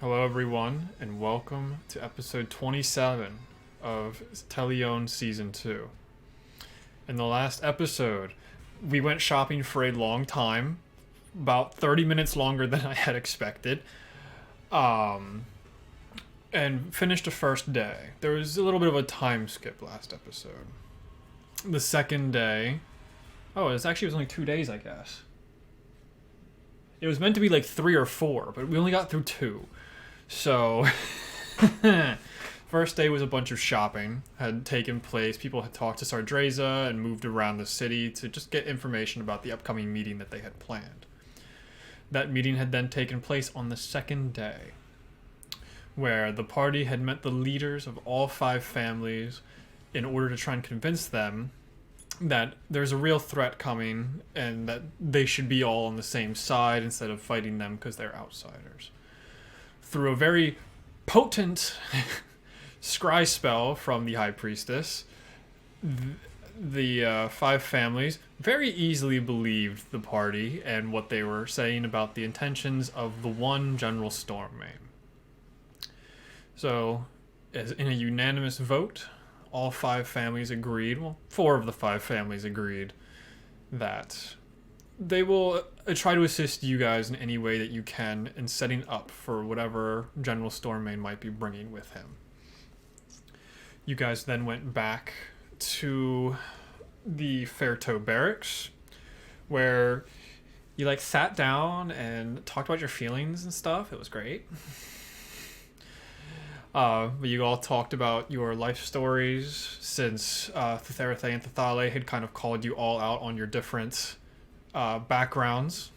Hello, everyone, and welcome to episode 27 of Telione Season 2. In the last episode, we went shopping for a long time, about 30 minutes longer than I had expected, and finished the first day. There was a little bit of a time skip last episode. The second day... Oh, it was only 2 days, I guess. It was meant to be like 3 or 4, but we only got through 2. So, first day was a bunch of shopping had taken place. People had talked to Sardreza and moved around the city to just get information about the upcoming meeting that they had planned. That meeting had then taken place on the second day, where the party had met the leaders of all 5 families in order to try and convince them that there's a real threat coming and that they should be all on the same side instead of fighting them because they're outsiders. Through a very potent scry spell from the High Priestess, the 5 families very easily believed the party and what they were saying about the intentions of the one General Stormmane. So, as in a unanimous vote, all 5 families agreed, well, 4 of the 5 families agreed, that they will try to assist you guys in any way that you can in setting up for whatever General Stormmane might be bringing with him. You guys then went back to the Fairtoe Barracks, where you sat down and talked about your feelings and stuff. It was great. You all talked about your life stories since Thetherathe and Thethale had kind of called you all out on your different backgrounds.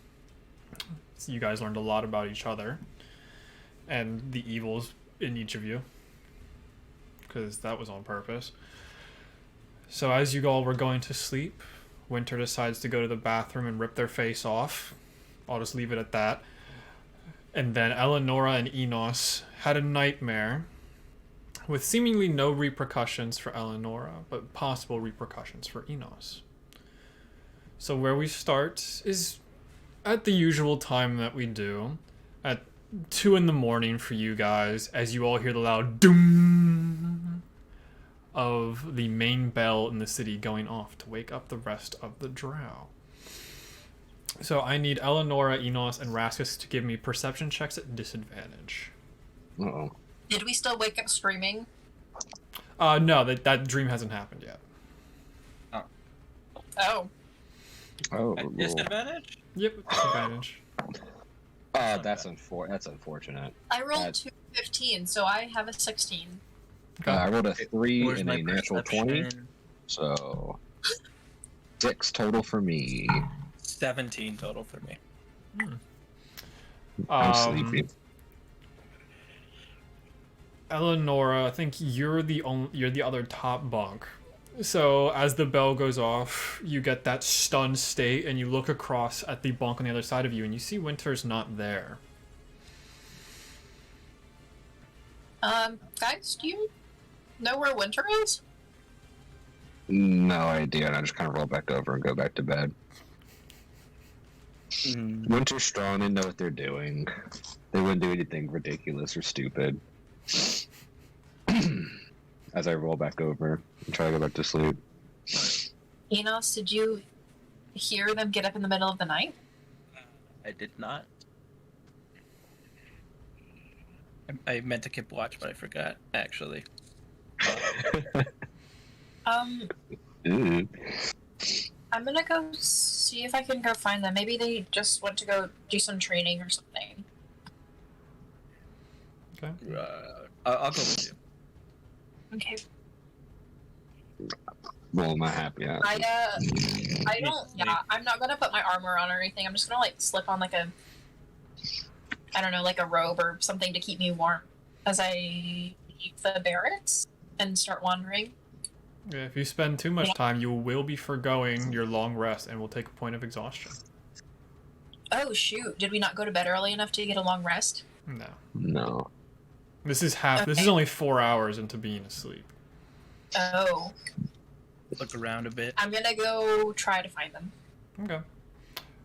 So you guys learned a lot about each other and the evils in each of you, because that was on purpose. So as you all were going to sleep, Winter decides to go to the bathroom and rip their face off. I'll just leave it at that. And then Eleonora and Enos had a nightmare with seemingly no repercussions for Eleonora, but possible repercussions for Enos. So where we start is at the usual time that we do, at 2 in the morning for you guys, as you all hear the loud doom of the main bell in the city going off to wake up the rest of the drow. So I need Eleonora, Enos, and Raskus to give me perception checks at disadvantage. Uh-oh. Did we still wake up screaming? No, that dream hasn't happened yet. Oh. Oh, At disadvantage? Yep, disadvantage. that's unfortunate. I rolled 2 15, so I have a 16. I rolled a 3 Where's and my a natural 20, perception? so 6 total for me. 17 total for me. I'm sleepy. Eleonora, I think you're the other top bunk. So as the bell goes off, you get that stunned state, and you look across at the bunk on the other side of you, and you see Winter's not there. Guys, do you know where Winter is? No idea, and I just kind of roll back over and go back to bed. Winter's strong, they know what they're doing. They wouldn't do anything ridiculous or stupid. As I roll back over and try to go back to sleep. Enos, did you hear them get up in the middle of the night? I did not. I meant to keep watch, but I forgot, actually. Ooh. I'm gonna go see if I can go find them. Maybe they just went to go do some training or something. Okay. I'll go with you. Okay. Well, am I happy? I don't, I'm not gonna put my armor on or anything. I'm just gonna, slip on, a robe or something to keep me warm as I leave the barracks and start wandering. Yeah, if you spend too much time, you will be forgoing your long rest and will take a point of exhaustion. Oh, shoot. Did we not go to bed early enough to get a long rest? No. This is This is only 4 hours into being asleep. Oh. Look around a bit. I'm gonna go try to find them. Okay.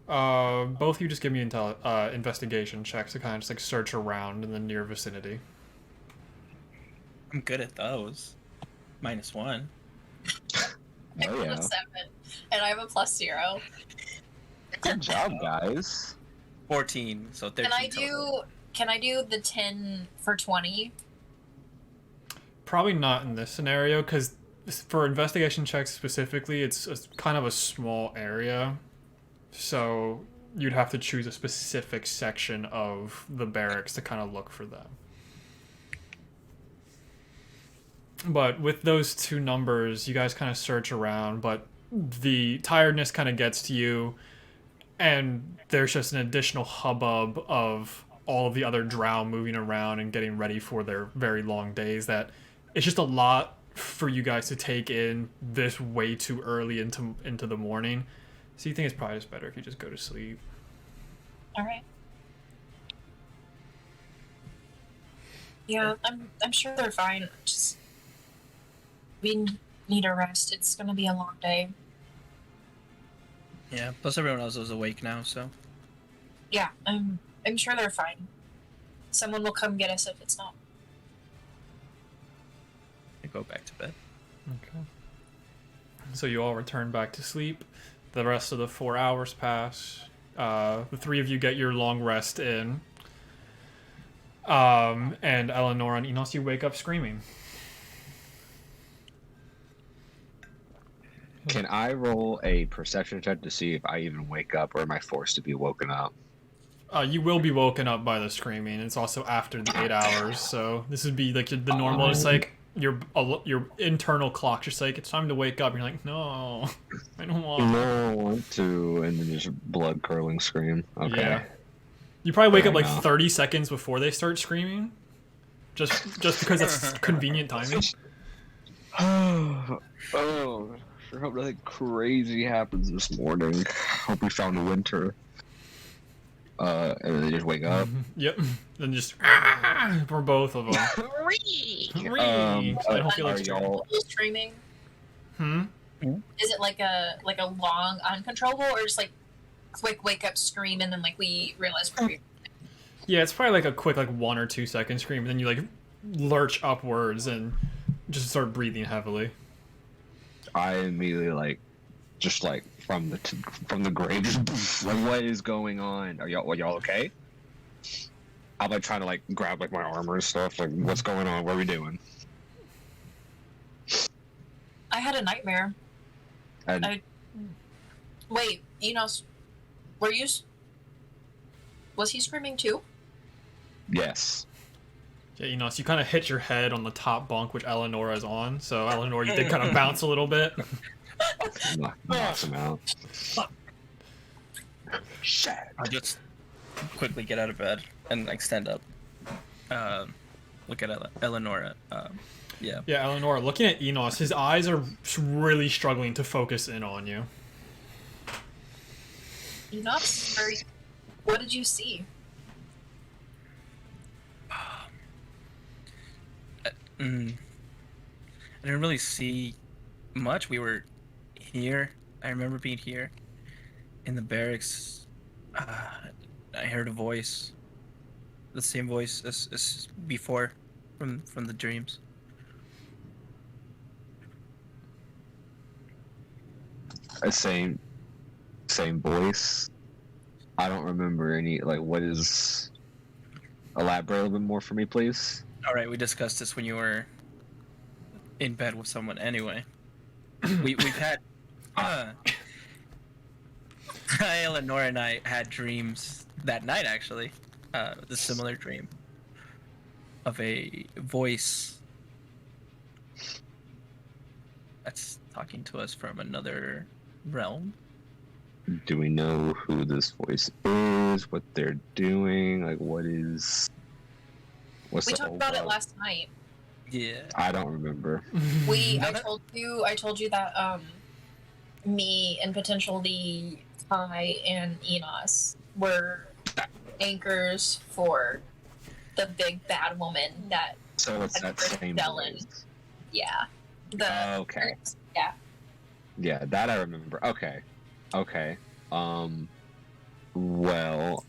Both of you just give me investigation checks to kind of just like search around in the near vicinity. I'm good at those. -1. I Oh got yeah. a 7, and I have a +0. Good job, guys. 14, so 13 total. Can I do the 10 for 20? Probably not in this scenario, because for investigation checks specifically, it's kind of a small area. So you'd have to choose a specific section of the barracks to kind of look for them. But with those two numbers, you guys kind of search around, but the tiredness kind of gets to you, and there's just an additional hubbub of all of the other drow moving around and getting ready for their very long days that it's just a lot for you guys to take in this way too early into the morning. So you think it's probably just better if you just go to sleep. All right. Yeah, I'm sure they're fine. Just we need a rest. It's gonna be a long day. Yeah, plus everyone else is awake now, so. Yeah, I'm sure they're fine. Someone will come get us if it's not. I go back to bed. Okay. So you all return back to sleep. The rest of the 4 hours pass. The three of you get your long rest in. And Eleanor and Enos, you wake up screaming. Can I roll a perception check to see if I even wake up, or am I forced to be woken up? You will be woken up by the screaming. It's also after the 8 hours, so this would be like the normal. It's like your internal clock just like it's time to wake up. You're like, no, I don't want. No, I want to, and then just blood curdling scream. Okay. Yeah. You probably wake Fair up like enough. 30 seconds before they start screaming, just because that's convenient timing. Oh, sure hope nothing crazy happens this morning. Hope we found a winter. And then they just wake up. Yep. Then just for both of them. I don't feel are like y'all? Screaming. Hmm. Is it like a long uncontrollable, or just like quick wake up scream and then like we realize we're Yeah, it's probably like a quick like 1 or 2 second scream, and then you like lurch upwards and just start breathing heavily. I immediately just from the grave, just like, what is going on? Are y'all okay? I'm like trying to like grab like my armor and stuff. Like, what's going on? What are we doing? I had a nightmare. And Wait, Enos, was he screaming too? yes, Yeah, so you kind of hit your head on the top bunk, which Eleanor is on. So Eleanor, you did kind of bounce a little bit. knocks him out. Shit. I'll just quickly get out of bed and like stand up. Look at Eleanor. Yeah. Yeah, Eleanor, looking at Enos, his eyes are really struggling to focus in on you. Enos, what did you see? I didn't really see much. We were here. I remember being here in the barracks. I heard a voice, the same voice as before, from the dreams. Same voice. I don't remember any. Like, what is? Elaborate a little bit more for me, please. All right, we discussed this when you were in bed with someone. Anyway, we've had. Eleanor and I had dreams that night, actually. The similar dream of a voice that's talking to us from another realm. Do we know who this voice is? What they're doing? Like, what's We the talked about it overall- last night. Yeah. I don't remember. I told you that me and potentially Ty and Enos were anchors for the big bad woman that So it's that same Dylan. voice. yeah. Okay. Yeah. Yeah, that I remember. Okay. Well,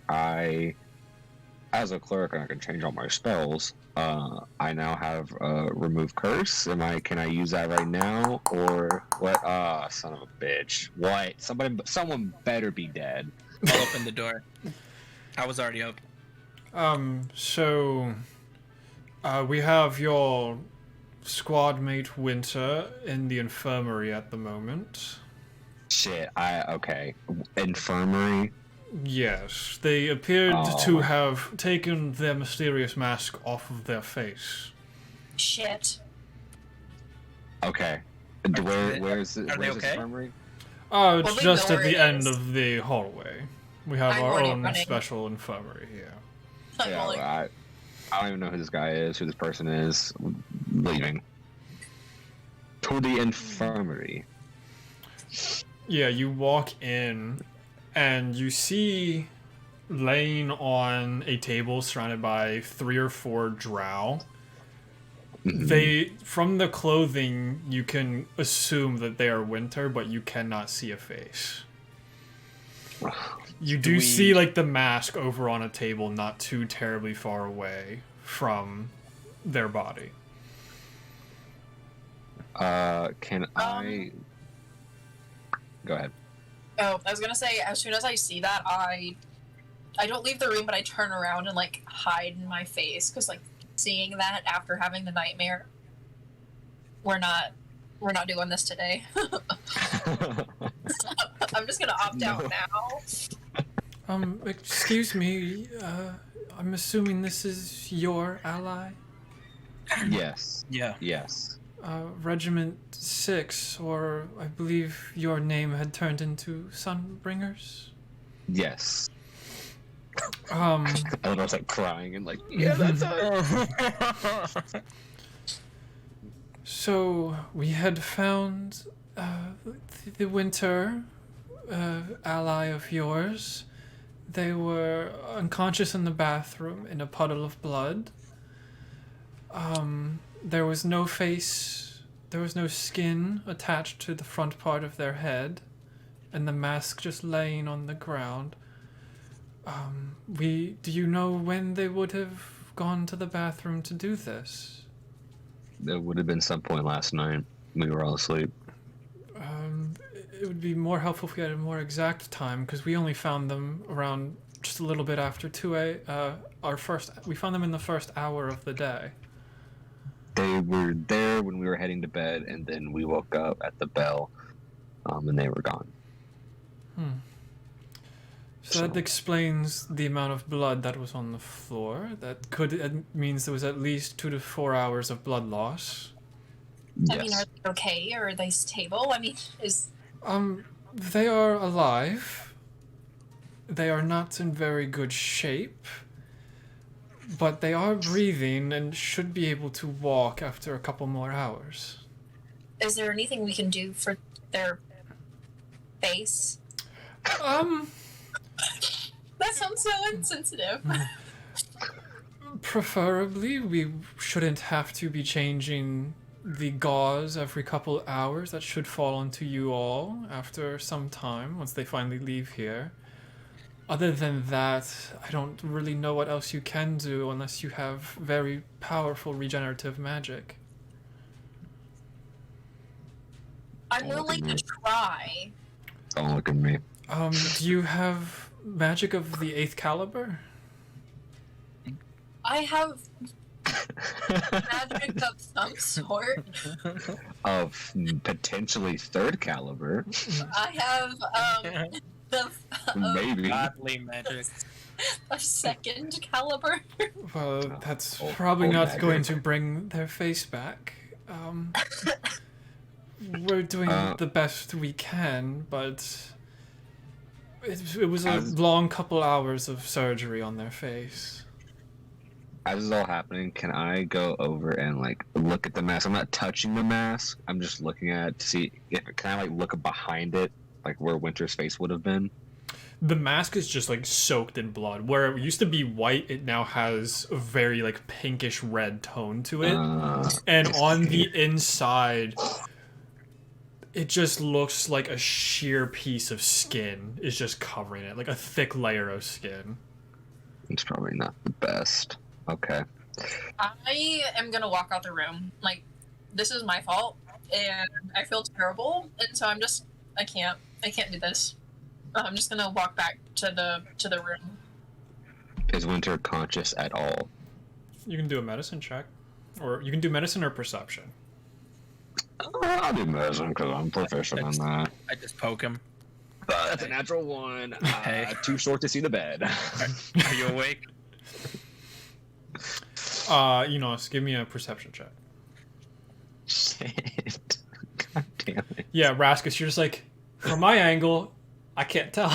as a cleric, I can change all my spells. I now have remove curse. Can I use that right now, or what? Ah, son of a bitch! What? Someone better be dead. I'll open the door. I was already up. So we have your squad mate Winter in the infirmary at the moment. Shit. Okay. Infirmary. Yes, they appeared Oh to my- have taken their mysterious mask off of their face. Shit. Okay. Where's Are they this okay? infirmary? Oh, it's Well, we just know at where the it end is. of the hallway. We have I'm our already own running. special infirmary here. I'm Yeah, like, I don't even know who this guy is, who this person is. Leaving. To the infirmary. Yeah, you walk in and you see laying on a table surrounded by 3 or 4 drow. They, from the clothing, you can assume that they are Winter, but you cannot see a face. You do see like the mask over on a table not too terribly far away from their body. Can I... Go ahead. oh, I was gonna say, as soon as I see that, I don't leave the room, but I turn around and like hide in my face because like seeing that after having the nightmare, we're not doing this today. I'm just gonna opt out now. Excuse me, I'm assuming this is your ally? Yes. Yeah. Yes. Regiment 6, or I believe your name had turned into Sunbringers? Yes. Um, I was like crying and like, yeah, that's us. So we had found the Winter ally of yours. They were unconscious in the bathroom in a puddle of blood. There was no face, there was no skin attached to the front part of their head, and the mask just laying on the ground. Do you know when they would have gone to the bathroom to do this? There would have been some point last night. We were all asleep. It would be more helpful if we had a more exact time, because we only found them around just a little bit after 2 we found them in the first hour of the day. They were there when we were heading to bed, and then we woke up at the bell, and they were gone. So that explains the amount of blood that was on the floor. It means there was at least 2 to 4 hours of blood loss. I mean, Yes. are they okay? Or are they stable? I mean, They are alive. They are not in very good shape, but they are breathing and should be able to walk after a couple more hours. is there anything we can do for their face? That sounds so insensitive. Preferably, we shouldn't have to be changing the gauze every couple hours. That should fall onto you all after some time, once they finally leave here. Other than that, I don't really know what else you can do unless you have very powerful regenerative magic. I'm willing to try. Don't look at me. Do you have magic of the 8th caliber? I have magic of some sort. Of potentially 3rd caliber. I have Maybe. Godly magic. a 2nd caliber. Well, that's old- probably old not magic. going to bring their face back. We're doing the best we can, but it was a As- long couple hours of surgery on their face. As this is all happening, can I go over and like look at the mask? I'm not touching the mask. I'm just looking at it to see if can I like look behind it, like where Winter's face would have been. The mask is just like soaked in blood. Where it used to be white, it now has a very like pinkish red tone to it. And on the inside, it just looks like a sheer piece of skin is just covering it, like a thick layer of skin. It's probably not the best. Okay. I am gonna walk out the room. Like, this is my fault, and I feel terrible, and so I can't do this. I'm just gonna walk back to the room. Is Winter conscious at all? You can do a medicine check, or you can do medicine or perception. I'll do medicine because I'm proficient in that. I just poke him. That's a natural one. Hey. Too short to see the bed. Are you awake? Give me a perception check. Shit. God damn it. Yeah, Raskus, you're just like, from my angle, I can't tell.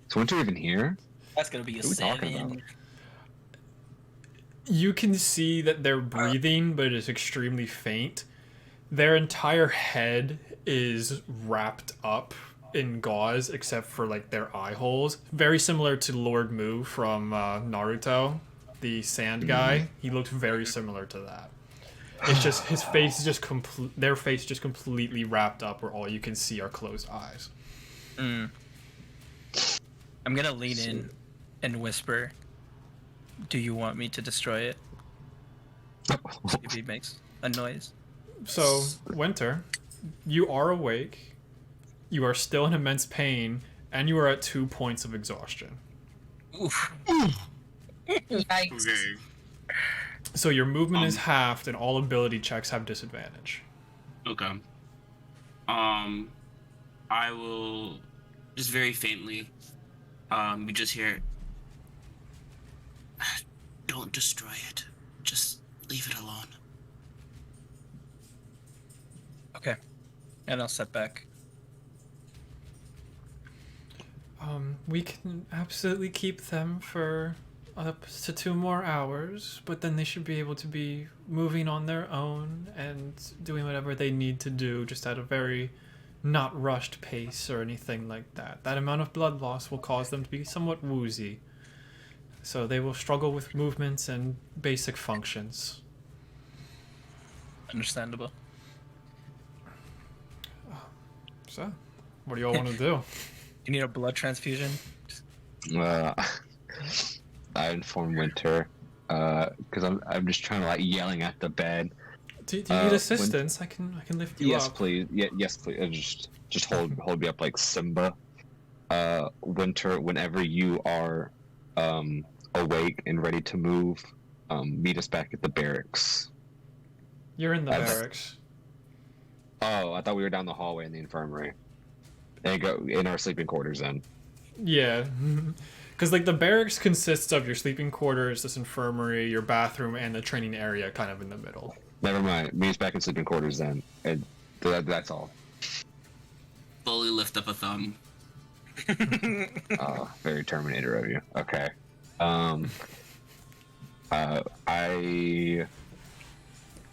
Is Winter even here? That's gonna be a What are we talking 7. about? You can see that they're breathing, but it is extremely faint. Their entire head is wrapped up in gauze, except for like their eye holes. Very similar to Lord Mu from Naruto, the sand guy. He looked very similar to that. It's just his face is just their face just completely wrapped up, where all you can see are closed eyes. I'm gonna lean in and whisper, "Do you want me to destroy it?" See if he makes a noise. So, Winter, you are awake. You are still in immense pain, and you are at 2 points of exhaustion. Oof. Yikes. Okay. So your movement is halved, and all ability checks have disadvantage. Okay. I will just very faintly. You just hear. Don't destroy it. Just leave it alone. Okay. And I'll step back. We can absolutely keep them for up to 2 more hours, but then they should be able to be moving on their own and doing whatever they need to do, just at a very not rushed pace or anything like that. That amount of blood loss will cause them to be somewhat woozy, so they will struggle with movements and basic functions. Understandable. So, what do y'all want to do? You need a blood transfusion? I inform Winter because I'm just trying to like yelling at the bed. Do you need assistance? I can lift you Yes, up. please. Yes, please. Just hold me up like Simba. Winter, whenever you are awake and ready to move, meet us back at the barracks. You're in the That's- barracks. Oh, I thought we were down the hallway in the infirmary. And go in our sleeping quarters then. Yeah. Because, like, the barracks consists of your sleeping quarters, this infirmary, your bathroom, and the training area kind of in the middle. Never mind. Meet us back in sleeping quarters then. And that's all. Slowly lift up a thumb. Oh, very Terminator of you. Okay.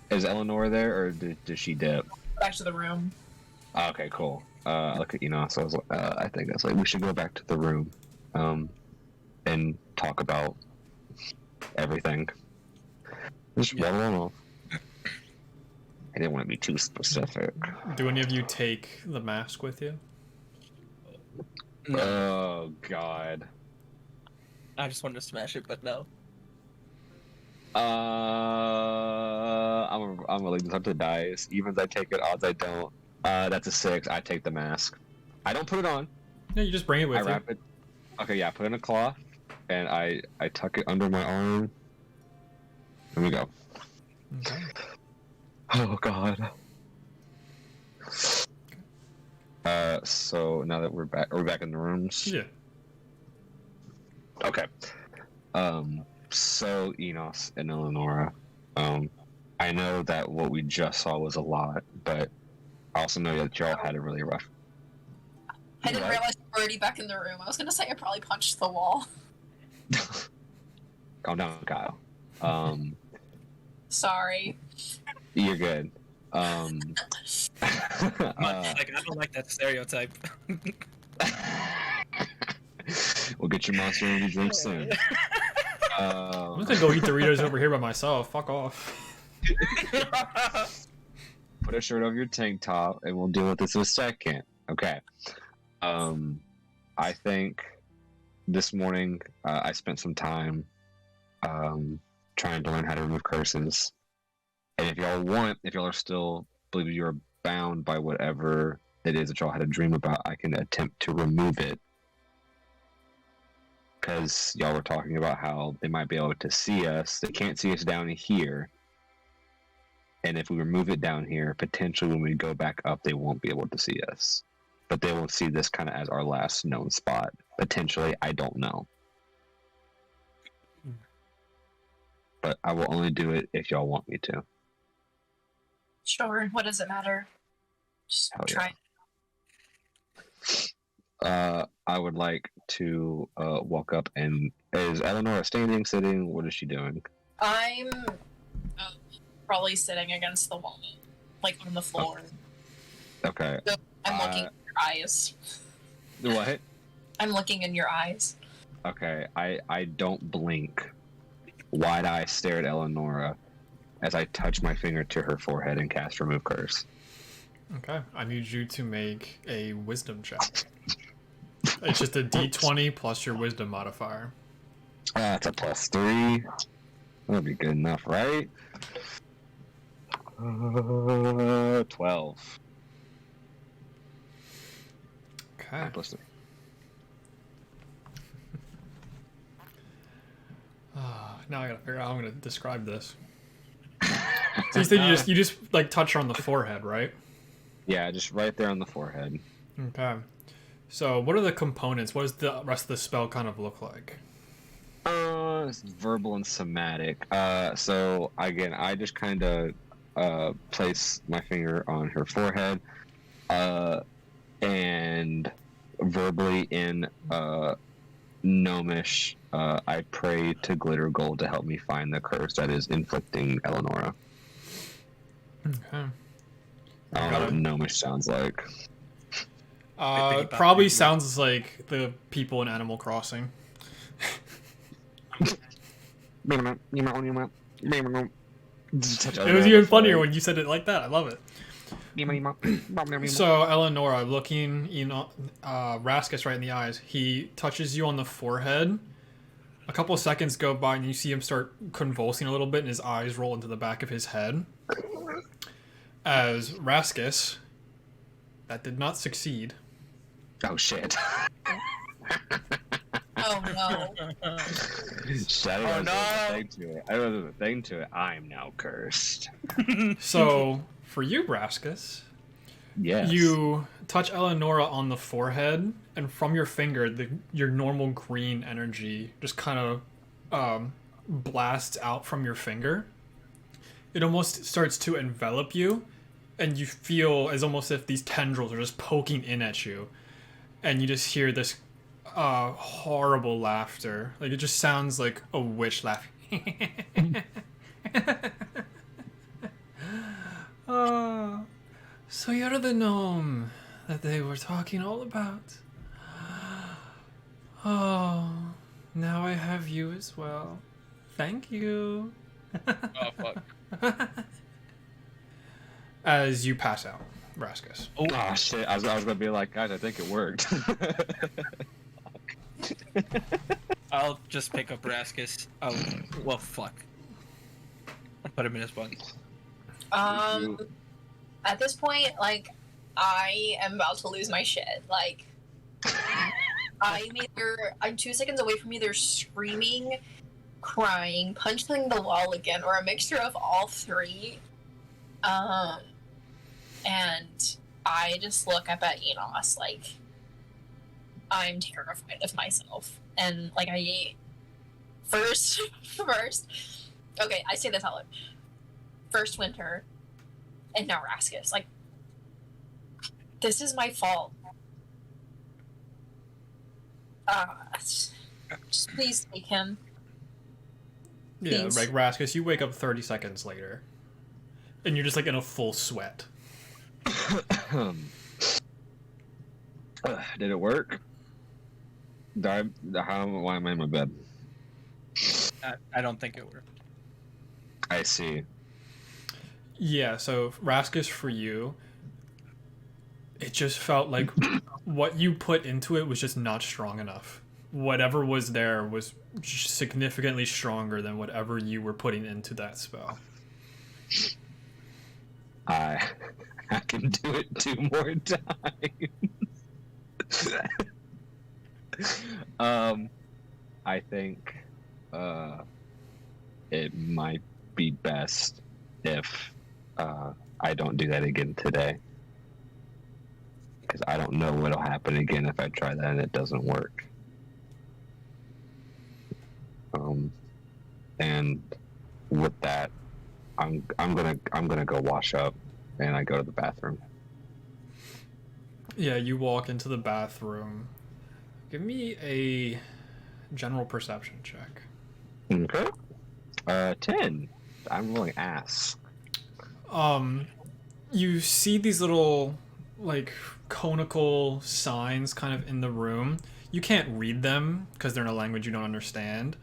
Is Eleanor there, or did she dip? Back to the room. Okay, cool. Look at so I was, I think that's like we should go back to the room, and talk about everything. Just roll on off. I didn't want to be too specific. Do any of you take the mask with you? No. Oh God. I just wanted to smash it, but no. I'm gonna leave this up to dice. Evens I take it, odds I don't. That's a 6. I take the mask. I don't put it on. No, you just bring it with I you. wrap it. Okay, yeah, I put it in a cloth, and I tuck it under my arm. Here we go. Okay. Oh God. So now that we're back in the rooms. Yeah. Okay. So Enos and Eleonora, I know that what we just saw was a lot, but I also know that y'all had it really rough. I didn't What? realize you were already back in the room. I was gonna say I probably punched the wall. Calm down, Kyle. Sorry. You're good. Like, I don't like that stereotype. We'll get your Monster Energy drink soon. I'm just gonna go eat Doritos over here by myself. Fuck off. put a shirt over your tank top, and we'll deal with this in a second. Okay. I think this morning I spent some time trying to learn how to remove curses. And if y'all are still believe you're bound by whatever it is that y'all had a dream about, I can attempt to remove it. Because y'all were talking about how they might be able to see us. They can't see us down here. And if we remove it down here, potentially when we go back up, they won't be able to see us. But they will see this kind of as our last known spot. Potentially, I don't know. But I will only do it if y'all want me to. Sure. What does it matter? Just Hell try. I would like to walk up and... Is Eleanor standing, sitting? What is she doing? I'm probably sitting against the wall, like on the floor. Okay. So I'm looking in your eyes. What? I'm looking in your eyes. Okay, I don't blink. Wide eye stare at Eleonora as I touch my finger to her forehead and cast Remove Curse. Okay, I need you to make a wisdom check. It's just a d20 plus your wisdom modifier. That's a +3. That'll be good enough, right? 12. Okay. 9 + 3. Now I gotta figure out how I'm gonna describe this. So you said you just like touch her on the forehead, right? Yeah, just right there on the forehead. Okay. So what are the components? What does the rest of the spell kind of look like? It's verbal and somatic. So again, I just kind of place my finger on her forehead, and verbally in Gnomish, I pray to Glitter Gold to help me find the curse that is inflicting Eleonora. Okay. I don't know what Gnomish sounds like. Probably sounds like the people in Animal Crossing. It was even funnier when you said it like that. I love it. So Eleonora, looking, Raskus right in the eyes, he touches you on the forehead. A couple of seconds go by and you see him start convulsing a little bit and his eyes roll into the back of his head. As Raskus, that did not succeed. Oh shit. Oh no. Oh no! I don't have a thing to it. I'm now cursed. So, for you, Raskus, Yes. you touch Eleonora on the forehead, and from your finger, your normal green energy just kind of blasts out from your finger. It almost starts to envelop you, and you feel as almost if these tendrils are just poking in at you, and you just hear this horrible laughter. Like, it just sounds like a witch laughing. Oh, so you're the gnome that they were talking all about. Oh, now I have you as well. Thank you. Oh, fuck. As you pass out, Raskus. Oh shit! I was gonna be like, guys, I think it worked. I'll just pick up Raskus. Oh, well, fuck. I'll put him in his bunk. At this point, like, I am about to lose my shit. Like, I'm 2 seconds away from either screaming, crying, punching the wall again, or a mixture of all three. And I just look up at Enos, like, I'm terrified of myself. And, like, first, okay, I say this out loud. First winter, and now Raskus. Like, this is my fault. Just please take him. Yeah, Please. like Raskus, you wake up 30 seconds later, and you're just like in a full sweat. Did it work? Why am I in my bed? I don't think it worked. I see. Yeah, so Raskus, for you, it just felt like what you put into it was just not strong enough. Whatever was there was significantly stronger than whatever you were putting into that spell. I I can do it 2 more times. I think it might be best if I don't do that again today. Because I don't know what'll happen again if I try that and it doesn't work. And with that, I'm gonna go wash up, and I go to the bathroom. Yeah, you walk into the bathroom. Give me a general perception check. Okay. 10. I'm rolling ass. You see these little, like, conical signs kind of in the room. You can't read them because they're in a language you don't understand.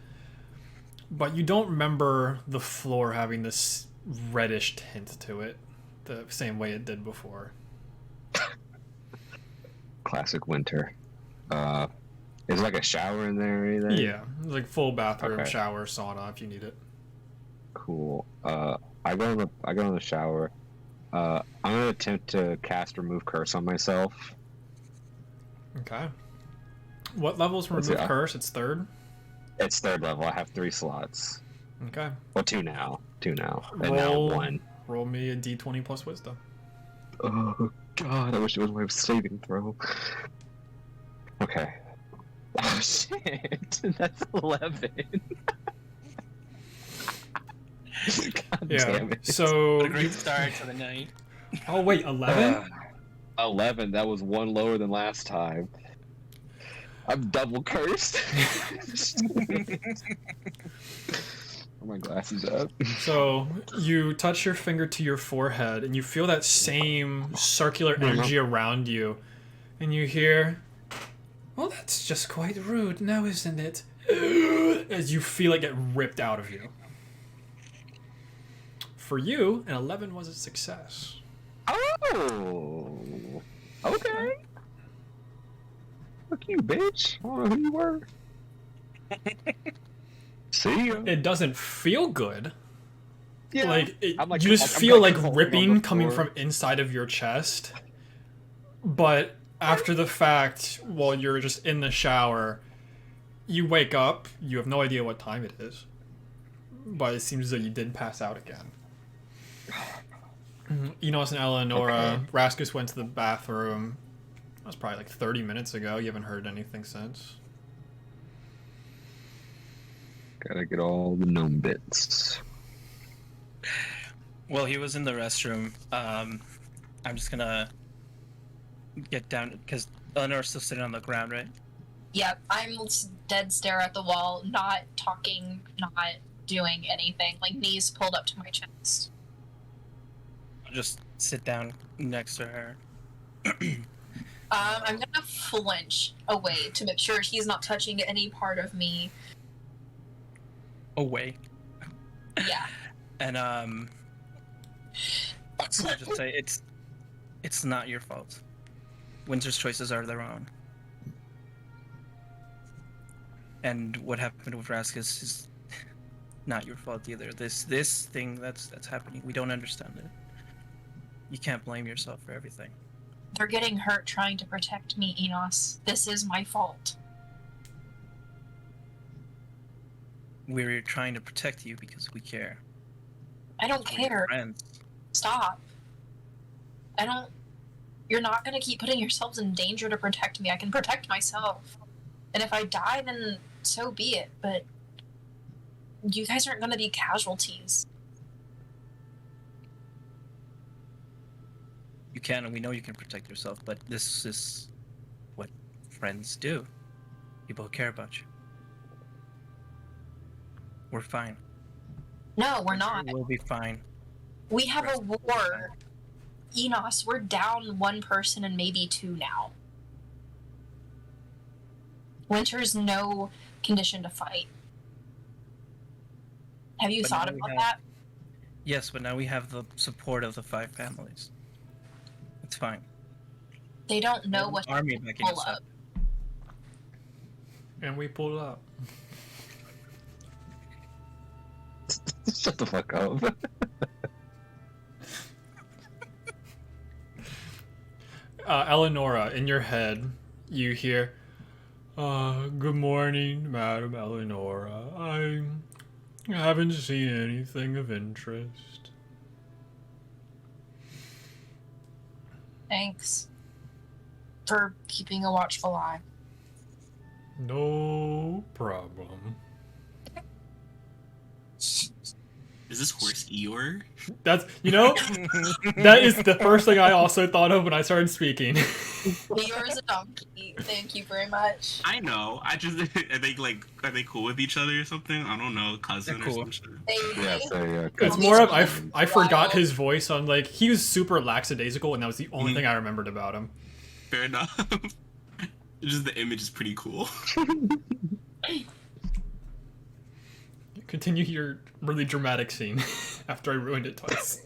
But you don't remember the floor having this reddish tint to it the same way it did before. Classic winter. Is there like a shower in there or anything? Yeah, like full bathroom, Okay. shower, sauna if you need it. Cool. I go in the shower. I'm gonna attempt to cast remove curse on myself. Okay. What level's Let's remove see, curse? It's third? It's 3rd level. I have 3 slots. Okay. Well, 2 now. 2 now. And Roll. now 1. Roll me a d20 plus wisdom. Oh god, I wish it was my saving throw. Okay. Oh shit, that's 11. God Yeah. damn it. So. What a great start to the night. Oh, wait, 11? 11, that was 1 lower than last time. I'm double cursed. Are my glasses up? So you touch your finger to your forehead and you feel that same circular energy around you. And you hear, well, that's just quite rude now, isn't it? As you feel it get ripped out of you. For you, an 11 was a success. Oh, okay. Fuck you, bitch. I don't know who you were. See ya. It doesn't feel good. Yeah. Like, I'm like- you just I'm feel like like rolling on ripping the coming floor. from inside of your chest. But after the fact, while you're just in the shower, you wake up. You have no idea what time it is. But it seems as though you did pass out again. Enos and Eleonora, Okay. Raskus went to the bathroom. That was probably like 30 minutes ago. You haven't heard anything since. Gotta get all the gnome bits. Well, he was in the restroom. I'm just gonna get down because Eleanor's still sitting on the ground, right? Yep, I'm dead stare at the wall, not talking, not doing anything, like knees pulled up to my chest. I'll just sit down next to her. I'm gonna flinch away to make sure he's not touching any part of me. Away. Yeah. And I'll just say it's not your fault. Winter's choices are their own. And what happened with Raskus is not your fault either. This thing that's happening, we don't understand it. You can't blame yourself for everything. They're getting hurt trying to protect me, Enos. This is my fault. We're trying to protect you because we care. I don't We're your care. friends. Stop. I don't. You're not gonna keep putting yourselves in danger to protect me. I can protect myself. And if I die, then so be it. But you guys aren't gonna be casualties. You can, and we know you can protect yourself, but this is what friends do. People who care about you. We're fine. No, we're not. We'll be fine. We have a war. Enos, we're down one person and maybe two now. Winter's no condition to fight. Have you But thought now we about have- that? Yes, but now we have the support of the 5 families. It's fine. They don't know An what army to backing pull us up. up. And we pull up. Shut the fuck up. Eleonora, in your head, you hear, good morning, Madam Eleonora. I haven't seen anything of interest. Thanks for keeping a watchful eye. No problem. Is this horse Eeyore? That's, that is the first thing I also thought of when I started speaking. Yours a donkey. Thank you very much. I know. I just are they cool with each other or something? I don't know, cousin They're or cool. some shit. Yeah, so yeah. It's more of, I forgot his voice on, like, he was super lackadaisical, and that was the only thing I remembered about him. Fair enough. Just the image is pretty cool. Continue your really dramatic scene after I ruined it twice.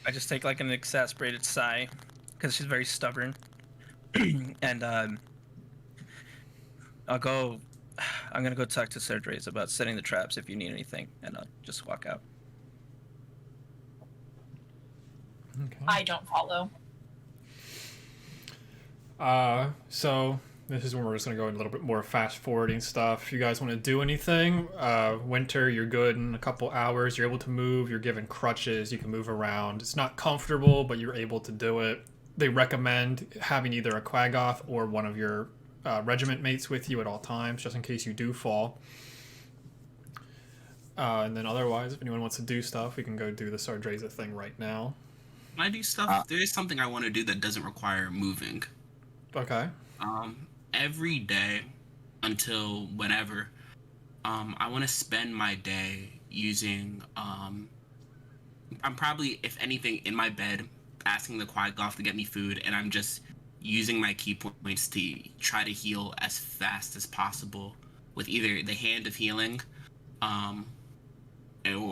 I just take like an exasperated sigh because she's very stubborn, and I'm gonna go talk to Cerdres about setting the traps if you need anything, and I'll just walk out. Okay. I don't follow. So this is when we're just gonna go in a little bit more fast forwarding stuff. If you guys want to do anything, Winter, you're good in a couple hours. You're able to move. You're given crutches. You can move around. It's not comfortable, but you're able to do it. They recommend having either a Quaggoth or one of your regiment mates with you at all times, just in case you do fall. And then otherwise, if anyone wants to do stuff, we can go do the Sardreza thing right now. When I do stuff, there is something I want to do that doesn't require moving. Okay. Every day until whenever, I want to spend my day using, I'm probably, if anything, in my bed, asking the Quaggoth to get me food, and I'm just using my key points to try to heal as fast as possible with either the Hand of Healing, or, no,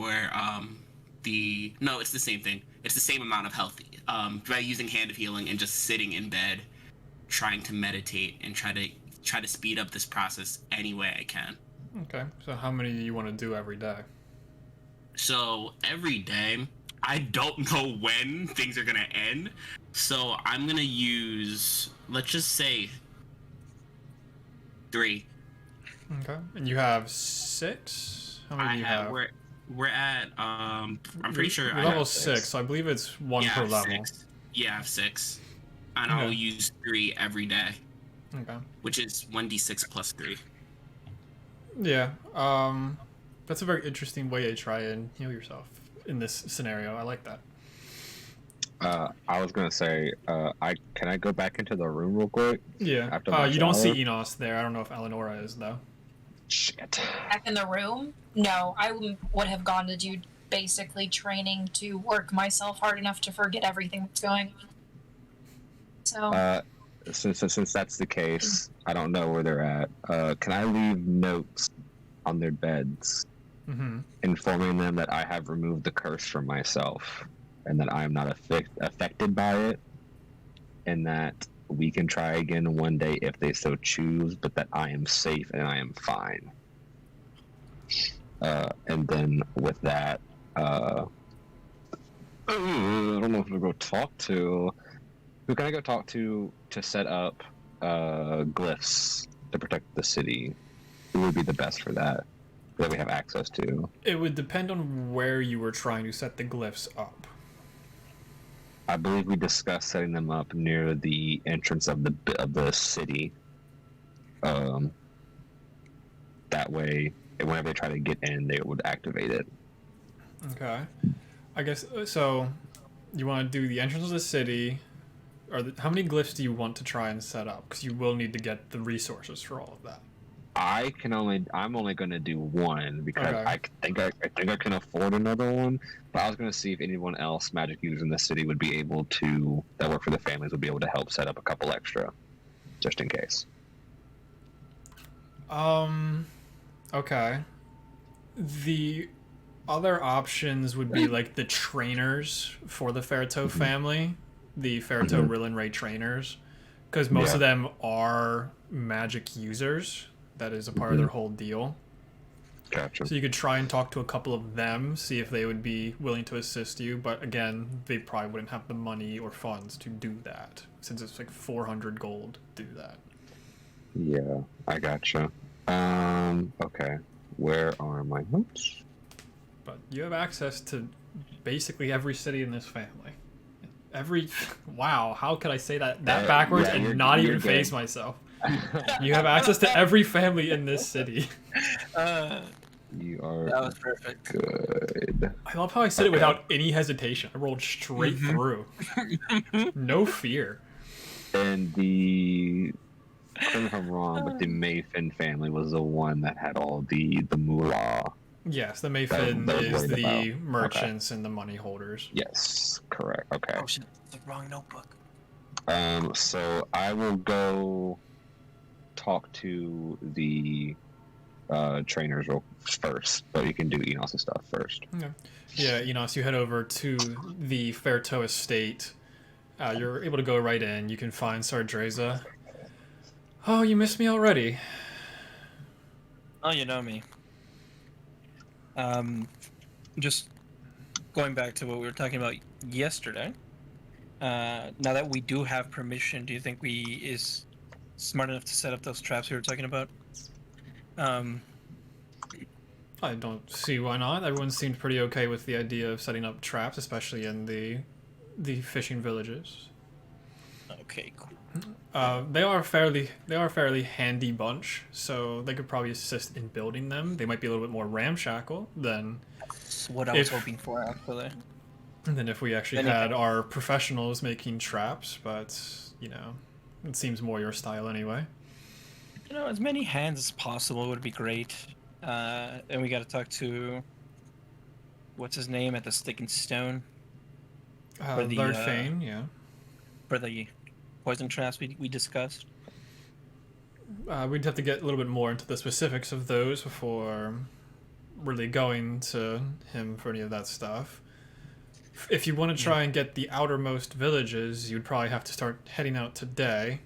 it's the same thing. It's the same amount of health, by using Hand of Healing and just sitting in bed, trying to meditate and try to speed up this process any way I can. Okay. So how many do you want to do every day? So every day, I don't know when things are gonna end. So I'm gonna use, let's just say, 3. Okay. And you have 6? How many do you have? We're at I'm pretty sure You're I level have 6, so I believe it's 1 yeah, per I have level. 6. Yeah, I have 6. And Okay. I'll use 3 every day, Okay. which is 1d6 plus 3. Yeah. That's a very interesting way to try and heal yourself in this scenario. I like that. I was gonna say, can I go back into the room real quick? Yeah. After my You don't see shower? Enos there. I don't know if Eleonora is though. Shit. Back in the room? No, I would have gone to do basically training to work myself hard enough to forget everything that's going on. So, Since that's the case, I don't know where they're at. Can I leave notes on their beds, informing them that I have removed the curse from myself, and that I am not affected by it, and that we can try again one day if they so choose, but that I am safe and I am fine. And then with that, I don't know who to go talk to. Who can I go talk to set up glyphs to protect the city? Who would be the best for that we have access to? It would depend on where you were trying to set the glyphs up. I believe we discussed setting them up near the entrance of the city. That way, whenever they try to get in, they would activate it. Okay. I guess so. You want to do the entrance of the city. How many glyphs do you want to try and set up? Because you will need to get the resources for all of that. I'm only going to do one because Okay. I think I can afford another one. But I was going to see if anyone else, magic users in the city, would be able to, that work for the families, would be able to help set up a couple extra, just in case. Okay. The other options would be like the trainers for the Ferrito family, the Ferrito Rillen Ray trainers, because most of them are magic users. That is a part of their whole deal. Gotcha. So you could try and talk to a couple of them, see if they would be willing to assist you. But again, they probably wouldn't have the money or funds to do that, since it's like 400 gold to do that. Yeah, I gotcha. Okay. Where are my notes? But you have access to basically every city in this family. Every wow, how could I say that backwards and not even face myself? You have access to every family in this city. You are That was perfect. good. I love how I said it without any hesitation. I rolled straight through. No fear. And the, correct me if I'm wrong, but the Mayfin family was the one that had all the moolah. Yes, the Mayfin that was is worried the about. merchants and the money holders. Yes, correct. Okay. Oh shit, the wrong notebook. So I will go talk to the trainers first, but you can do Enos' stuff first. Okay. Yeah, Enos, you head over to the Ferto estate. You're able to go right in. You can find Sardreza. Oh, you missed me already. Oh, you know me. Just going back to what we were talking about yesterday. Now that we do have permission, do you think we is smart enough to set up those traps we were talking about? I don't see why not. Everyone seemed pretty okay with the idea of setting up traps, especially in the fishing villages. Okay, cool. They are a fairly handy bunch, so they could probably assist in building them. They might be a little bit more ramshackle than That's what I was hoping for, actually. if we actually had our professionals making traps, but you know, it seems more your style anyway. You know, as many hands as possible would be great. And we got to talk to what's his name at the Stick and Stone for the Lord Fane, yeah. for the poison traps we discussed. We'd have to get a little bit more into the specifics of those before really going to him for any of that stuff. If you want to try and get the outermost villages, you'd probably have to start heading out today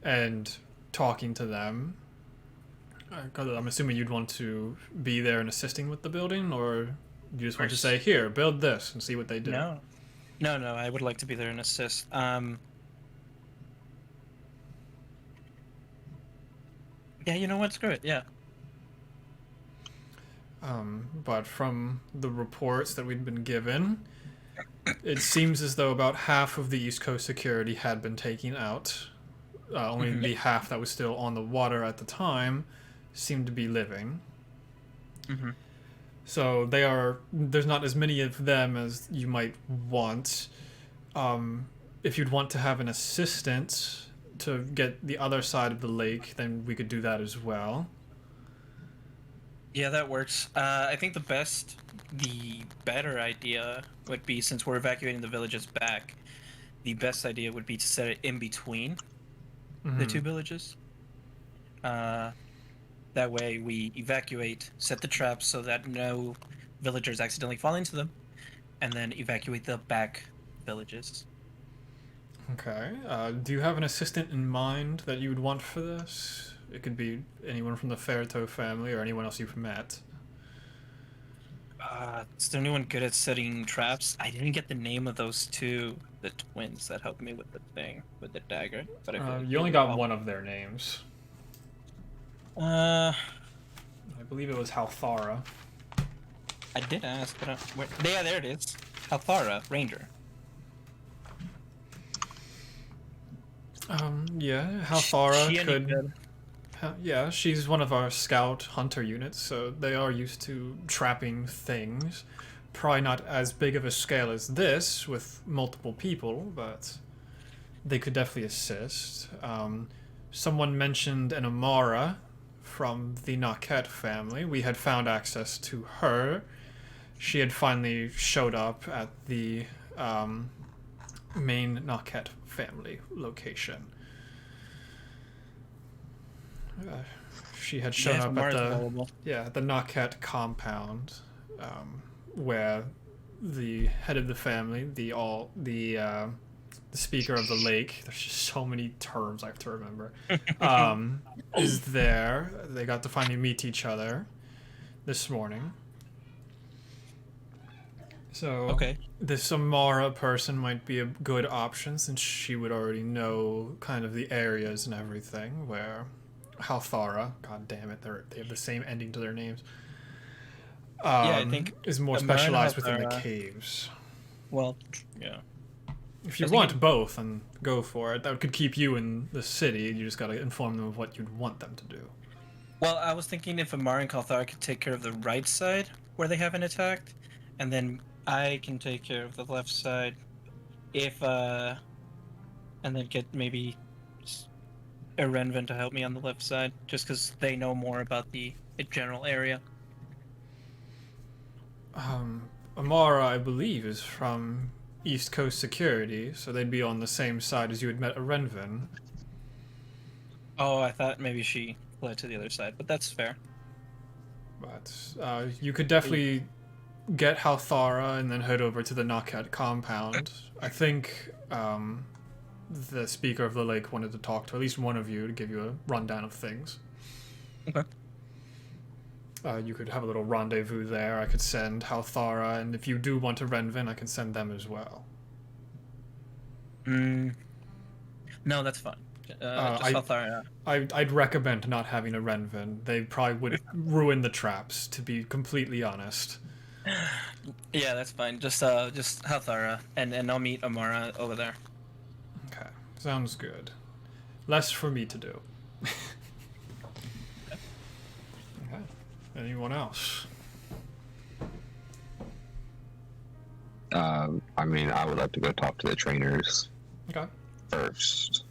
and talking to them. 'Cause I'm assuming you'd want to be there and assisting with the building, or you just want to say, here, build this, and see what they do? No, I would like to be there and assist. Yeah, you know what? Screw it. Yeah. But from the reports that we'd been given, it seems as though about half of the East Coast security had been taken out. Only the half that was still on the water at the time seemed to be living. So there's not as many of them as you might want. If you'd want to have an assistant to get the other side of the lake, then we could do that as well. Yeah, that works. I think the better idea would be, since we're evacuating the villages back, the best idea would be to set it in between the two villages. That way we evacuate, set the traps so that no villagers accidentally fall into them, and then evacuate the back villages. Okay. Do you have an assistant in mind that you would want for this? It could be anyone from the Ferrito family or anyone else you've met. Is there anyone good at setting traps? I didn't get the name of those two, the twins that helped me with the thing, with the dagger. But I feel like You only got one of their names. I believe it was Halthara. I did ask, but yeah, there it is. Halthara, Ranger. Yeah, Halthara She any could. good? Yeah, she's one of our scout hunter units, so they are used to trapping things. Probably not as big of a scale as this with multiple people, but they could definitely assist. Someone mentioned an Amara from the Naket family. We had found access to her. She had finally showed up at the main Naket family location. she had shown Yeah, up at Mars the available. the Knockhet compound, where the head of the family, the speaker of the lake. There's just so many terms I have to remember. Is there? They got to finally meet each other this morning. So Okay. this Amara person might be a good option since she would already know kind of the areas and everything. Where Halthara, god damn it, they have the same ending to their names. Yeah, I think is more Amara and specialized within the Halthara- caves. Well, yeah. If you I was want thinking- both, then go for it. That could keep you in the city. You just gotta inform them of what you'd want them to do. Well, I was thinking if Amara and Kalthar could take care of the right side where they haven't attacked, and then I can take care of the left side. And then get maybe Erenvin to help me on the left side, just because they know more about the general area. Amara, I believe, is from East Coast Security, so they'd be on the same side as you had met Renvin. Oh, I thought maybe she led to the other side, but that's fair. But you could definitely get Halthara and then head over to the Knockhead compound. I think the speaker of the lake wanted to talk to at least one of you to give you a rundown of things. Okay. You could have a little rendezvous there. I could send Halthara, and if you do want to Renvin, I can send them as well. No, that's fine. Just Kalthar. I'd recommend not having a Renvin. They probably would ruin the traps, to be completely honest. Yeah, that's fine. Just Halthara, and I'll meet Amara over there. Okay, sounds good. Less for me to do. Okay. Anyone else? I mean, I would like to go talk to the trainers Okay. first.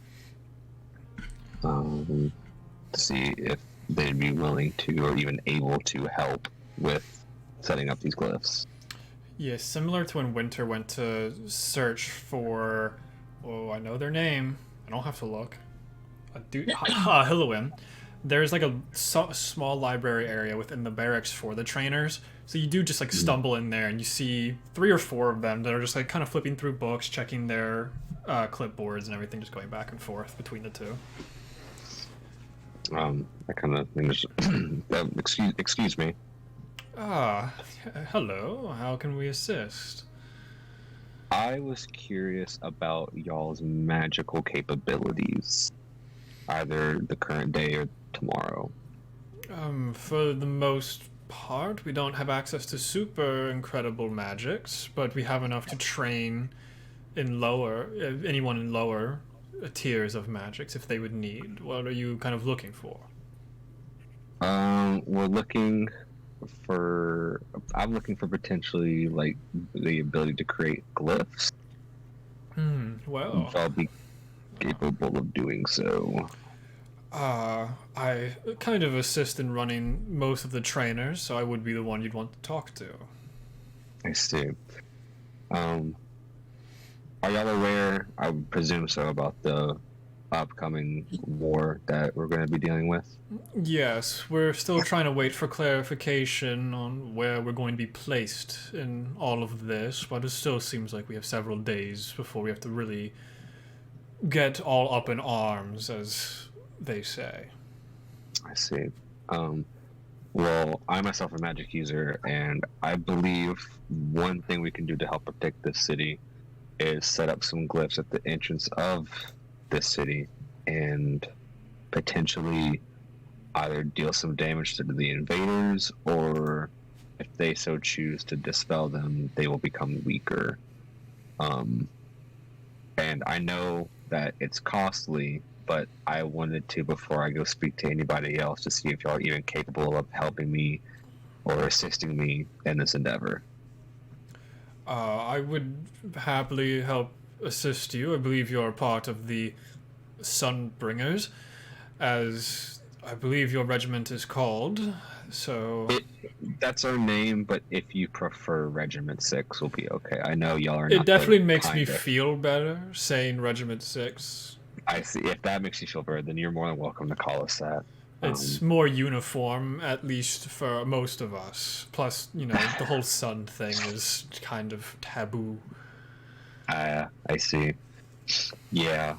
To see if they'd be willing to or even able to help with setting up these glyphs. Yeah, similar to when Winter went to search for... Oh, I know their name. I don't have to look. Hillowin. There's like a small library area within the barracks for the trainers. So you do just like stumble in there and you see 3 or 4 of them that are just like kind of flipping through books, checking their clipboards and everything, just going back and forth between the two. I kind of excuse me. Hello. How can we assist? I was curious about y'all's magical capabilities, either the current day or tomorrow. For the most part, we don't have access to super incredible magics, but we have enough to train in anyone in lower tiers of magics if they would need. What are you kind of looking for? We're looking for. I'm looking for potentially like the ability to create glyphs. Well, If I'll be capable of doing so. I kind of assist in running most of the trainers, so I would be the one you'd want to talk to. I see. Are y'all aware? I would presume so about the upcoming war that we're going to be dealing with. Yes, we're still trying to wait for clarification on where we're going to be placed in all of this, but it still seems like we have several days before we have to really get all up in arms, as they say. I see. Well, I myself am a magic user, and I believe one thing we can do to help protect this city is set up some glyphs at the entrance of this city and potentially either deal some damage to the invaders, or if they so choose to dispel them, they will become weaker. And I know that it's costly, but I wanted to, before I go speak to anybody else, to see if y'all are even capable of helping me or assisting me in this endeavor. I would happily help assist you. I believe you're part of the Sunbringers, as I believe your regiment is called. So That's our name, but if you prefer Regiment 6, will be okay. I know y'all are it not definitely the makes me kind of- feel better saying Regiment 6. I see. If that makes you feel better, then you're more than welcome to call us that. It's more uniform, at least for most of us. Plus, the whole sun thing is kind of taboo. I see. Yeah,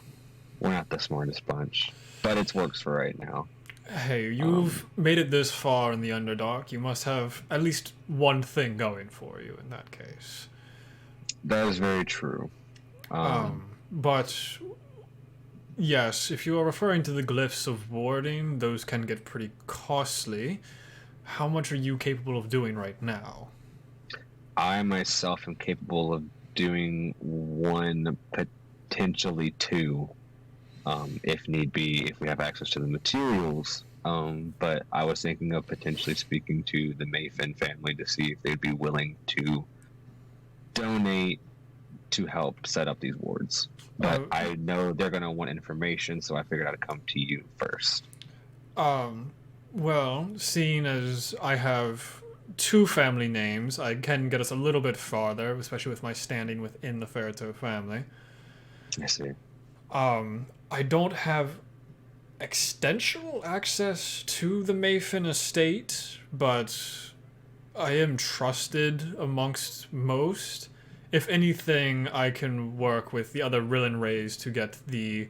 we're not the smartest bunch, but it works for right now. Hey, you've made it this far in the Underdark. You must have at least one thing going for you in that case. That is very true. But yes, if you are referring to the glyphs of warding, those can get pretty costly. How much are you capable of doing right now? I myself am capable of doing one, potentially two, if need be, if we have access to the materials. But I was thinking of potentially speaking to the Mayfin family to see if they'd be willing to donate to help set up these wards. But I know they're going to want information, so I figured I'd come to you first. Well, seeing as I have two family names, I can get us a little bit farther, especially with my standing within the Ferrito family. I see. I don't have extensional access to the Mayfin estate, but I am trusted amongst most. If anything, I can work with the other Rillen Rays to get the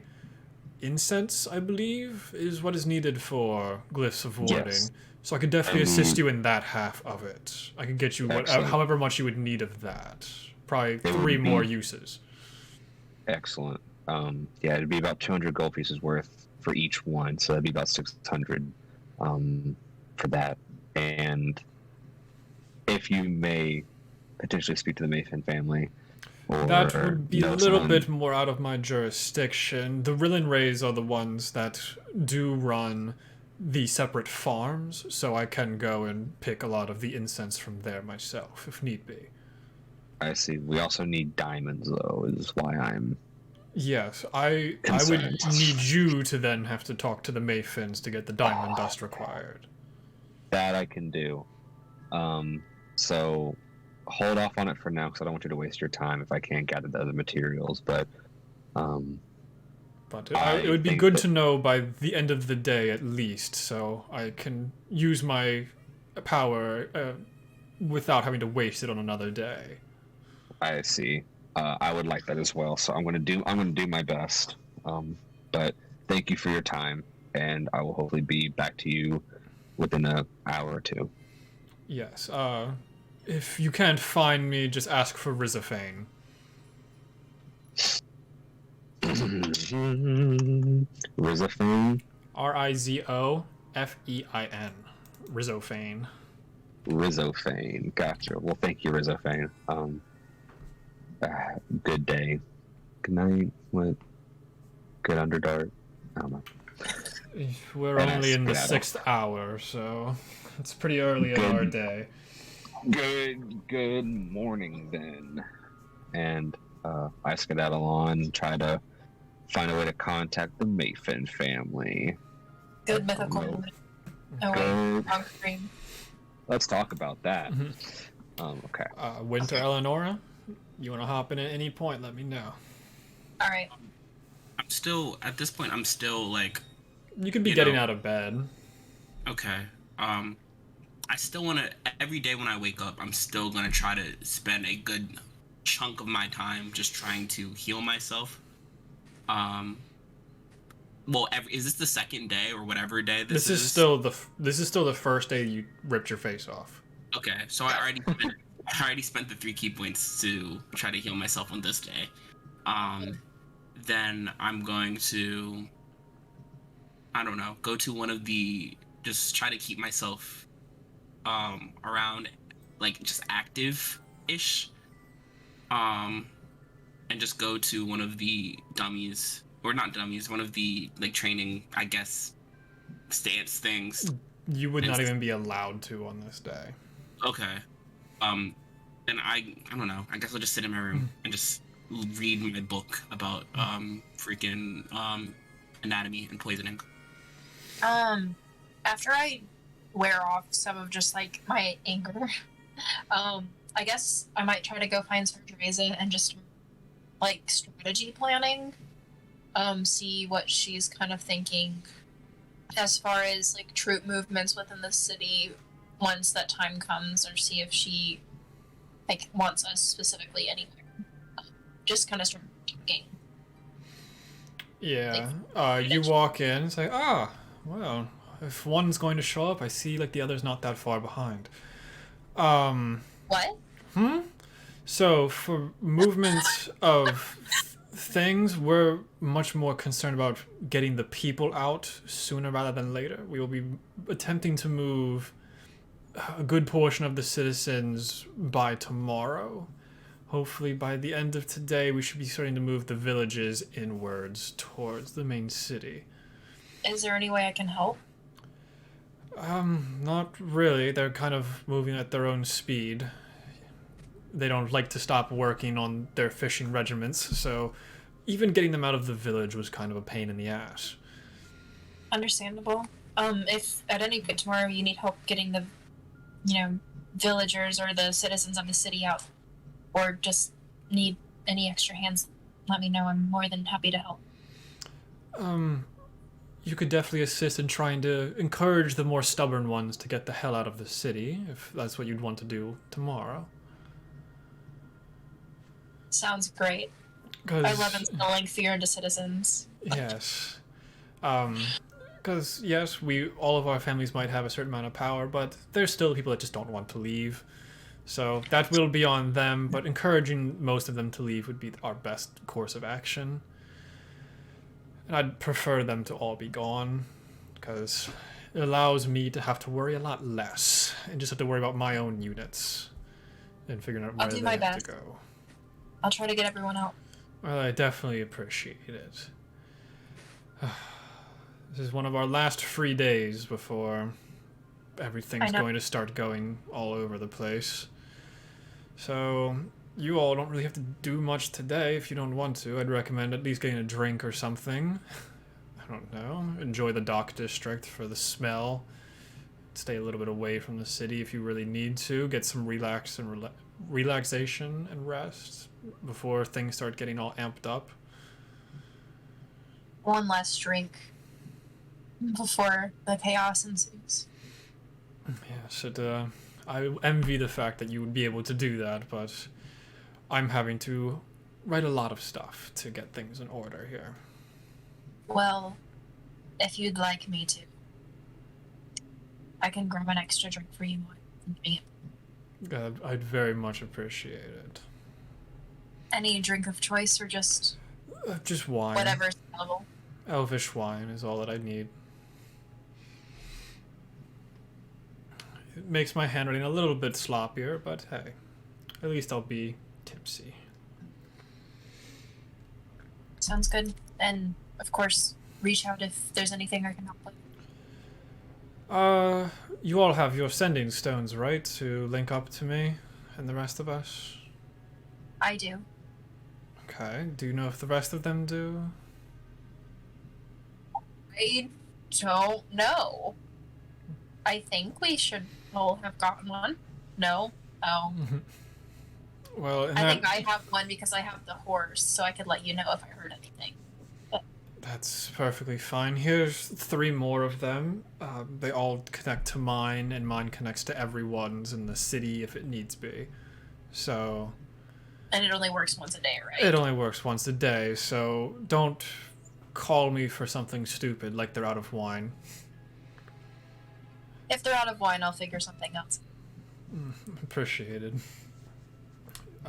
incense, I believe, is what is needed for glyphs of warding. Yes. So I could definitely assist you in that half of it. I could get you however much you would need of that. Probably 3 more uses. Excellent. Yeah, it'd be about 200 gold pieces worth for each one, so that'd be about 600 for that. And if you may potentially speak to the Mayfin family, or that would be a little someone... bit more out of my jurisdiction. The Rillen Rays are the ones that do run the separate farms, so I can go and pick a lot of the incense from there myself, if need be. I see. We also need diamonds, though, is why I'm... Yes, I would need you to then have to talk to the Mayfins to get the diamond dust required. That I can do. So hold off on it for now, because I don't want you to waste your time if I can't gather the other materials, but... it would be good to know by the end of the day at least, so I can use my power without having to waste it on another day. I see. I would like that as well, so I'm gonna do my best. But thank you for your time, and I will hopefully be back to you within an hour or two. Yes. If you can't find me, just ask for Rizofane. Rizofane? Rizofein. Rizofane. Rizofane. Gotcha. Well, thank you, Rizofane. Good day. Good night. What? Good Underdark. I don't know. We're only in the 6th hour, so it's pretty early in our day. Good morning, then. And I skedaddle on, try to find a way to contact the Mayfin family. Good mythical. Good. Wrong screen. Let's talk about that. Okay. Winter Eleonora, you want to hop in at any point, let me know. Alright. At this point, I'm still like... You could be getting out of bed. Okay. I still want to... Every day when I wake up, I'm still going to try to spend a good chunk of my time just trying to heal myself. Well, is this the second day or whatever day this is? This is still the first day you ripped your face off. Okay, so I already spent the 3 key points to try to heal myself on this day. Then I'm going to, I don't know, go to one of the, just try to keep myself around, like, just active-ish, and just go to one of the dummies, or not dummies, one of the, like, training, I guess, stance things. You would not even be allowed to on this day. Okay. And I don't know, I guess I'll just sit in my room and just read my book about freaking anatomy and poisoning. After I wear off some of just like my anger, I guess I might try to go find Teresa and just like strategy planning, see what she's kind of thinking as far as like troop movements within the city once that time comes, or see if she like wants us specifically anywhere. Just kind of start talking. Yeah. You walk in, it's like, well, if one's going to show up, I see like the other's not that far behind. What? So for movement of things, we're much more concerned about getting the people out sooner rather than later. We will be attempting to move a good portion of the citizens by tomorrow. Hopefully by the end of today, we should be starting to move the villages inwards towards the main city. Is there any way I can help? Not really. They're kind of moving at their own speed. They don't like to stop working on their fishing regiments, so even getting them out of the village was kind of a pain in the ass. Understandable. If at any point tomorrow you need help getting the, villagers or the citizens of the city out, or just need any extra hands, let me know. I'm more than happy to help. You could definitely assist in trying to encourage the more stubborn ones to get the hell out of the city, if that's what you'd want to do tomorrow. Sounds great. I love instilling fear into citizens. Yes. Because, yes, all of our families might have a certain amount of power, but there's still people that just don't want to leave. So that will be on them, but encouraging most of them to leave would be our best course of action. And I'd prefer them to all be gone, because it allows me to have to worry a lot less, and just have to worry about my own units, and figuring out where they have to go. I'll try to get everyone out. Well, I definitely appreciate it. This is one of our last free days before everything's going to start going all over the place. So, you all don't really have to do much today if you don't want to. I'd recommend at least getting a drink or something. I don't know. Enjoy the dock district for the smell. Stay a little bit away from the city if you really need to. Get some relaxation and rest before things start getting all amped up. One last drink before the chaos ensues. Yes, I envy the fact that you would be able to do that, but I'm having to write a lot of stuff to get things in order here. Well, if you'd like me to, I can grab an extra drink for you. I'd very much appreciate it. Any drink of choice, or just wine. Whatever's available. Elvish wine is all that I need. It makes my handwriting a little bit sloppier, but hey, at least I'll be tipsy. Sounds good. And, of course, reach out if there's anything I can help with. You all have your sending stones, right, to link up to me and the rest of us? I do. Okay, do you know if the rest of them do? I don't know. I think we should all have gotten one. No? Oh. Well, I think I have one because I have the horse, so I could let you know if I heard anything. That's perfectly fine. Here's 3 more of them. They all connect to mine, and mine connects to everyone's in the city if it needs be. So... And it only works once a day, right? It only works once a day, so don't call me for something stupid like they're out of wine. If they're out of wine, I'll figure something else. Appreciated.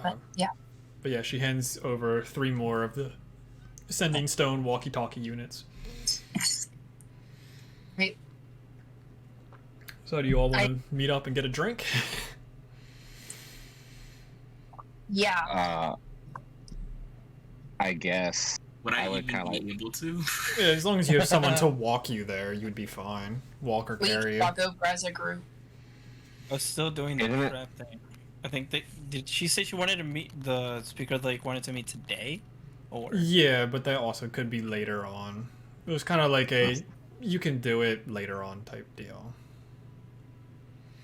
But, yeah. But yeah, she hands over 3 more of the Sending Stone walkie-talkie units. Great. So do you all want to meet up and get a drink? Yeah. I guess. Would I would even be able to? Yeah, as long as you have someone to walk you there, you'd be fine. Walk or carry you. Walk over as a group. I was still doing the trap thing. I think did she say she wanted to meet the speaker? Like wanted to meet today, or yeah, but that also could be later on. It was kind of like you can do it later on type deal.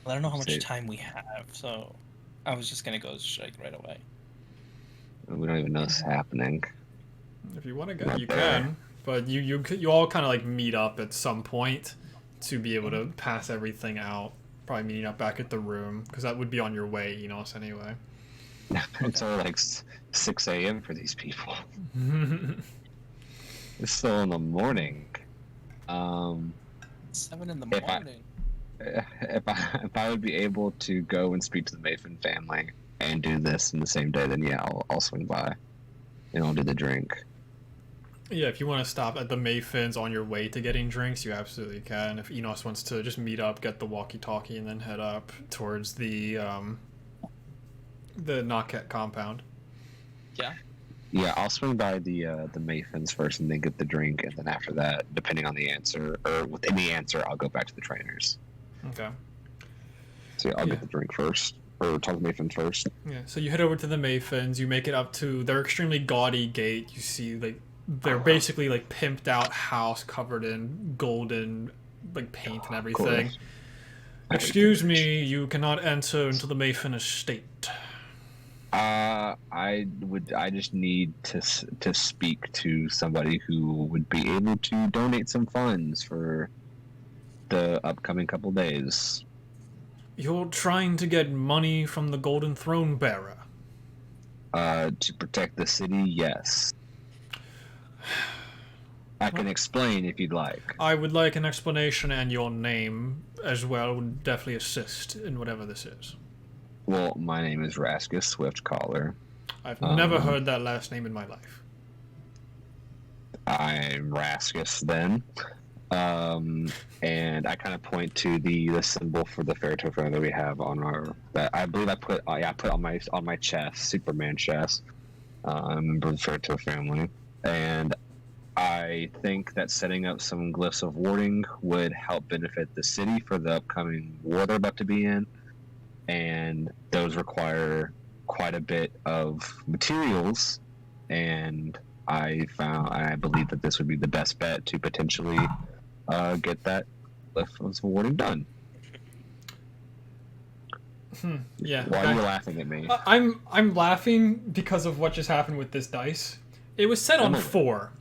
Well, I don't know how much time we have, so I was just gonna go strike right away. We don't even know it's happening. If you want to go, you can. But you all kind of like meet up at some point to be able to pass everything out. Probably meeting up back at the room because that would be on your way, anyway. It's all like 6 a.m. for these people. It's still in the morning. 7 in the If I- morning. If I would be able to go and speak to the Mason family and do this in the same day, then yeah, I'll swing by and I'll do the drink. Yeah, if you want to stop at the Mayfins on your way to getting drinks, you absolutely can. If Enos wants to just meet up, get the walkie-talkie, and then head up towards the Knockett compound. Yeah. Yeah, I'll swing by the Mayfins first and then get the drink, and then after that, depending on the answer or with any answer, I'll go back to the trainers. Okay. So I'll Yeah. get the drink first, or talk to Mayfins first. Yeah, so you head over to the Mayfins, you make it up to their extremely gaudy gate. You see, like, they're basically, like, pimped out house covered in golden, like, paint and everything. course. Excuse me, you cannot enter into the Mayfin estate. I just need to speak to somebody who would be able to donate some funds for the upcoming couple days. You're trying to get money from the Golden Throne Bearer. To protect the city, yes. I can explain if you'd like. I would like an explanation and your name as well would definitely assist in whatever this is. Well, my name is Raskus Swiftcaller. I've never heard that last name in my life. I'm Raskus then. And I kind of point to the symbol for the Ferritopher that we have on our that I believe I put on my chest, Superman chest. I'm a member of the Ferrito family, and I think that setting up some glyphs of warding would help benefit the city for the upcoming war they're about to be in, and those require quite a bit of materials, and I believe that this would be the best bet to potentially get that glyph of warding done. Yeah. Why are you laughing at me? I'm laughing because of what just happened with this dice. It was set on Oh. 4.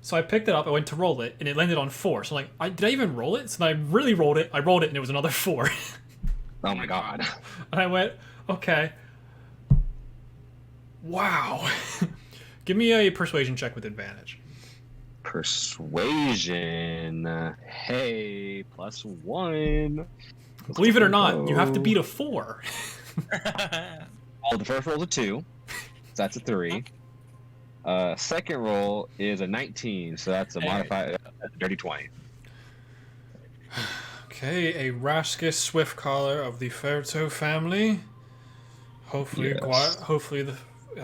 So I picked it up, I went to roll it, and it landed on 4. So I'm like, did I even roll it? So then I really rolled it, and it was another 4. Oh my god. And I went, okay. Wow. Give me a persuasion check with advantage. Persuasion. Hey, +1. Believe it or not, you have to beat a 4. Oh, the first roll's a 2. So that's a 3. Second roll is a 19, so that's a modified dirty 20. Okay, a Raskus Swiftcaller of the Ferto family. Hopefully, Yes. hopefully the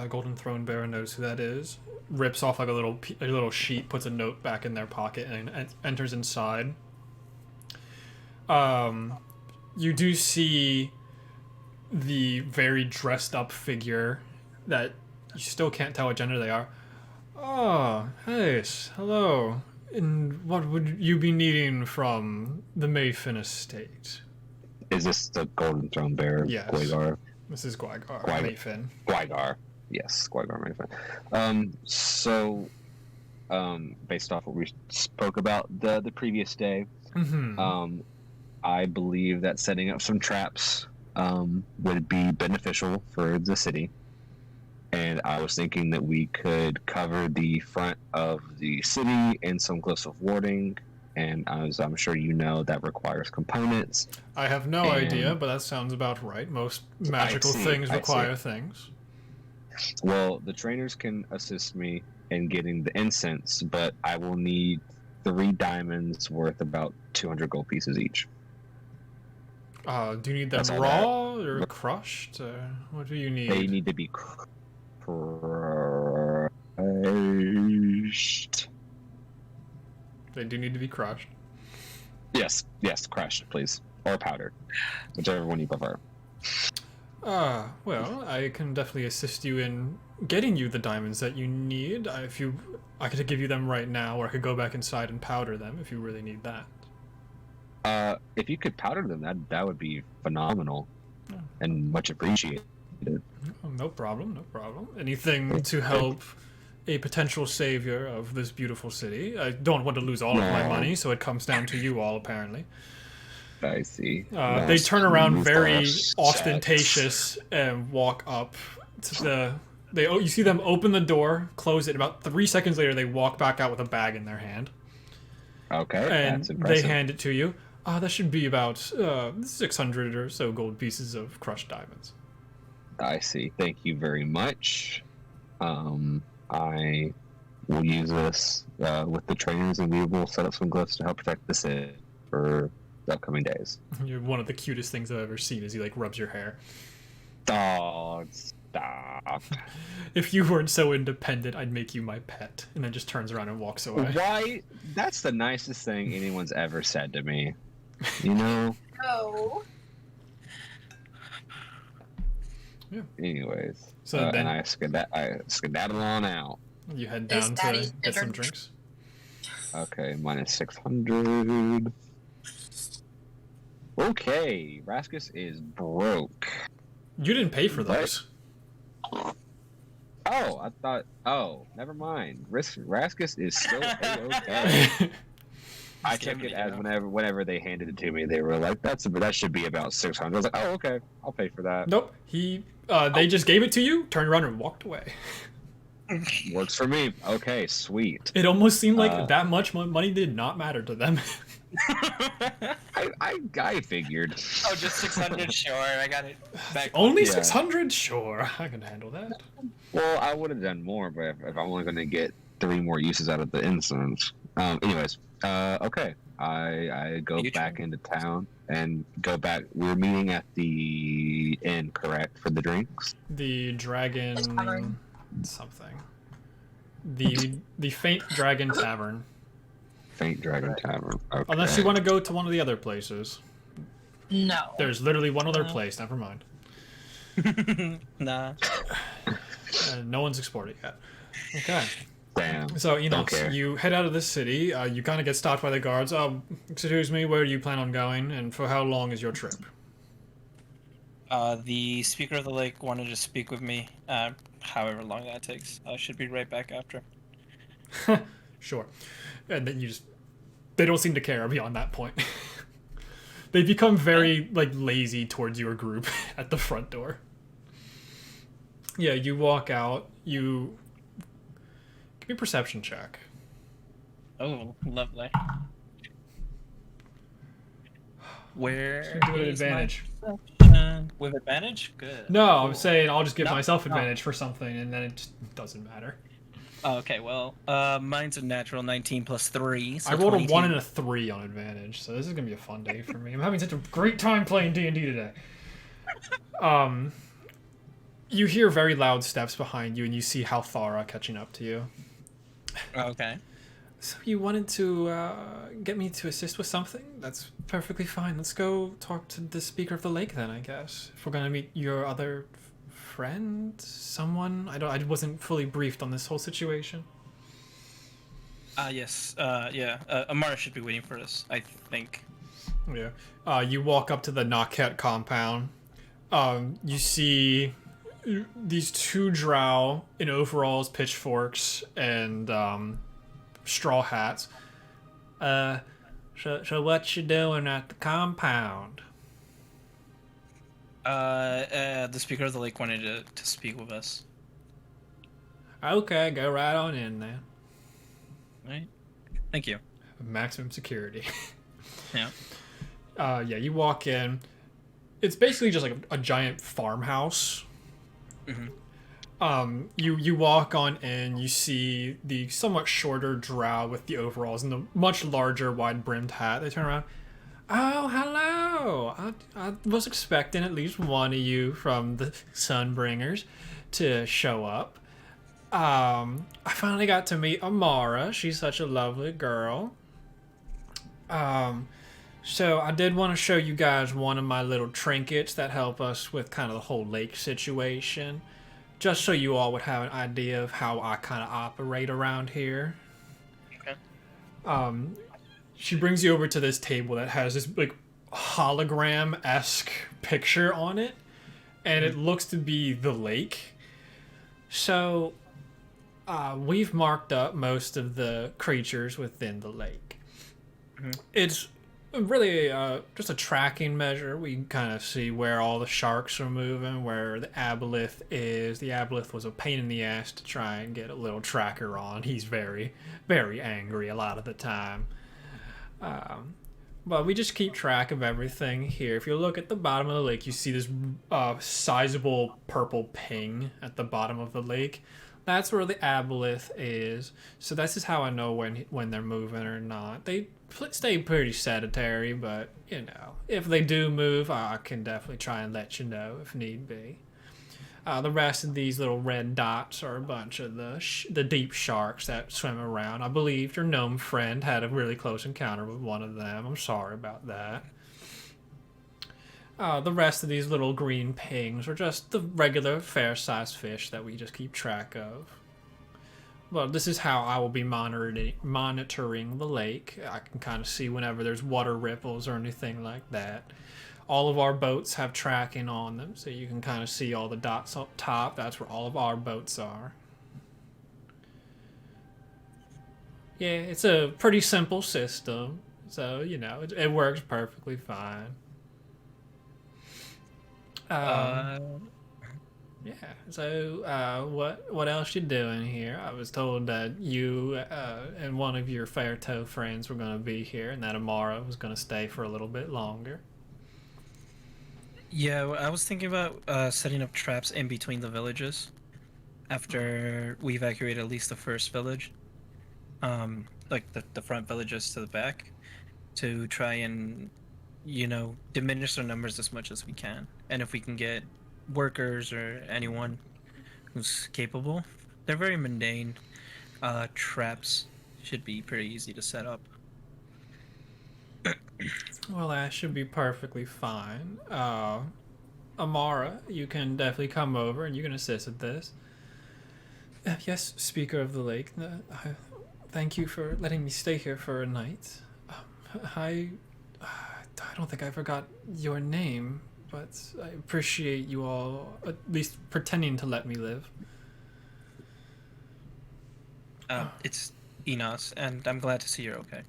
Golden Throne Bearer knows who that is. Rips off like a little sheet, puts a note back in their pocket, and enters inside. You do see the very dressed up figure that you still can't tell what gender they are. Oh, hey, hello. And what would you be needing from the Mayfin estate? Is this the Golden Throne Bearer? Yes. Guigar? This is Gwygar, Gwygar. Mayfin. Guigar. Yes, Guigar Mayfin. Based off what we spoke about the previous day, Mm-hmm. I believe that setting up some traps would be beneficial for the city. And I was thinking that we could cover the front of the city in some glyphs of warding. And as I'm sure you know, that requires components. I have no And- idea, but that sounds about right. Most magical see, things I require things. Well, the trainers can assist me in getting the incense, but I will need 3 diamonds worth about 200 gold pieces each. Do you need them That's all raw or crushed? What do you need? They need to be crushed. They do need to be crushed. Yes, crushed, please. Or powdered. Whichever one you prefer. Well, I can definitely assist you in getting you the diamonds that you need. I could give you them right now, or I could go back inside and powder them if you really need that. If you could powder them, that would be phenomenal. Yeah. And much appreciated. Oh, no problem, no problem. Anything to help a potential savior of this beautiful city. I don't want to lose all of my No. money, so it comes down to you all, apparently. I see. They turn around very Sucks. ostentatious and walk up to the. You see them open the door, close it. About 3 seconds later, they walk back out with a bag in their hand, Okay, and that's they impressive. hand it to you. That should be about 600 or so gold pieces of crushed diamonds. I see. Thank you very much. I will use this with the trainers, and we will set up some glyphs to help protect the city for the upcoming days. You're one of the cutest things I've ever seen. As he like rubs your hair. Oh, stop! If you weren't so independent, I'd make you my pet. And then just turns around and walks away. Why? That's the nicest thing anyone's ever said to me. You know. Oh. Anyways, So and then I skedaddle on out. you head Is down Daddy to get some dinner? drinks. Okay, minus 600. Okay, Raskus is broke. You didn't pay for those. Oh, I thought. Oh, never mind. Raskus is still A-okay. I took it as whenever they handed it to me, they were like, that should be about 600. I was like, oh, okay, I'll pay for that. Nope. They just gave it to you, turned around and walked away. Works for me. Okay, sweet. It almost seemed like that much money did not matter to them. I figured. Oh, just 600, sure. I got it back. Only Yeah. 600? Sure, I can handle that. Well, I would have done more, but if I'm only going to get 3 more uses out of the instance. Anyways, okay. I go back into town and go back. We're meeting at the inn, correct, for the drinks? The dragon Tavern. something. The faint dragon tavern. Faint Dragon Tavern. Okay. Unless you want to go to one of the other places. No. There's literally one other place. Never mind. Nah. No one's explored it yet. Okay. Damn. So, Don't care. you head out of the city. You kind of get stopped by the guards. Excuse me, where do you plan on going, and for how long is your trip? The Speaker of the Lake wanted to speak with me, however long that takes. I should be right back after. Sure. And then they don't seem to care beyond that point. They become very, lazy towards your group at the front door. Yeah, you walk out. Give me a perception check. Oh, lovely. Where Do it at is my advantage. perception? With advantage? Good. No, I'm Cool. saying I'll just give No, myself no. advantage for something, and then it just doesn't matter. Oh, okay, well, mine's a natural 19 plus 3. So I rolled a 22. 1 and a 3 on advantage, so this is gonna be a fun day for me. I'm having such a great time playing D&D today. You hear very loud steps behind you, and you see Halthara catching up to you. Oh, okay. So you wanted to get me to assist with something? That's perfectly fine. Let's go talk to the Speaker of the Lake then, I guess. If we're gonna meet your other friend, someone. I wasn't fully briefed on this whole situation. Yes. Yeah. Amara should be waiting for us, I think. Yeah. You walk up to the Knockhead compound. You see these 2 drow in overalls, pitchforks, and straw hats. So what you doing at the compound? The Speaker of the Lake wanted to speak with us. Okay, go right on in then. Right? Thank you. Maximum security. Yeah. Yeah, you walk in. It's basically just like a giant farmhouse. Mm-hmm. You walk on in, you see the somewhat shorter drow with the overalls and the much larger wide-brimmed hat. They turn around. Oh, hello! I was expecting at least one of you from the Sunbringers to show up. I finally got to meet Amara. She's such a lovely girl. So I did want to show you guys one of my little trinkets that help us with kind of the whole lake situation. Just so you all would have an idea of how I kind of operate around here. Okay. She brings you over to this table that has this like hologram-esque picture on it, and it looks to be the lake. So we've marked up most of the creatures within the lake. It's really just a tracking measure. We can kind of see where all the sharks are moving, where the aboleth is. The aboleth was a pain in the ass to try and get a little tracker on. He's very, very angry a lot of the time. But we just keep track of everything here. If you look at the bottom of the lake, you see this sizable purple ping at the bottom of the lake. That's where the aboleth is. So this is how I know when they're moving or not. They stay pretty sedentary, but you know, if they do move, I can definitely try and let you know if need be. The rest of these little red dots are a bunch of the deep sharks that swim around. I believe your gnome friend had a really close encounter with one of them. I'm sorry about that. The rest of these little green pings are just the regular fair-sized fish that we just keep track of. Well, this is how I will be monitoring the lake. I can kind of see whenever there's water ripples or anything like that. All of our boats have tracking on them, so you can kind of see all the dots up top. That's where all of our boats are. Yeah, it's a pretty simple system, so, you know, it works perfectly fine. Yeah, so what else you doing here? I was told that you and one of your fair toe friends were going to be here, and that Amara was going to stay for a little bit longer. Yeah, I was thinking about setting up traps in between the villages after we evacuate at least the first village. Like the front villages to the back, to try and, you know, diminish their numbers as much as we can. And if we can get workers or anyone who's capable, they're very mundane. Traps should be pretty easy to set up. Well, that should be perfectly fine. Amara, you can definitely come over and you can assist with this. Yes, Speaker of the Lake, thank you for letting me stay here for a night. I don't think I forgot your name, but I appreciate you all at least pretending to let me live. It's Enos, and I'm glad to see you're okay.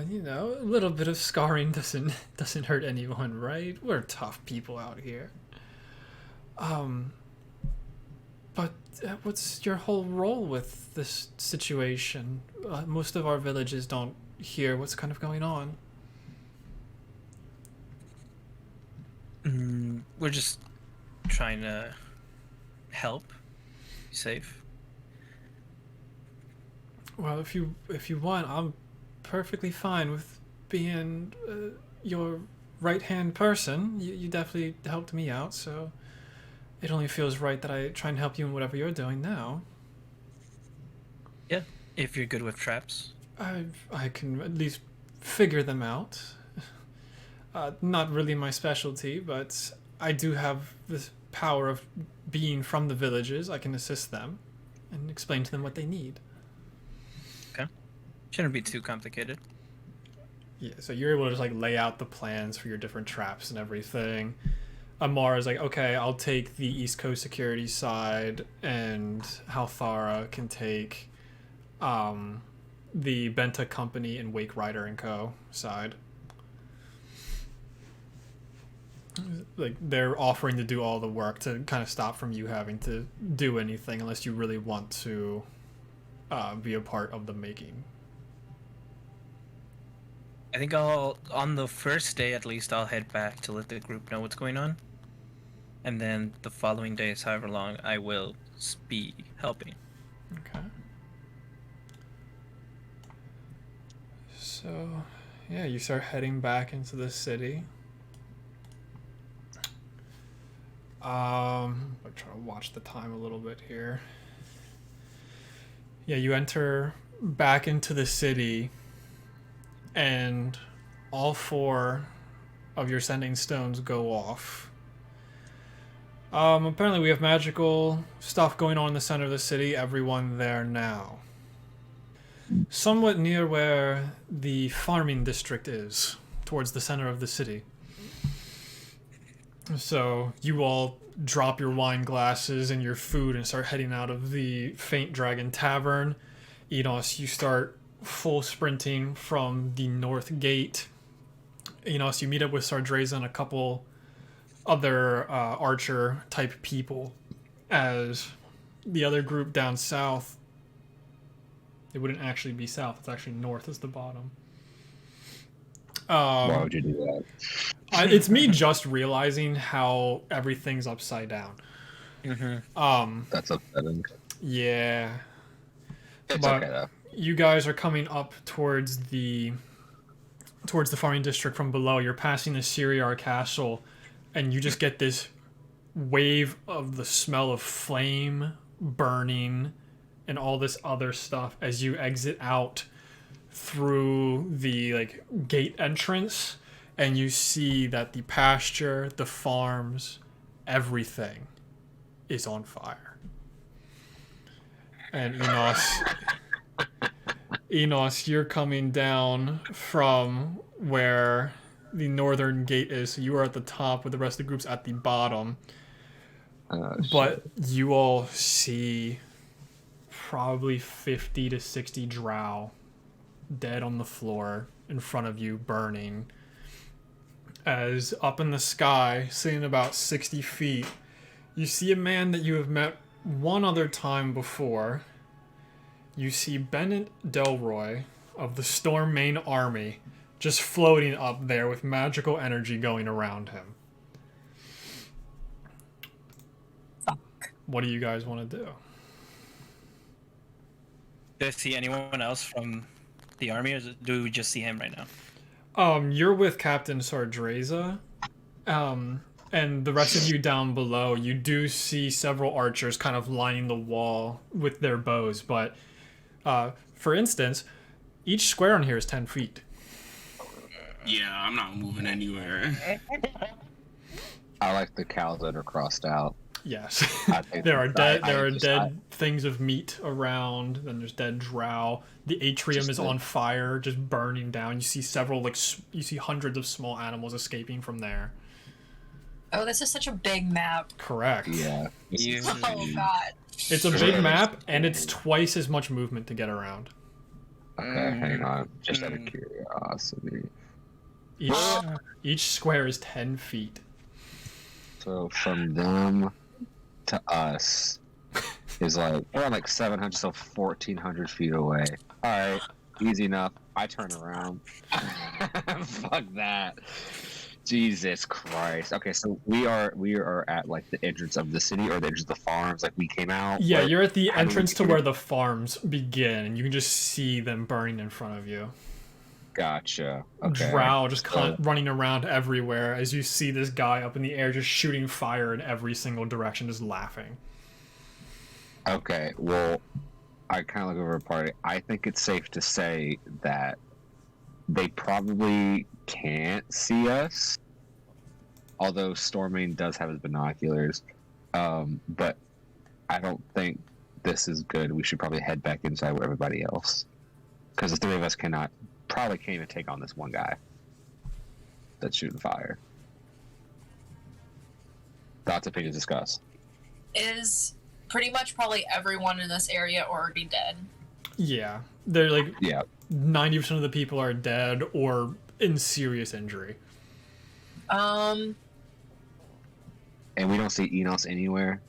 You know, a little bit of scarring doesn't hurt anyone, right? We're tough people out here. But what's your whole role with this situation? Most of our villages don't hear what's kind of going on. We're just trying to help, be safe. Well, if you want, I'm perfectly fine with being your right-hand person. You definitely helped me out, so it only feels right that I try and help you in whatever you're doing now. Yeah, if you're good with traps. I can at least figure them out. Not really my specialty, but I do have this power of being from the villages. I can assist them and explain to them what they need. Okay. Shouldn't be too complicated. Yeah, so you're able to just like lay out the plans for your different traps and everything. Amara's like, okay, I'll take the East Coast security side, and Halthara can take the Benta Company and Wake Rider and Co. side. Like, they're offering to do all the work to kind of stop from you having to do anything unless you really want to be a part of the making. I think on the first day at least, I'll head back to let the group know what's going on. And then the following days, however long, I will be helping. Okay. So, yeah, you start heading back into the city. I'm trying to watch the time a little bit here. Yeah, you enter back into the city, and all 4 of your sending stones go off. Apparently we have magical stuff going on in the center of the city. Everyone there now. Somewhat near where the farming district is, towards the center of the city. So you all drop your wine glasses and your food and start heading out of the Faint Dragon Tavern. Enos, you start full sprinting from the north gate. Enos, you meet up with Sardreza and a couple other archer type people. As the other group down south, it wouldn't actually be south, it's actually north is the bottom. Why would you do that? It's me just realizing how everything's upside down. That's upsetting. Yeah. It's But okay though. you guys are coming up towards the farming district from below. You're passing the Siriar Castle, and you just get this wave of the smell of flame, burning, and all this other stuff as you exit out through the gate entrance, and you see that the pasture, the farms, everything is on fire. And Enos, you're coming down from where the northern gate is, so you are at the top with the rest of the groups at the bottom. But you all see probably 50 to 60 drow dead on the floor in front of you, burning. As up in the sky, sitting about 60 feet, you see a man that you have met one other time before. You see Bennett Delroy of the Stormmane army just floating up there with magical energy going around him. What do you guys want to do? Do I see anyone else from the army, or do we just see him right now? You're with Captain Sardreza, and the rest of you down below, you do see several archers kind of lining the wall with their bows, but for instance, each square on here is 10 feet. Yeah, I'm not moving anywhere. I like the cows that are crossed out. Yes. I think there are dead I dead things of meat around, then there's dead drow. The atrium is on fire, just burning down. You see you see hundreds of small animals escaping from there. Oh, this is such a big map. Correct. Yeah. Oh god. It's a big map, and it's twice as much movement to get around. Okay, hang on. Just out of curiosity. Each square is 10 feet. So from them to us is we're on 700, so 1,400 feet away. Alright, easy enough. I turn around. Fuck that. Jesus Christ. Okay, so we are at the entrance of the city, or the entrance of the farms. We came out. Yeah, you're at the entrance to where the farms begin, and you can just see them burning in front of you. Gotcha. Okay. Drow just running around everywhere as you see this guy up in the air just shooting fire in every single direction, just laughing. Okay, well, I kind of look over a party. I think it's safe to say that they probably can't see us, although Stormmane does have his binoculars. But I don't think this is good. We should probably head back inside with everybody else, because the three of us probably can't even take on this one guy that's shooting fire. Thoughts, opinions, discuss. Is pretty much probably everyone in this area already dead? Yeah. They're 90% of the people are dead or in serious injury. And we don't see Enos anywhere.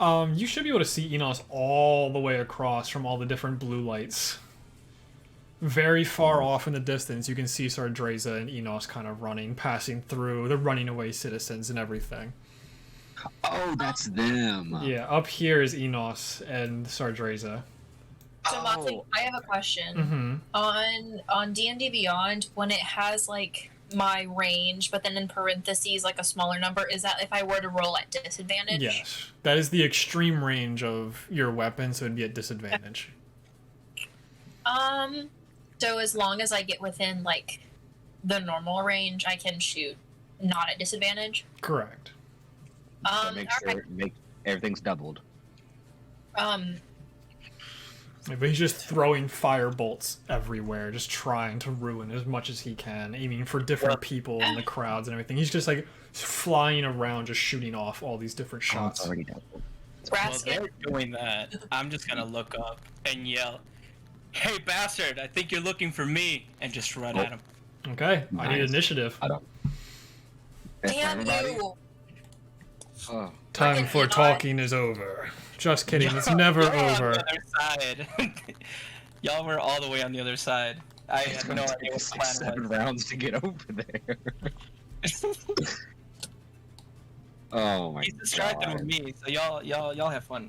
You should be able to see Enos all the way across from all the different blue lights. Very far off in the distance, you can see Sardreza and Enos kind of passing through the running away citizens and everything. Oh, that's them. Yeah, up here is Enos and Sardreza. So, Monty, I have a question. On D&D Beyond, when it has my range, but then in parentheses a smaller number, is that if I were to roll at disadvantage? Yes, that is the extreme range of your weapon, so it'd be at disadvantage. So as long as I get within the normal range, I can shoot not at disadvantage? Correct. So make everything's doubled. But he's just throwing fire bolts everywhere, just trying to ruin as much as he can, aiming for different people in the crowds and everything. He's just flying around, just shooting off all these different Oh, shots. it's already done. Well, Brass they're doing that. I'm just gonna look up and yell, "Hey, bastard! I think you're looking for me!" and just run at him. Okay, I need Nice. initiative. I don't. Damn Everybody? you! Oh, Time Fucking for Enoch. talking is over. Just kidding, it's never You're on over. the other side. Y'all were all the way on the other side. I it's had gonna no take idea what us the like plan 7 was. rounds to get over there. Oh my He's distracted god. with me, so y'all have fun.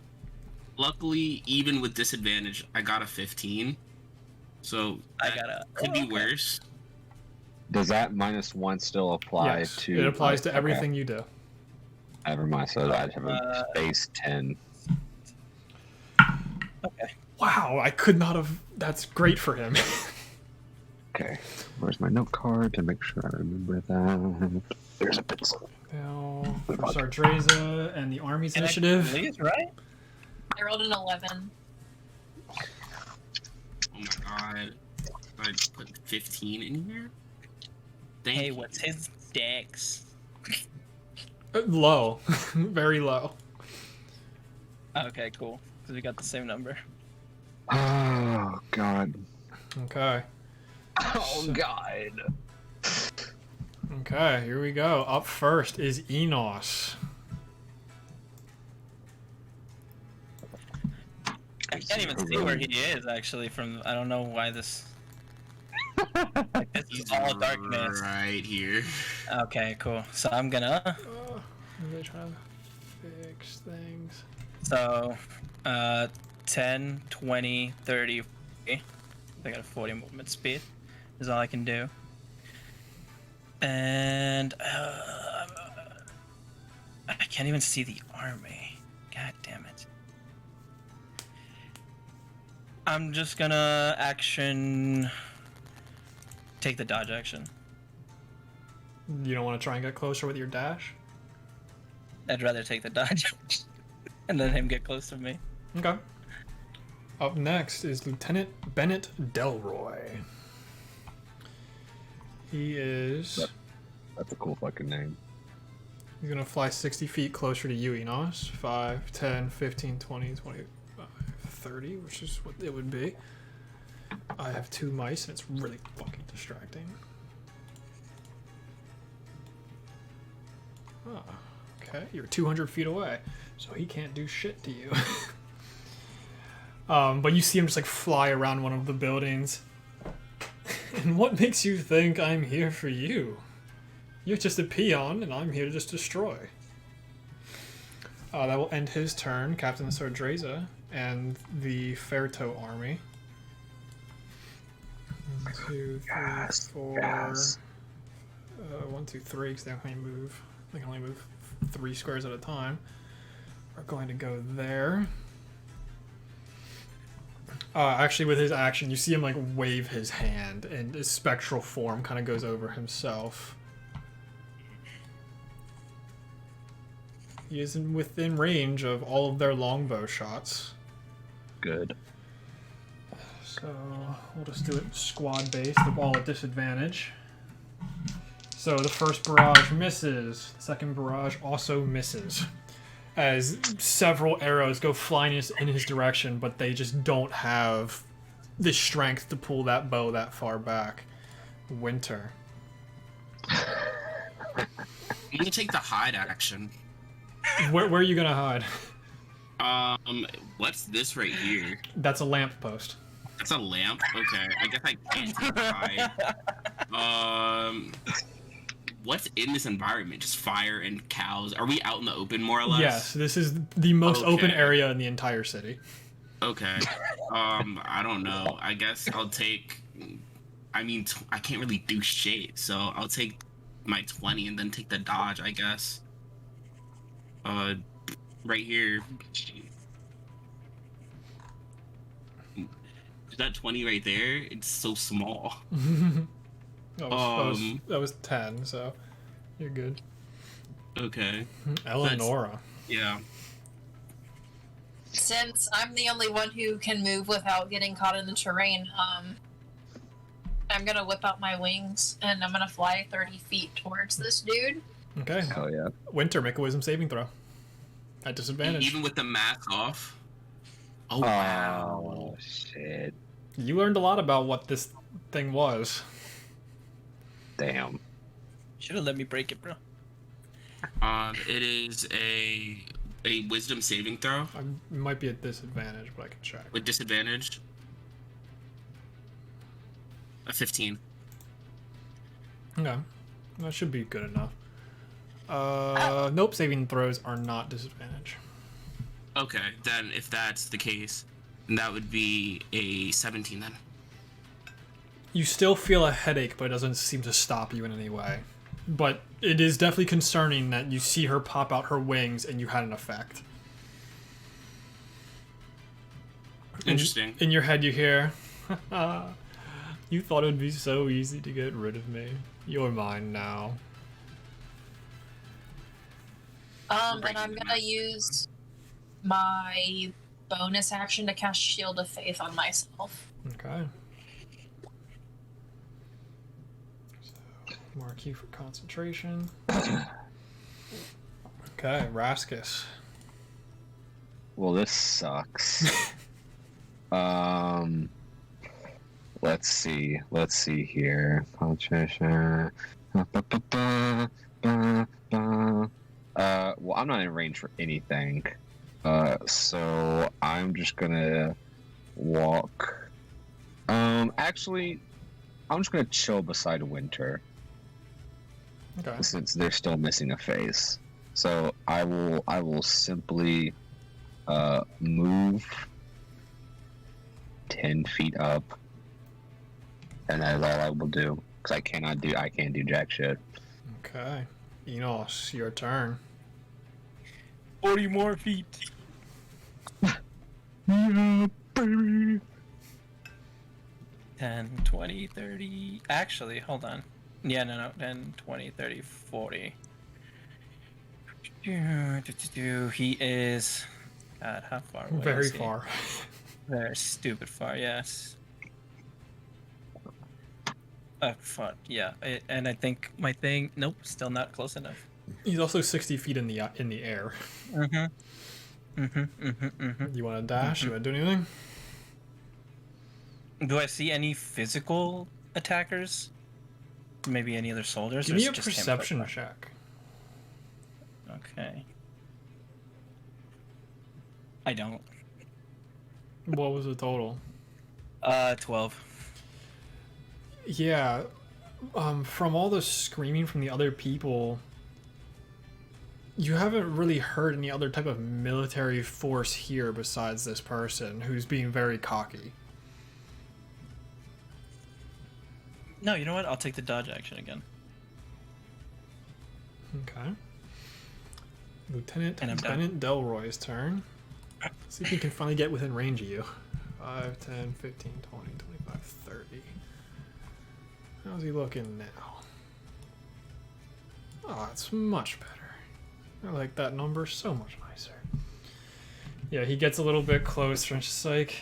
Luckily, even with disadvantage, I got a 15. So I that gotta. could be worse. Does that -1 still apply Yes, to? it applies to okay, everything you do. Never mind. So I'd have a base 10. Okay. Wow, I could not have. That's great for him. Okay. Where's my note card to make sure I remember that? There's a pencil. Now, for Sardreza and the army's And initiative. Please, right? I rolled an 11. Oh my god. I put 15 in here? Thank Hey, you. what's his dex? Low. Very low. Okay, cool. Because we got the same number. Oh god. Okay. Oh god. Okay, here we go. Up first is Enos. I can't even see where he is, actually, from... I don't know why this... This is all darkness. Right here. Okay, cool. So I'm gonna... Are they trying to fix things? So, 10, 20, 30, 40. I got a 40 movement speed. Is all I can do. And I can't even see the army. God damn it. I'm just gonna take the dodge action. You don't want to try and get closer with your dash? I'd rather take the dodge action and let him get close to me. Okay. Up next is Lieutenant Bennett Delroy. He is... That's a cool fucking name. He's going to fly 60 feet closer to you, Enos. 5, 10, 15, 20, 25, 30, which is what it would be. I have 2 mice, and it's really fucking distracting. Oh, okay. You're 200 feet away, so he can't do shit to you. But you see him just like fly around one of the buildings. And what makes you think I'm here for you? You're just a peon, and I'm here to just destroy. That will end his turn, Captain Sardreza, and the Fairtoe army. 1, 2, 3, Yes, 4. yes. 1, 2, 3, because they can only move. They can only move 3 squares at a time. Are going to go there. Actually, with his action, you see him like wave his hand, and his spectral form kind of goes over himself. He is within range of all of their longbow shots. Good. So we'll just do it squad based, all at disadvantage. So the first barrage misses. The second barrage also misses. As several arrows go flying in his direction, but they just don't have the strength to pull that bow that far back. Winter. I'm gonna take the hide action. Where are you gonna hide? What's this right here? That's a lamppost. That's a lamp? Okay, I guess I can't take the hide. What's in this environment? Just fire and cows? Are we out in the open, more or less? Yes, this is the most open Okay. area in the entire city. Okay. I don't know. I guess I'll take... I mean, I can't really do shit, so I'll take my 20 and then take the dodge, I guess. Right here. Is that 20 right there? It's so small. That was 10, so you're good. Okay. Eleonora. Yeah. Since I'm the only one who can move without getting caught in the terrain, I'm gonna whip out my wings and I'm gonna fly 30 feet towards this dude. Okay. Hell yeah. Winter, make a wisdom saving throw. At disadvantage. Even with the mask off. Oh wow. Oh shit. You learned a lot about what this thing was. Damn. Should have let me break it, bro. It is a wisdom saving throw It might be at disadvantage, but I can check. with disadvantage. A 15. Okay. That should be good enough. Nope, saving throws are not disadvantage. Okay, then if that's the case, then that would be a 17 then. You still feel a headache, but it doesn't seem to stop you in any way. But it is definitely concerning that you see her pop out her wings and you had an effect. Interesting. In your head you hear, you thought it would be so easy to get rid of me. You're mine now. And I'm gonna use my bonus action to cast Shield of Faith on myself. Okay. So, mark you for concentration. Okay, Raskus. Well, this sucks. Let's see here. Concentration. Well, I'm not in range for anything. So I'm just gonna walk. Actually, I'm just gonna chill beside Winter Okay. since they're still missing a face. So I will simply move 10 feet up, and that's all I will do because I can't do jack shit. Okay. Enos, your turn. 40 more feet. Yeah, baby. 10, 20, 30. Actually, hold on. Yeah, no. 10, 20, 30, 40. He is. God, how far away? Very is he? far. Very stupid far, yes. Fuck, yeah. And I think my thing. Nope, still not close enough. He's also 60 feet in the air. You want to dash? You want to do anything? Do I see any physical attackers? Maybe any other soldiers? Give or me is a it just him perception so far? check. Okay. I don't. What was the total? 12. Yeah. From all the screaming from the other people, you haven't really heard any other type of military force here besides this person who's being very cocky. No, you know what? I'll take the dodge action again. Okay. Lieutenant And I'm done. Delroy's turn. See if he can finally get within range of you. 5, 10, 15, 20, 25, 30. How's he looking now? Oh, it's much better. I like that number so much nicer. Yeah, he gets a little bit closer and just like,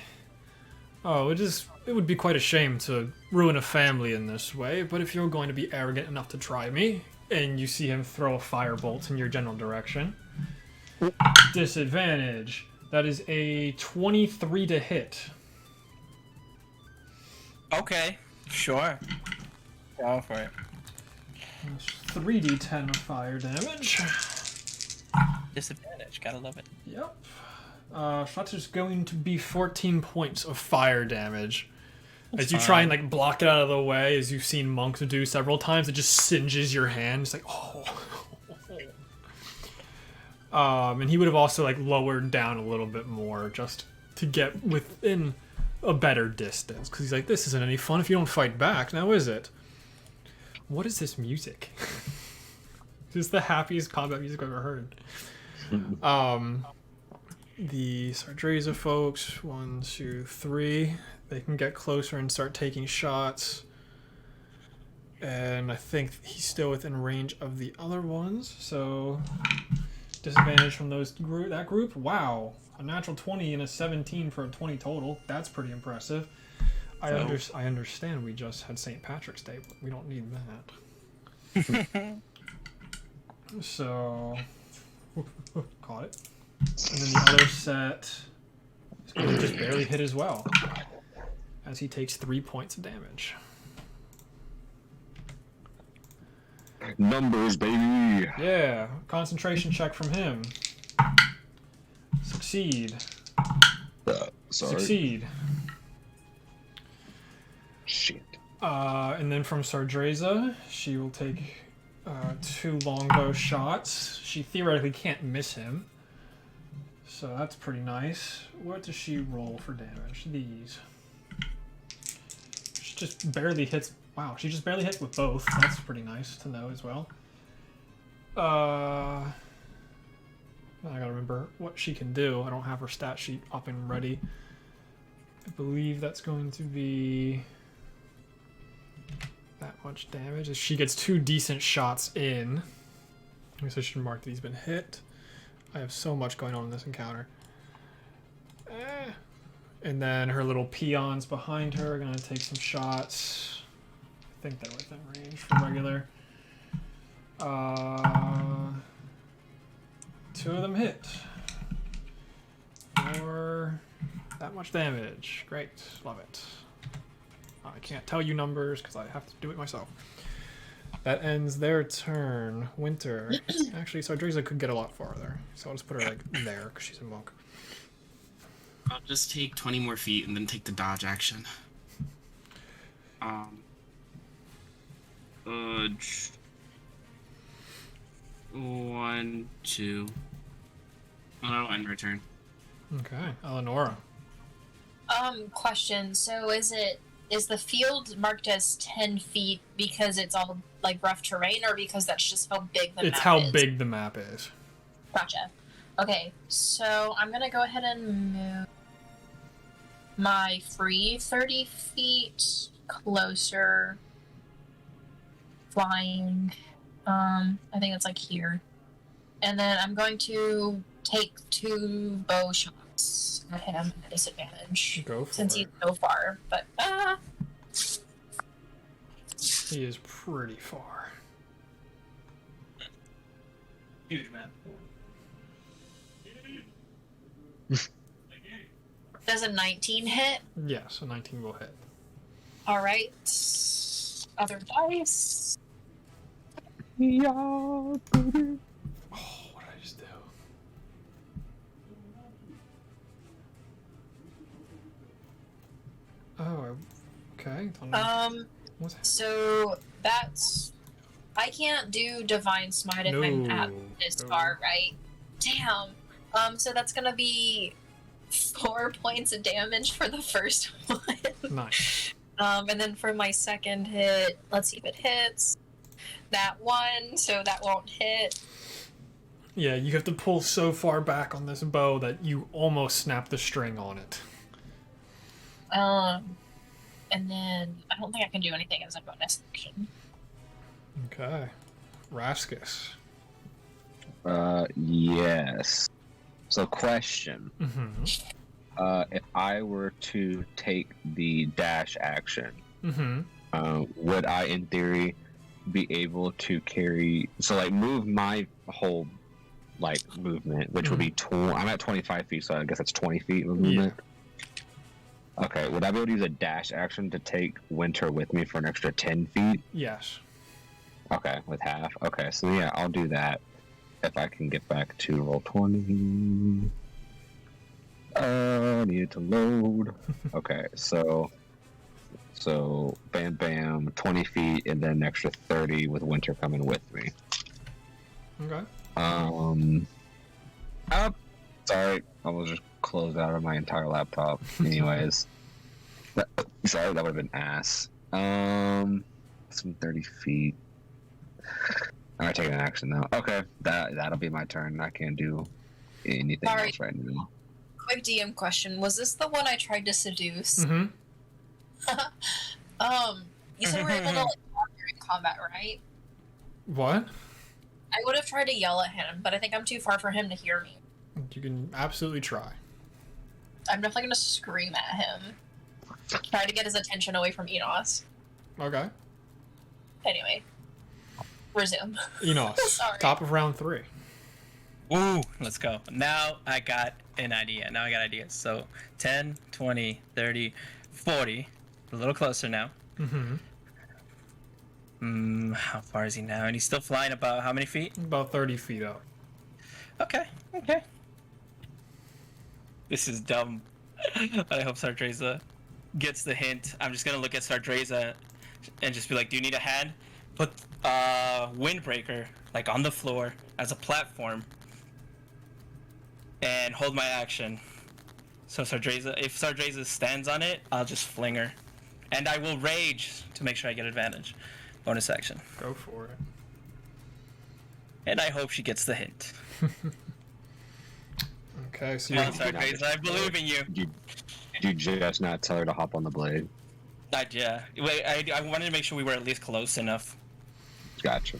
oh, it would be quite a shame to ruin a family in this way, but if you're going to be arrogant enough to try me, and you see him throw a firebolt in your general direction. Disadvantage. That is a 23 to hit. Okay, sure. Go for it. That's 3d10 of fire damage. Disadvantage, gotta love it. Yep. So that's just going to be 14 points of fire damage. That's As you try and like block it out of the way, as you've seen monks do several times, it just singes your hand. It's like, oh. And he would have also like lowered down a little bit more just to get within a better distance. Because he's like, this isn't any fun if you don't fight back, now is it? What is this music? This is the happiest combat music I've ever heard. The Sardreza folks, 1, 2, 3, they can get closer and start taking shots. And I think he's still within range of the other ones, so disadvantage from that group. Wow, a natural 20 and a 17 for a 20 total. That's pretty impressive. I understand we just had St. Patrick's Day, but we don't need that. So, caught it. And then the other set is going to just barely hit as well, as he takes 3 points of damage. Numbers, baby. Yeah, concentration check from him. Succeed. Sorry. Succeed. Shit. And then from Sardreza, she will take 2 longbow shots. She theoretically can't miss him, so that's pretty nice. What does she roll for damage? These. She just barely hits. Wow, she just barely hits with both. That's pretty nice to know as well. I gotta remember what she can do. I don't have her stat sheet up and ready. I believe that's going to be that much damage. As she gets 2 decent shots in. I guess I should mark that he's been hit. I have so much going on in this encounter. And then her little peons behind her are gonna take some shots. I think they're within range for regular. 2 of them hit. For that much damage. Great. Love it. I can't tell you numbers because I have to do it myself. That ends their turn. Winter. Actually, Sardreza could get a lot farther. So I'll just put her like there because she's a monk. I'll just take 20 more feet and then take the dodge action. 1, 2. Oh, that'll end my turn. Okay, Eleonora. Question. So is the field marked as 10 feet because it's all like rough terrain, or because that's just how big the map is? It's how big the map is. Gotcha. Okay, so I'm gonna go ahead and move my free 30 feet closer, flying. I think it's like here, and then I'm going to take 2 bow shots at him at disadvantage. Go for since it. he's so far, but He is pretty far. Huge, man. does a 19 hit? Yes, a 19 will hit. All right. Other dice. Yeah, baby. Oh, what did I just do? Oh, okay. What's So that's I can't do divine smite if I'm at this far, right? Damn. So that's gonna be 4 points of damage for the first one. Nice. And then for my second hit, let's see if it hits. That one, so that won't hit. Yeah, you have to pull so far back on this bow that you almost snap the string on it. And then I don't think I can do anything as a bonus action. Okay. Raskus. Yes. So, question. Mm-hmm. If I were to take the dash action, would I, in theory, be able to carry... So, like, move my whole, like, movement, which would be... I'm at 25 feet, so I guess that's 20 feet of movement. Yeah. Okay, would I be able to use a dash action to take Winter with me for an extra 10 feet? Yes. Okay, with half. Okay, so yeah, I'll do that. If I can get back to roll 20. Need it to load. Okay, so bam bam, 20 feet and then an extra 30 with Winter coming with me. Okay. Sorry, I was just closed out of my entire laptop. Anyways. Sorry, that would have been ass. Some 30 feet. I'm gonna take an action now. Okay, that'll be my turn. I can't do anything else right now. Quick DM question: was this the one I tried to seduce? Mm-hmm. You said we were able to like talk during combat, right? What? I would have tried to yell at him, but I think I'm too far for him to hear me. You can absolutely try. I'm definitely gonna scream at him. Try to get his attention away from Enos. Okay. Anyway. Resume. Enos, Sorry. top of round 3. Ooh, let's go. Now I got an idea. Now I got ideas. So 10, 20, 30, 40. A little closer now. How far is he now? And he's still flying about how many feet? About 30 feet up. Okay. This is dumb. I hope Sardreza gets the hint. I'm just gonna look at Sardreza and just be like, do you need a hand? Put Windbreaker like on the floor as a platform and hold my action. So Sardreza, if Sardreza stands on it, I'll just fling her. And I will rage to make sure I get advantage. Bonus action. Go for it. And I hope she gets the hint. Okay, so Come you on, Sardreza, I believe in you. Did you just not tell her to hop on the blade? Yeah. Wait, I wanted to make sure we were at least close enough. Gotcha.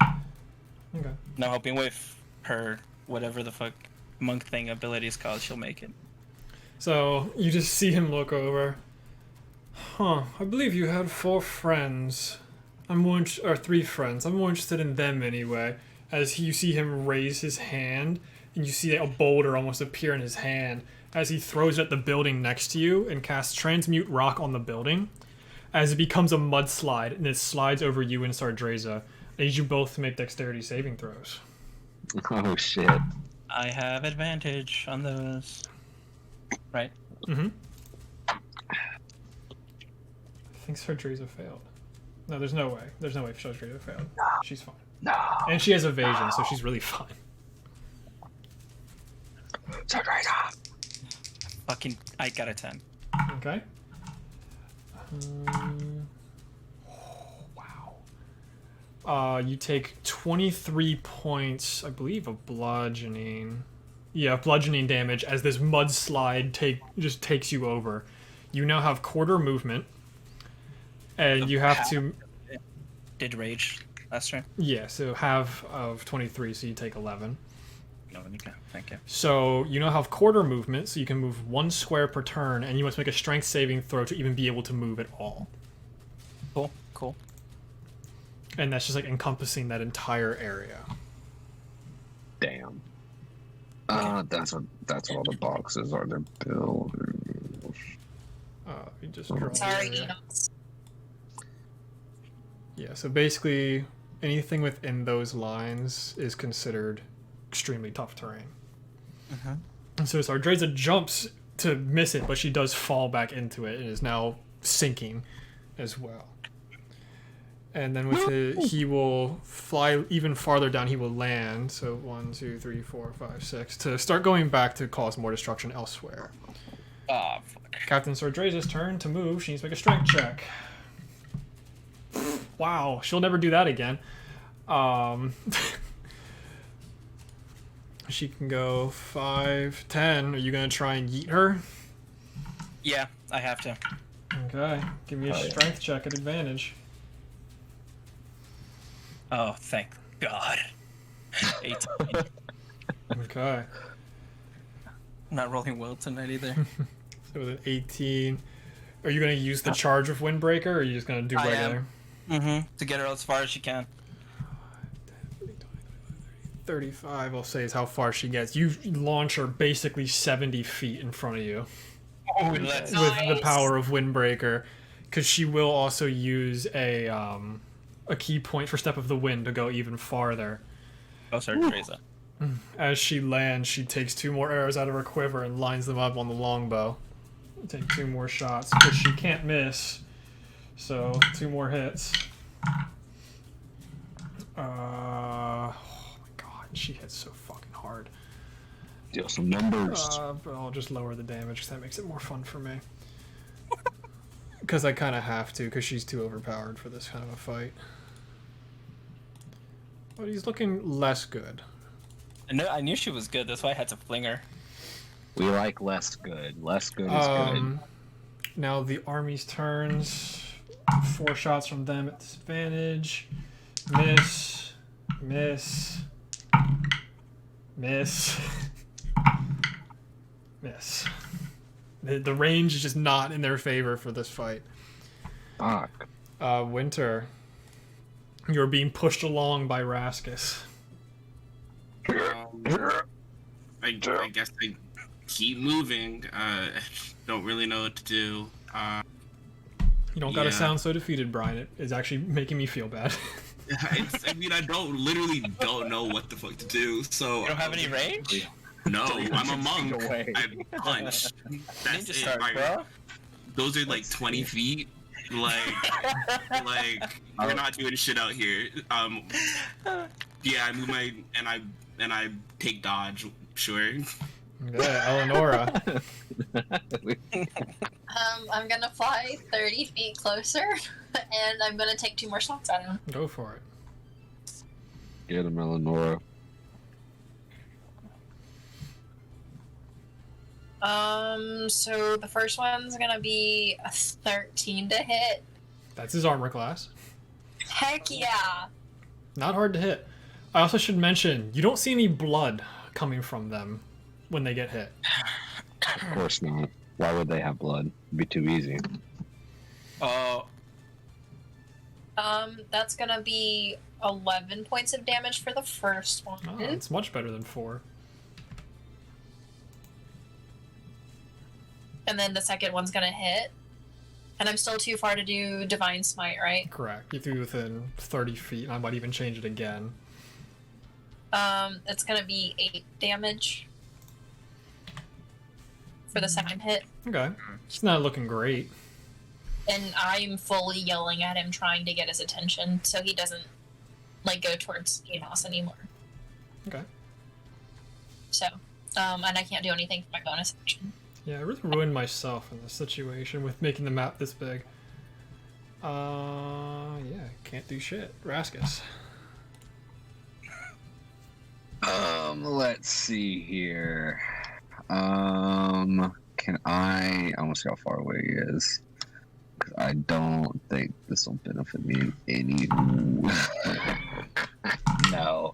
Okay. Now hoping with her, whatever the fuck monk thing ability is called, she'll make it. So you just see him look over. Huh, I believe you had 4 friends. Or 3 friends. I'm more interested in them anyway. As you see him raise his hand, and you see a boulder almost appear in his hand as he throws it at the building next to you and casts Transmute Rock on the building. As it becomes a mudslide and it slides over you and Sardreza. I need you both to make dexterity saving throws. Oh shit. I have advantage on those. Right? I think Sardreza failed. No, there's no way. There's no way Sardreza failed. She's fine. No. And she has evasion, so she's really fine. Fucking, I got a 10. Okay. Wow. You take 23 points, I believe, of bludgeoning. Yeah, bludgeoning damage as this mudslide just takes you over. You now have quarter movement, and you have to. Did rage last turn? Yeah, so half of 23, so you take 11. No, okay, thank you. So you now have quarter movement, so you can move 1 square per turn, and you must make a strength saving throw to even be able to move at all. Cool. And that's just like encompassing that entire area. Damn. That's all the boxes are. They're built. You just draw the Sorry, area. Enos. Yeah, so basically anything within those lines is considered extremely tough terrain. And so Sardreza jumps to miss it, but she does fall back into it and is now sinking as well. And then with he will fly even farther down. He will land. So 1, 2, 3, 4, 5, 6 to start going back to cause more destruction elsewhere. Ah, fuck. Captain Sardreza's turn to move. She needs to make a strength check. Wow, she'll never do that again. She can go 5, 10. Are you gonna try and yeet her? Yeah, I have to. Okay, give me a strength check at advantage. Oh, thank God. 18. Okay, I'm not rolling well tonight either. so with an 18, are you gonna use the charge of Windbreaker, or are you just gonna do I regular? am. To get her as far as she can. 35, I'll say, is how far she gets. You launch her basically 70 feet in front of you. Oh, let's With the Nice. power of Windbreaker, because she will also use a key point for Step of the Wind to go even farther. go, Sardreza. As she lands, she takes 2 more arrows out of her quiver and lines them up on the longbow. Take 2 more shots, because she can't miss. So 2 more hits. Oh my god, she hits so fucking hard. Deal some numbers. But I'll just lower the damage because that makes it more fun for me. Because I kind of have to, because she's too overpowered for this kind of a fight. But he's looking less good. I knew she was good. That's why I had to fling her. We like less good. Less good is good. Now the army's turns. 4 shots from them at disadvantage. Miss. Miss. Miss. Miss. The range is just not in their favor for this fight. Fuck. Winter. You're being pushed along by Raskus. I guess I keep moving. Don't really know what to do. You don't gotta Yeah. sound so defeated, Brian. It is actually making me feel bad. I mean, I don't know what the fuck to do. So You don't have any range? No, I'm a monk. away. I punch. That's Ninja it. start, I- bro. Those are like 20 feet. Like we're not doing shit out here. Yeah, I move my and I take dodge. Sure. Yeah, Eleonora. I'm gonna fly 30 feet closer, and I'm gonna take 2 more shots at him. Go for it. Get him, Eleonora. So the first one's gonna be a 13 to hit. That's his armor class. Heck yeah! Not hard to hit. I also should mention, you don't see any blood coming from them when they get hit. Of course not. Why would they have blood? It'd be too easy. Oh, That's gonna be 11 points of damage for the first one. Oh, it's much better than 4. And then the second one's gonna hit. And I'm still too far to do Divine Smite, right? Correct. You threw within 30 feet, and I might even change it again. It's gonna be 8 damage for the second hit. Okay. It's not looking great. And I'm fully yelling at him, trying to get his attention, so he doesn't, like, go towards Enos anymore. Okay. So, and I can't do anything for my bonus action. Yeah, I really ruined myself in this situation with making the map this big. Yeah, can't do shit. Raskus. Let's see here. Can I almost see how far away he is? 'Cause I don't think this will benefit me any. No.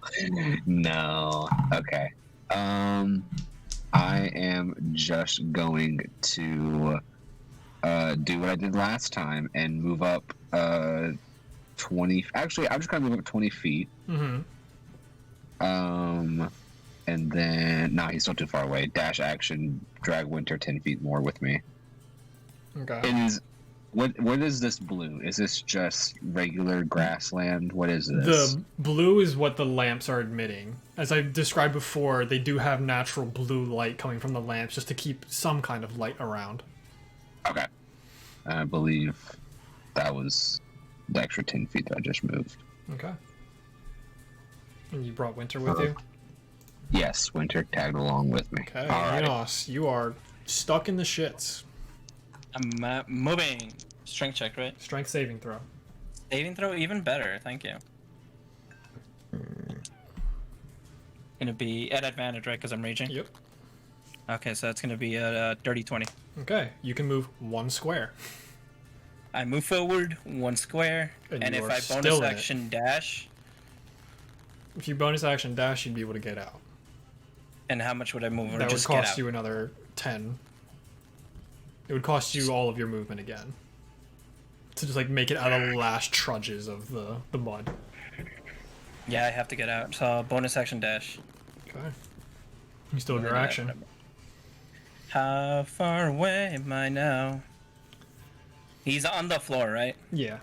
Okay. I am just going to do what I did last time and move up 20. Actually, I'm just gonna move up 20 feet. Mm-hmm. And then he's still too far away. Dash action, drag Winter 10 feet more with me. Okay. It is. What is this blue? Is this just regular grassland? What is this? The blue is what the lamps are emitting. As I described before, they do have natural blue light coming from the lamps just to keep some kind of light around. Okay. I believe that was the extra 10 feet that I just moved. Okay. And you brought Winter with you? Yes, Winter tagged along with me. Okay, All right. Enos, you are stuck in the shits. I'm moving. Strength check, right? Strength saving throw. Saving throw, even better. Thank you. Gonna be at advantage, right? Because I'm raging. Yep. Okay, so that's gonna be a dirty 20. Okay, you can move 1 square. I move forward 1 square, And and you if are I still bonus in it. action dash, If you bonus action dash, you'd be able to get out. and how much would I move or That would just get cost out? you another 10. It would cost you all of your movement again. To just like make it out of the last trudges of the mud. Yeah, I have to get out. So bonus action dash. Okay. You still have your action. How far away am I now? He's on the floor, right? Yeah.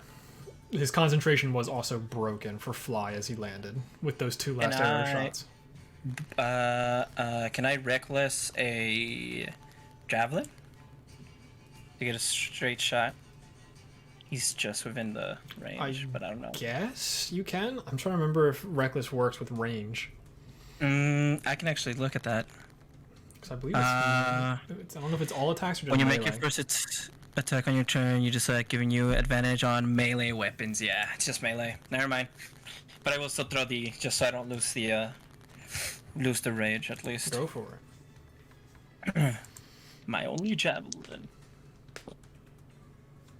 His concentration was also broken for Fly as he landed with those 2 last arrow shots. Can I reckless a javelin to get a straight shot? He's just within the range, but I don't know. Guess you can. I'm trying to remember if Reckless works with range. I can actually look at that. Because I believe I don't know if it's all attacks or just When you melee. make your first attack on your turn, you just giving you advantage on melee weapons. Yeah, it's just melee. Never mind. But I will still throw the just so I don't lose the rage at least. Go for it. My only javelin.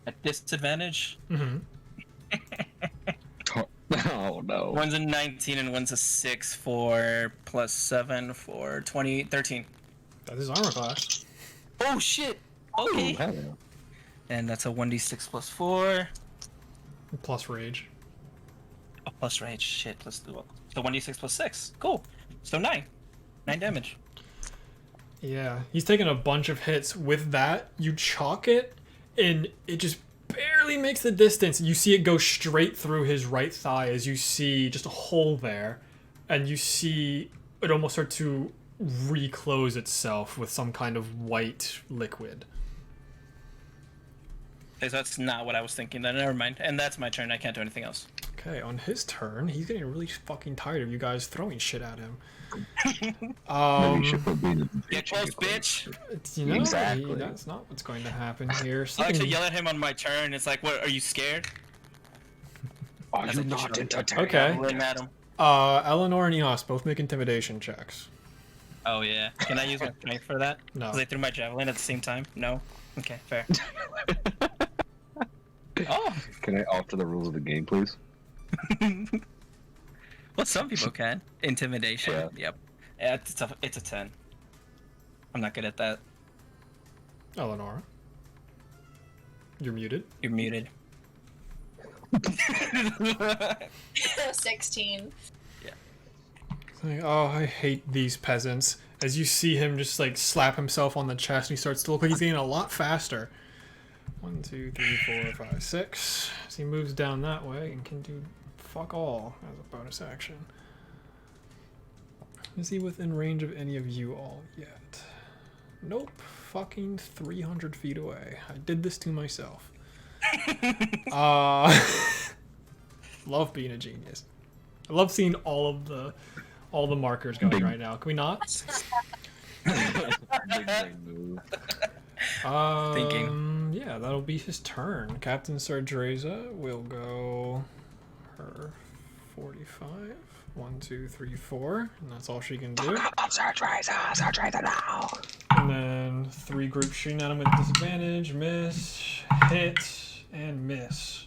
At disadvantage. Mm-hmm. Oh no. One's a 19 and one's a 6 for plus 7 for 13. That's his armor class. Oh shit! Okay. Ooh, hello. And that's a 1d6 plus 4. Plus rage. Oh, plus rage. Shit, let's do it. So 1d6 plus 6. Cool. So 9. 9 damage. Yeah, he's taking a bunch of hits. With that, you chalk it, and it just barely makes the distance. You see it go straight through his right thigh as you see just a hole there, and you see it almost start to reclose itself with some kind of white liquid. Okay, so that's not what I was thinking then. Never mind. And that's my turn. I can't do anything else. Okay, on his turn, he's getting really fucking tired of you guys throwing shit at him. Maybe you should put being a Get close, bitch! You know, Exactly. that's not what's going to happen here. I like to yell at him on my turn. It's like, what? Are you scared? Are That's you like not the entertained? Okay. Run at him. Eleanor and Eos both make intimidation checks. Oh yeah. Can I use my strength for that? No. Because I threw my javelin at the same time. No. Okay, fair. Oh. Can I alter the rules of the game, please? Well, some people can. Intimidation. Yeah. Yep. Yeah, it's a 10. I'm not good at that. Eleanor, you're muted. You're muted. 16. It's like, oh, I hate these peasants. As you see him just like slap himself on the chest, and he starts to look like he's getting a lot faster. 1, 2, 3, 4, 5, 6. As he moves down that way and can do fuck all as a bonus action. Is he within range of any of you all yet? Nope. Fucking 300 feet away. I did this to myself. Love being a genius. I love seeing all the markers going right now. Can we not? Big brain move. Thinking. Yeah, that'll be his turn. Captain Sardreza will go her 45. 1, 2, 3, 4, and that's all she can do. Sardreza now. And then 3 groups shooting at him with disadvantage, miss, hit, and miss.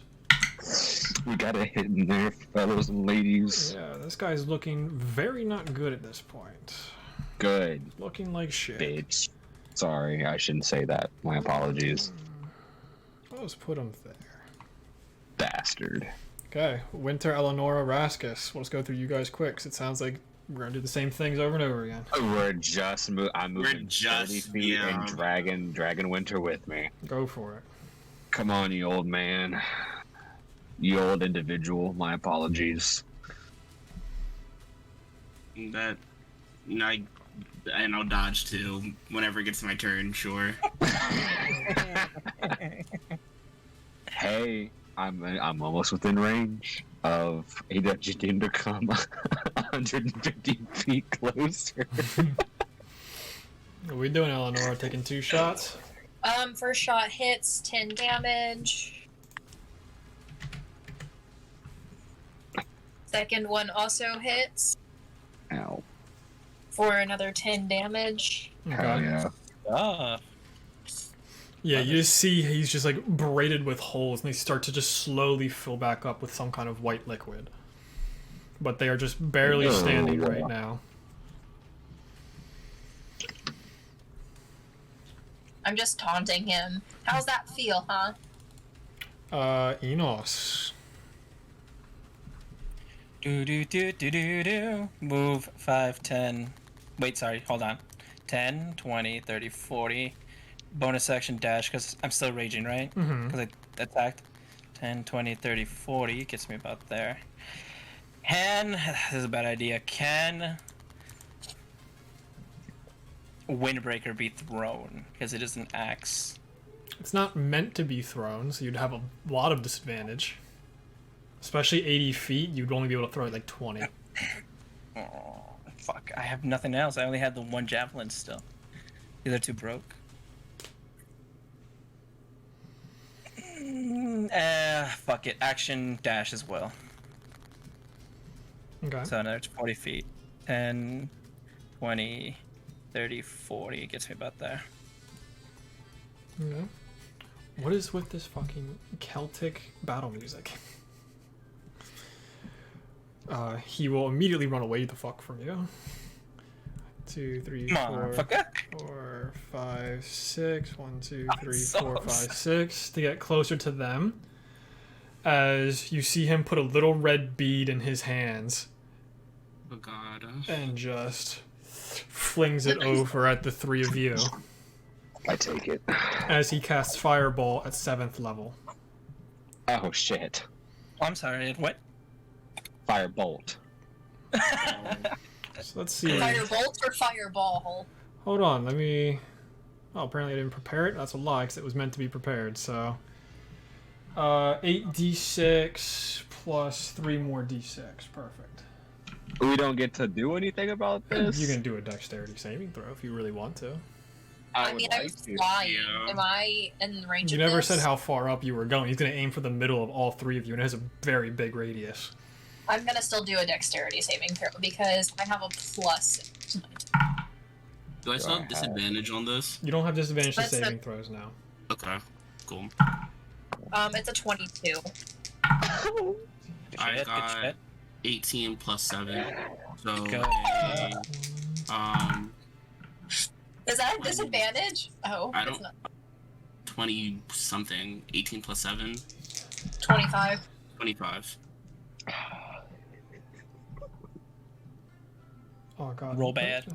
We got a hit in there, fellas and ladies. Yeah, this guy's looking very not good at this point. Good, Looking like shit. bitch. Sorry, I shouldn't say that. My apologies. Let's put him there. Bastard. Okay, Winter, Eleonora, Raskus. Let's go through you guys quick, 'cause it sounds like we're gonna do the same things over and over again. We're just I'm moving just- 30 feet yeah. and dragging Winter with me. Go for it. Come on, you old man. You old individual. My apologies. That, and I'll dodge too whenever it gets my turn. Sure. Hey, I'm almost within range of he just need to come 150 feet closer. What are we doing, Eleonora? Taking 2 shots? First shot hits, 10 damage. Second one also hits Ow. for another 10 damage. Hell yeah. Ah. Yeah, you just see he's just like braided with holes, and they start to just slowly fill back up with some kind of white liquid. But they are just barely standing right now. I'm just taunting him. How's that feel, huh? Enos. Do. Move 5, 10. Wait, sorry, hold on. 10, 20, 30, 40. Bonus action dash, because I'm still raging, right? Mm-hmm. Because I attacked. 10, 20, 30, 40. Gets me about there. This is a bad idea. Can Windbreaker be thrown? Because it is an axe. It's not meant to be thrown, so you'd have a lot of disadvantage. Especially 80 feet, you'd only be able to throw it like 20. Oh, fuck. I have nothing else. I only had the 1 javelin still. The other 2 broke. Fuck it. Action dash as well. Okay. So another 40 feet. 10, 20, 30, 40. It gets me about there. Okay. What is with this fucking Celtic battle music? He will immediately run away the fuck from you. 2, 3, Come on, 4, fucker. 4, 5, 6. 1, 2, I'm 3, so 4, 5, upset. 6 to get closer to them. as you see him put a little red bead in his hands Oh god. and just flings it over at the three of you I take it. as he casts Fireball at 7th level. Oh shit! Oh, I'm sorry. What? Firebolt. So let's see. Firebolt or fireball? Hold on, let me... Oh, apparently I didn't prepare it. That's a lie, because it was meant to be prepared, so... 8d6 plus 3 more d6. Perfect. We don't get to do anything about this. You can do a dexterity saving throw if you really want to. I would mean, I like was to. flying. Yeah. Am I in range You of never this? said how far up you were going. He's going to aim for the middle of all three of you, and it has a very big radius. I'm gonna still do a dexterity saving throw because I have a plus. Do I still have disadvantage on this? You don't have disadvantage to That's the- saving throws now. Okay, cool. It's a 22. I got 18 plus 7. So, Go. Is that a disadvantage? Oh, I it's don't- not. 20 something. 18 plus 7. 25. 25. Oh god. Roll bad.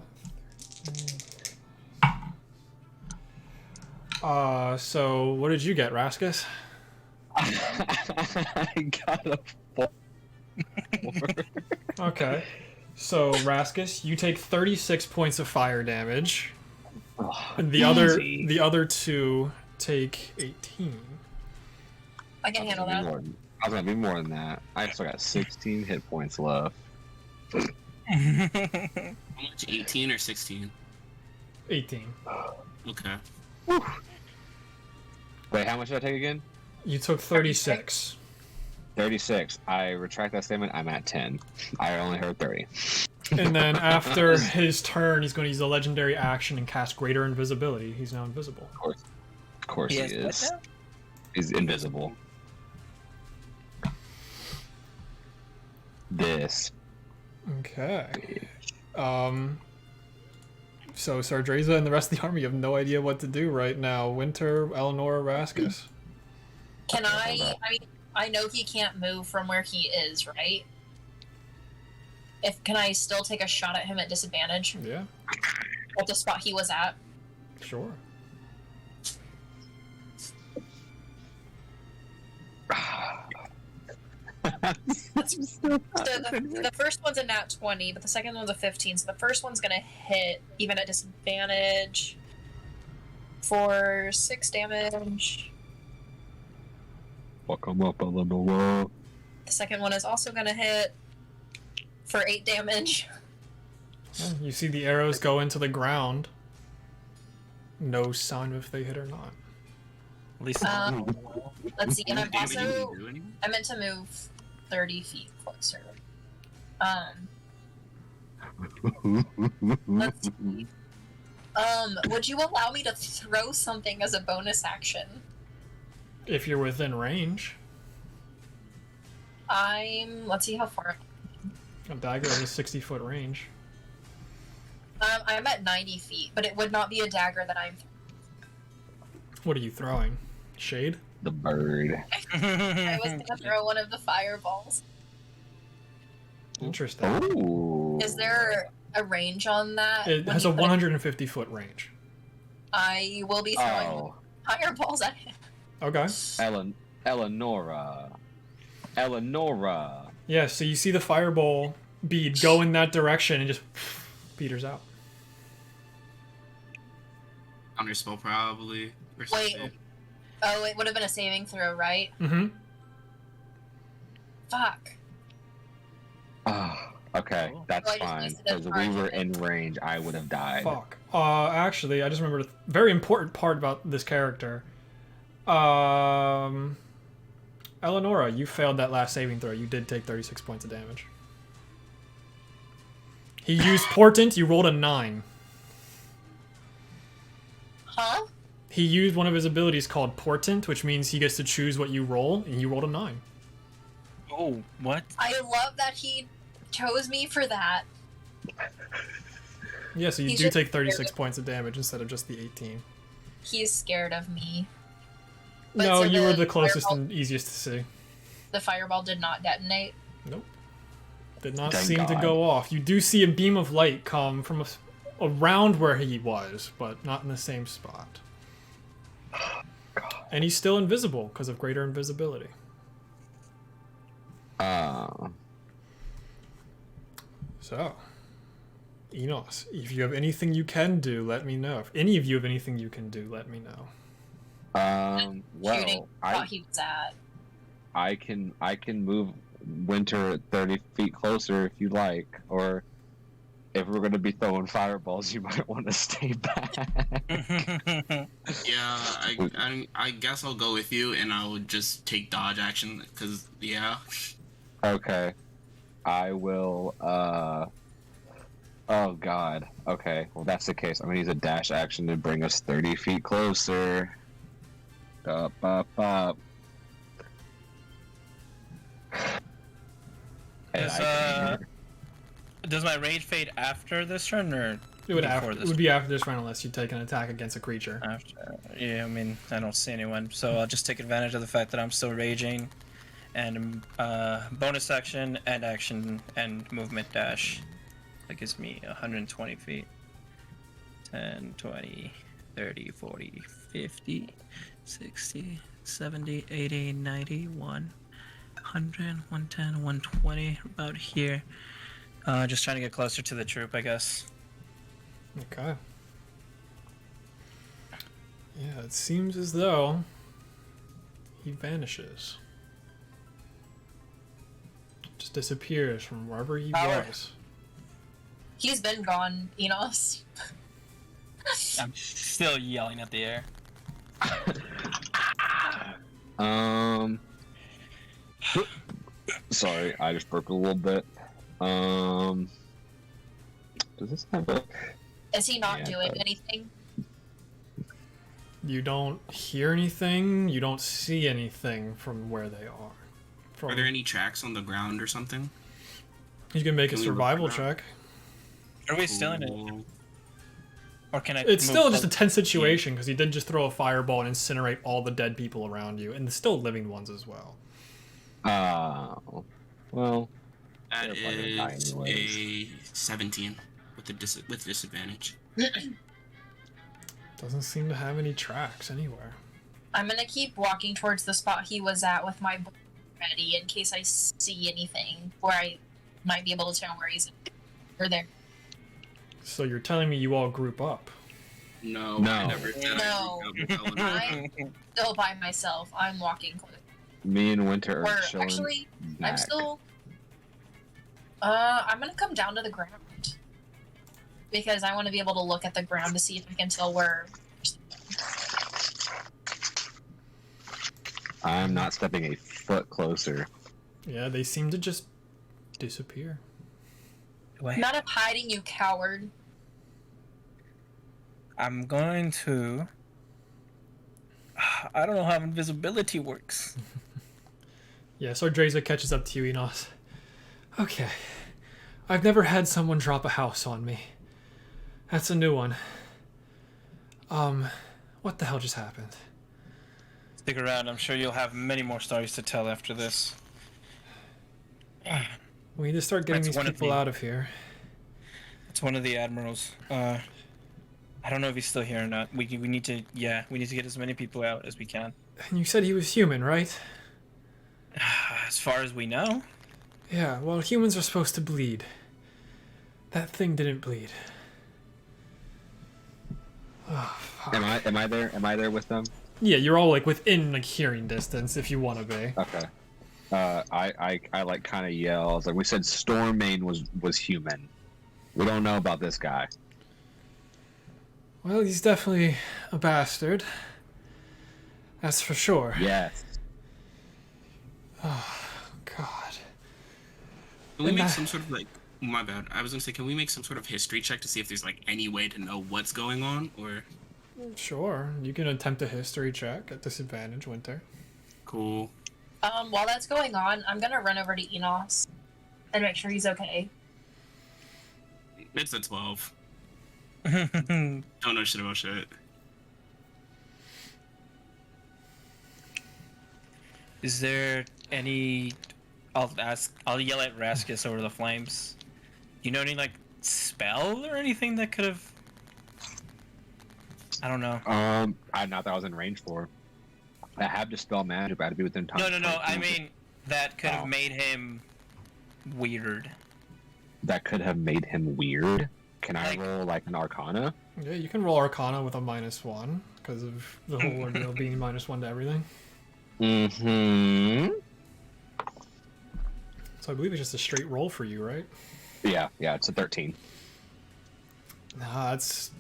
So what did you get, Raskus? I got a 4. Okay. So Raskus, you take 36 points of fire damage. And the other two take 18. I can handle that. I was gonna be more than that. I still got 16 hit points left. How much? 18 or 16? 18. Okay. Wait, how much did I take again? You took 36. 36. I retract that statement. I'm at 10. I only heard 30. And then after his turn, he's going to use a legendary action and cast Greater Invisibility. He's now invisible. Of course he Yes, what is. now? He's invisible. This. Okay. So Sardreza and the rest of the army have no idea what to do right now. Winter, Eleanor, Raskus. Can I mean, I know he can't move from where he is, right? Can I still take a shot at him at disadvantage Yeah, at the spot he was at? sure. So the first one's a nat 20, but the second one's a 15. So the first one's gonna hit even at disadvantage for 6 damage. Fuck him up, Eleanor. The second one is also gonna hit for 8 damage. Yeah, you see the arrows go into the ground. No sign if they hit or not. At least Let's see, and I'm Damage you also can do anymore? I meant to move 30 feet closer. Let's see. Would you allow me to throw something as a bonus action? If you're within range, Let's see how far. a dagger has a 60-foot range. I'm at 90 feet, but it would not be a dagger that I'm. What are you throwing? Shade? The bird. I was gonna throw one of the fireballs. Interesting. Ooh. Is there a range on that? It when has you a put 150-foot range. I will be throwing Oh. fireballs at him. Okay. Eleonora. Eleonora. Yeah, so you see the fireball bead go in that direction and just peters out. Counterspell probably. Or Wait. something. Oh, it would have been a saving throw, right? Mm-hmm. Fuck. Okay, Cool. that's So I just fine. wasted a Because we charge were of it. in range, I would have died. Fuck. Actually, I just remembered a very important part about this character. Eleonora, you failed that last saving throw. You did take 36 points of damage. He used Portent. You rolled a 9. Huh? He used one of his abilities called Portent, which means he gets to choose what you roll, and you rolled a 9. Oh, what? I love that he chose me for that. Yeah, so you He's do just take 36 scared. points of damage instead of just the 18. He's scared of me. But No, so you were the the closest fireball- and easiest to see. The fireball did not detonate. Nope. Did not Thank seem to God. go off. You do see a beam of light come from around where he was, but not in the same spot. And he's still invisible because of greater invisibility. So, Enos, if you have anything you can do, let me know. If any of you have anything you can do, let me know. Shooting Well, spot he was at. I can move Winter 30 feet closer if you like, or if we're gonna be throwing fireballs, you might want to stay back. Yeah, I guess I'll go with you, and I'll just take dodge action, because, yeah. Okay. I will, oh god. Okay, well that's the case. I'm gonna use a dash action to bring us 30 feet closer. Up, up, up. And Does my rage fade after this turn or It would, before it this? would be after this round unless you take an attack against a creature. After. Yeah, I mean, I don't see anyone, so I'll just take advantage of the fact that I'm still raging, and bonus action and movement dash. That gives me 120 feet. 10, 20, 30, 40, 50, 60, 70, 80, 90, 100, 110, 120, about here. Just trying to get closer to the troop, I guess. Okay. Yeah, it seems as though he vanishes. Just disappears from wherever he Power. was. He's been gone, Enos. I'm still yelling at the air. Sorry, I just burped a little bit. Does this have a... Is he not Yeah, doing but- anything? You don't hear anything, you don't see anything from where they are. Are there any tracks on the ground or something? He's gonna make a Can we survival look around? check. Are we still in it? Cool. Or can I? It's move still just a close? tense situation because he did just throw a fireball and incinerate all the dead people around you, and the still living ones as well. Well, That They're probably dying is anyways. a 17 with with disadvantage. Doesn't seem to have any tracks anywhere. I'm gonna keep walking towards the spot he was at with my bow ready in case I see anything where I might be able to tell where he's at. Or there. So you're telling me you all group up? No, No. I never did. No. I'm still by myself. I'm walking close. me and Winter Or are chilling actually, back. I'm still. I'm gonna come down to the ground because I want to be able to look at the ground to see if I can tell where. I'm not stepping a foot closer. Yeah, they seem to just disappear. Not up hiding, you coward. I'm going to. I don't know how invisibility works. Yeah, Sardraza catches up to you, Enos. Okay. I've never had someone drop a house on me. That's a new one. What the hell just happened? Stick around. I'm sure you'll have many more stories to tell after this. We need to start getting That's these one of people the- out of here. It's one of the admirals. I don't know if he's still here or not. We need to. Yeah, we need to get as many people out as we can. And you said he was human, right? As far as we know. Yeah, well, humans are supposed to bleed. That thing didn't bleed. Oh, fuck. Am I there? Am I there with them? Yeah, you're all like within like hearing distance if you want to be. Okay. I like kind of yell. I was like, we said Stormmane was human. We don't know about this guy. Well, he's definitely a bastard. That's for sure. Yes. Oh, God. Can we And make that- some sort of like? My bad. I was gonna say, can we make some sort of history check to see if there's like any way to know what's going on, or? Sure. You can attempt a history check at disadvantage, Winter. Cool. While that's going on, I'm gonna run over to Enos and make sure he's okay. It's a 12. Well, Don't know shit about shit. Is there any? I'll yell at Raskus over the flames. Do you know any like spell or anything that could have? I don't know. I not that I was in range for. I have dispel magic, but I had to be within time. No. I mean, that could have Oh. made him weird. That could have made him weird. Can I Like- roll like an Arcana? Yeah, you can roll Arcana with a -1 because of the whole ordeal being -1 to everything. Mm-hmm. So I believe it's just a straight roll for you, right? Yeah, it's a 13. Nah, that's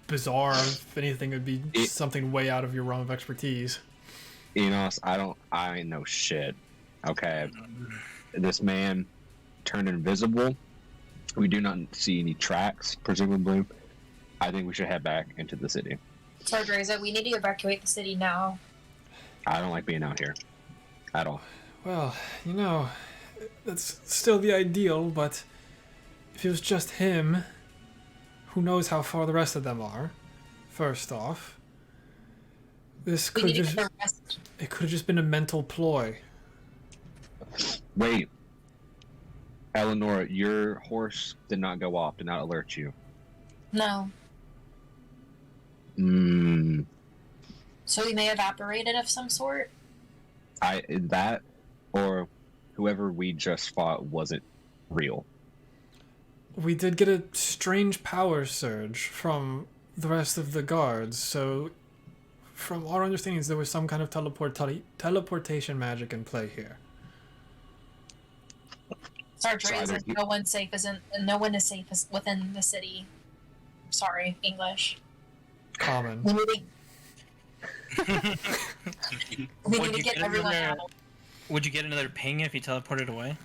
bizarre. If anything, it'd be something way out of your realm of expertise. Enos, I ain't no shit. Okay. This man turned invisible. We do not see any tracks, presumably. I think we should head back into the city. Sardreza, we need to evacuate the city now. I don't like being out here. At all. Well, that's still the ideal, but if it was just him, who knows how far the rest of them are? First off, this We could need to just get the rest. it could have just been a mental ploy. Wait. Eleanor, your horse did not go off, did not alert you. No. Hmm. So we may have apparated of some sort? That or whoever we just fought wasn't real. We did get a strange power surge from the rest of the guards, so from our understandings, there was some kind of teleportation magic in play here. Sardreza, either- no one is safe within the city. Sorry, English. Common. We need Would to you get get everyone another- out. Would you get another ping if he teleported away?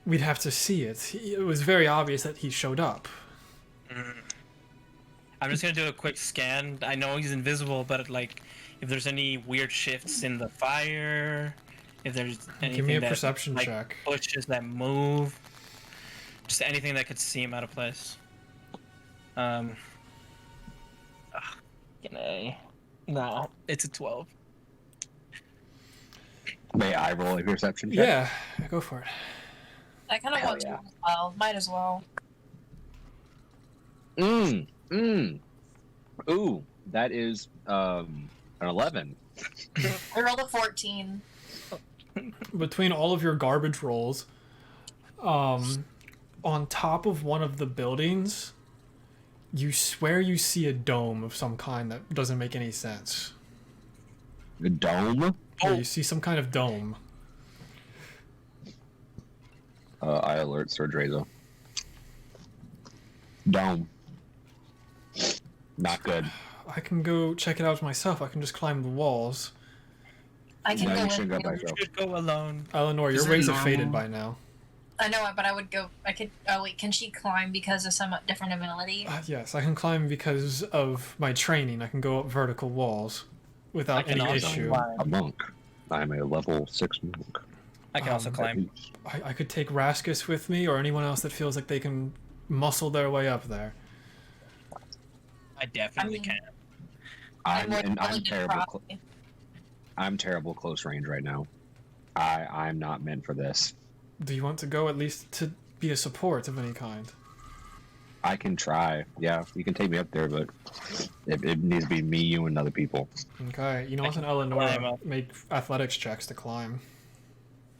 We'd have to see it. It was very obvious that he showed up. I'm just gonna do a quick scan. I know he's invisible, but like, if there's any weird shifts in the fire, if there's anything Give me a that, perception like, check. bushes that move, just anything that could seem out of place. Can I? No, it's a 12. May I roll a perception check? Yeah, go for it. I kind of Hell want to yeah. as well. Might as well. Ooh, that is an 11. I rolled a 14. Between all of your garbage rolls, on top of one of the buildings, you swear you see a dome of some kind that doesn't make any sense. The dome? Yeah, you see some kind of dome. I alert Sir Drazo. Dome. Not good. I can go check it out myself. I can just climb the walls. I can No, you go shouldn't go in. by You yourself. should go alone. Eleanor, your Is it wings have normal? faded by now. I know it, but I would go. I could. Oh wait, can she climb because of some different ability? Yes, I can climb because of my training. I can go up vertical walls without I can any also issue. climb. A monk. I'm a level 6 monk. I can also climb. I could take Raskus with me or anyone else that feels like they can muscle their way up there. I definitely I mean- can. I'm willing to terrible. try. I'm terrible close range right now. I'm not meant for this. Do you want to go at least to be a support of any kind? I can try. Yeah, you can take me up there, but it needs to be me, you, and other people. Okay, you know, I us and can Eleanor climb up. make athletics checks to climb.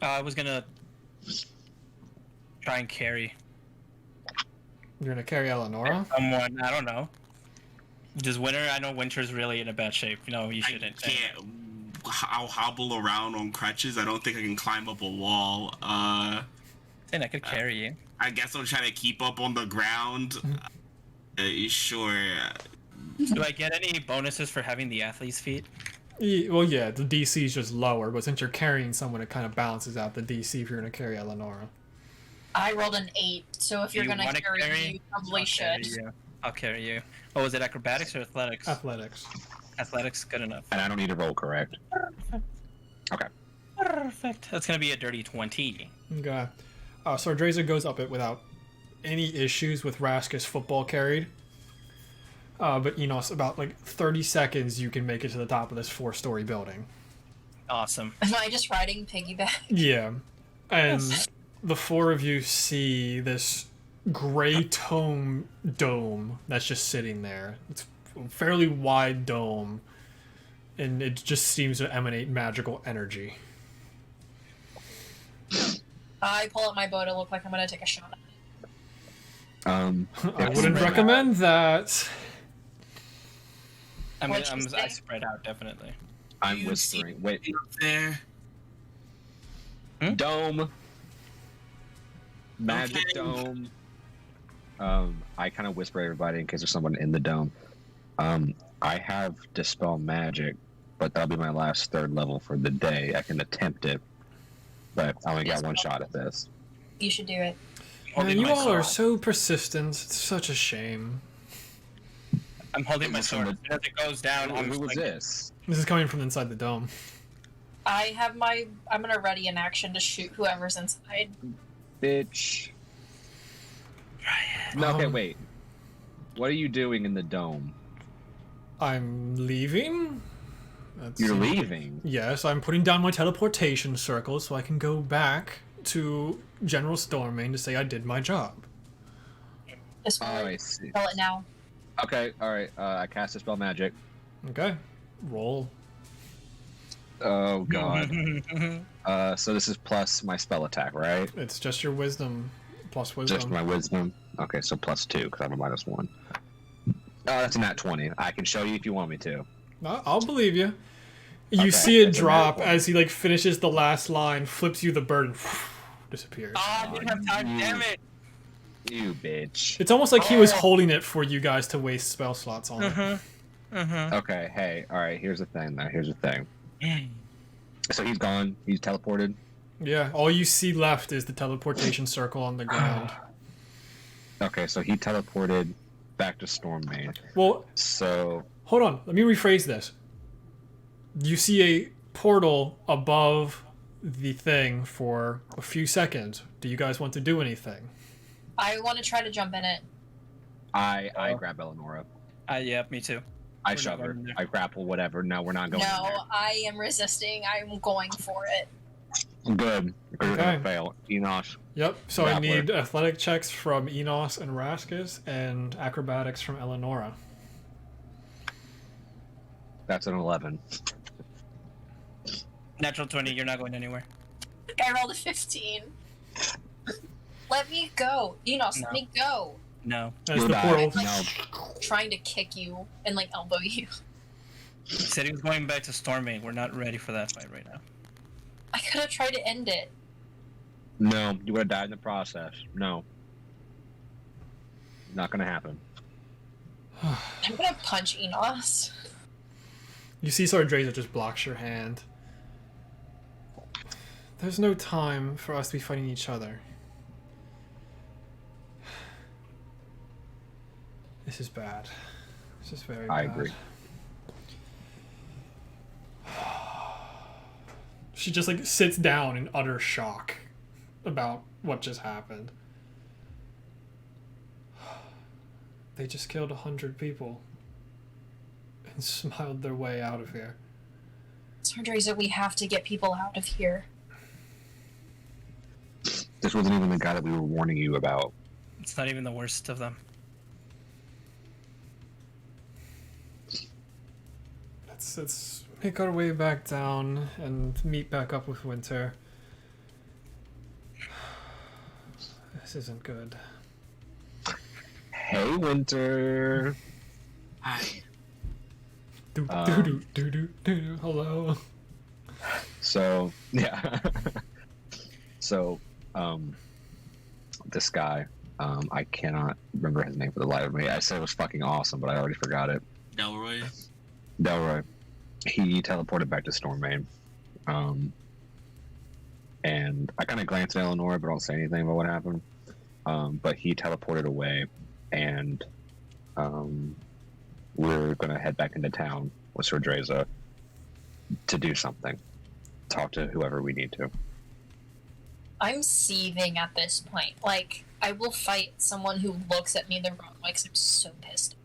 I was gonna try and carry You're gonna carry Eleonora? someone. I don't know. Does Winter? I know Winter's really in a bad shape. No, you I shouldn't. can't. I'll hobble around on crutches. I don't think I can climb up a wall. Then I could carry you. I guess I'm trying to keep up on the ground. Sure. Do I get any bonuses for having the athlete's feet? Well, yeah, the DC is just lower, but since you're carrying someone, it kind of balances out the DC if you're gonna carry Eleonora. I rolled an 8, so if you're You gonna wanna carry carry? me, you probably I'll should. carry you. I'll carry you. Oh, was it acrobatics or athletics? Athletics. Athletics, good enough. And I don't need to roll correct. Okay. Perfect. That's gonna be a dirty 20. Okay. So Drazer goes up it without any issues with Raskus football carried. But, you know, it's about like 30 seconds you can make it to the top of this 4-story building. Awesome. Am I just riding piggyback? Yeah. And Yes. the four of you see this gray tome dome that's just sitting there. It's a fairly wide dome, and it just seems to emanate magical energy. I pull out my bow to look like I'm gonna take a shot at it. I wouldn't recommend that. What'd you I say? spread out definitely. I'm You see whispering. Wait, up there. dome. Magic Okay. dome. I kind of whisper everybody in case there's someone in the dome. I have dispel magic, but that'll be my last third level for the day. I can attempt it, but I only got one shot at this. You should do it. Man, Holding you my all are sword. so persistent. It's such a shame. I'm holding my What's sword. from As it goes down, I'm Who just was like, this? This is coming from inside the dome. I'm gonna ready an action to shoot whoever's inside. Bitch. No, okay, Um, wait. What are you doing in the dome? I'm leaving? You're leaving. Yes, I'm putting down my teleportation circle so I can go back to General Stormmane to say I did my job. This Oh, one, I see. spell it now. Okay, alright. I cast a spell magic. Okay. Roll. Oh, God. So this is plus my spell attack, right? It's just your wisdom plus wisdom. Just my wisdom. Okay, so plus 2, because I have a -1. Oh, that's a nat 20. I can show you if you want me to. I'll believe you. You Okay, see it it's a drop miracle. as he like finishes the last line, flips you the bird, and disappears. I didn't have time. you- Damn it. You bitch. It's almost like he was Oh. holding it for you guys to waste spell slots on it. Okay, hey, alright, here's the thing, though. Here's the thing. So he's gone. He's teleported. Yeah, all you see left is the teleportation circle on the ground. Okay, so he teleported back to Stormmane. Well, So, hold on. Let me rephrase this. You see a portal above the thing for a few seconds. Do you guys want to do anything? I want to try to jump in it. I Oh. grab Eleonora. Yeah, me too. I We're not shove her. going in there. I grapple, whatever. No, we're not going in No, I am resisting. I'm going for it. there. Good. Because we're Okay. gonna fail. Enos. Yep, so I Grappler. need athletic checks from Enos and Raskus and acrobatics from Eleonora. That's an 11. Natural 20. You're not going anywhere. I rolled a 15. Let me go. Enos, No. let me go. No. As You'll the die. portal. No. Trying to kick you and like elbow you. He said he was going back to Stormmane. We're not ready for that fight right now. I could have tried to end it. No, you would have died in the process. No. Not gonna happen. I'm gonna punch Enos. You see Sardraza just blocks your hand. There's no time for us to be fighting each other. This is bad. This is very I bad. agree. She just like sits down in utter shock about what just happened. They just killed 100 people and smiled their way out of here. Sardraza, we have to get people out of here. This wasn't even the guy that we were warning you about. It's not even the worst of them. Let's make our way back down and meet back up with Winter. This isn't good. Hey, Winter. Hi. Do Um, do do do do do. Hello. So, yeah. So, this guy, I cannot remember his name for the life of me. I said it was fucking awesome, but I already forgot it. Delroy. Delroy. He teleported back to Stormmane. And I kind of glanced at Eleanor, but don't say anything about what happened. But he teleported away, and we're gonna head back into town with Sardraza to do something. Talk to whoever we need to. I'm seething at this point. Like, I will fight someone who looks at me the wrong way because I'm so pissed.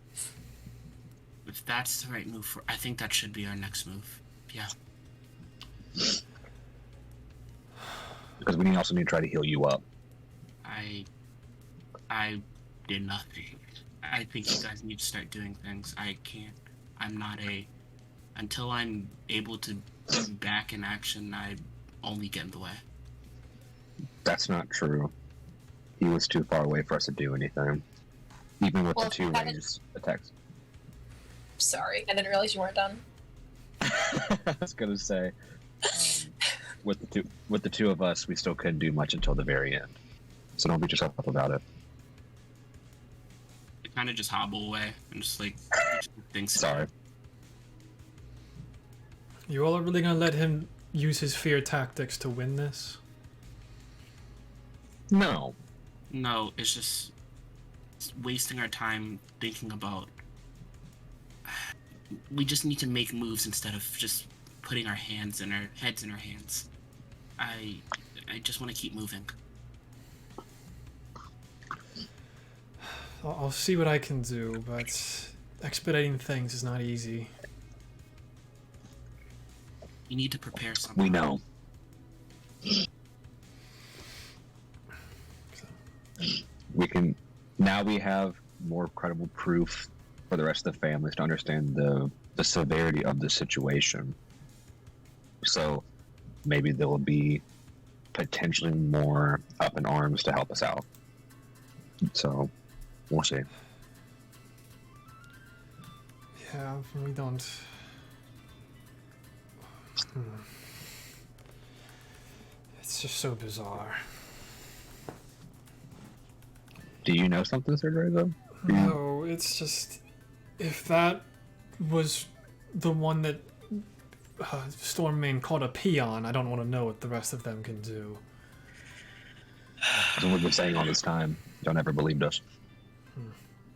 If that's the right move for, I think that should be our next move. Yeah. Because we also need to try to heal you up. I did nothing. I think you guys need to start doing things. I can't. I'm not a. Until I'm able to be back in action, I only get in the way. That's not true. He was too far away for us to do anything. Even with the 2 ranged attacks. Sorry, I didn't realize you weren't done. I was gonna say, with the two of us, we still couldn't do much until the very end. So don't beat yourself up about it. I kind of just hobble away and just like things. Sorry. You all are really gonna let him use his fear tactics to win this? No. No, it's just wasting our time thinking about. We just need to make moves instead of just putting our heads in our hands. I just want to keep moving. I'll see what I can do, but expediting things is not easy. You need to prepare something. We know. We can now. We have more credible proof for the rest of the families to understand the severity of the situation. So maybe there will be potentially more up in arms to help us out. So we'll see. Yeah, we don't. It's just so bizarre. Do you know something, Sir Drago? No, it's just if that was the one that Stormmane called a peon, I don't want to know what the rest of them can do. That's what we've been saying all this time. Don't ever believed us.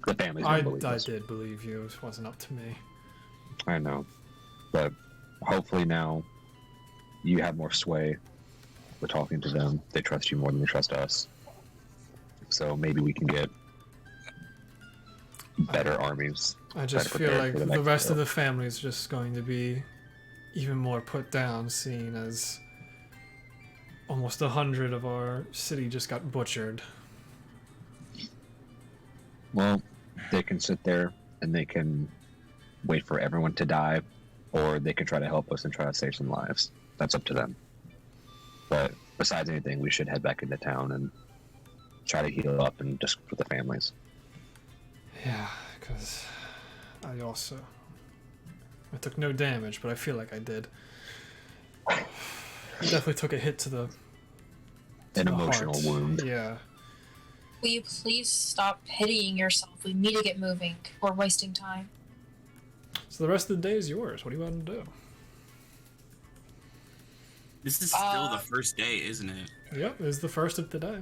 The families don't believe I us. did believe you. It wasn't up to me. I know. But hopefully now you have more sway. We're talking to them. They trust you more than they trust us. So maybe we can get better armies. I just better feel prepared like for the next rest of battle. the family is just going to be even more put down, seeing as almost 100 of our city just got butchered. Well, they can sit there and they can wait for everyone to die, or they can try to help us and try to save some lives. That's up to them. But besides anything, we should head back into town and try to heal up and just with the families. Yeah, because I took no damage, but I feel like I did. I definitely took a hit to the An the emotional heart. wound. Yeah. Will you please stop pitying yourself? We need to get moving. We're wasting time. So the rest of the day is yours. What do you want to do? This is still the first day, isn't it? Yep, it's the first of the day.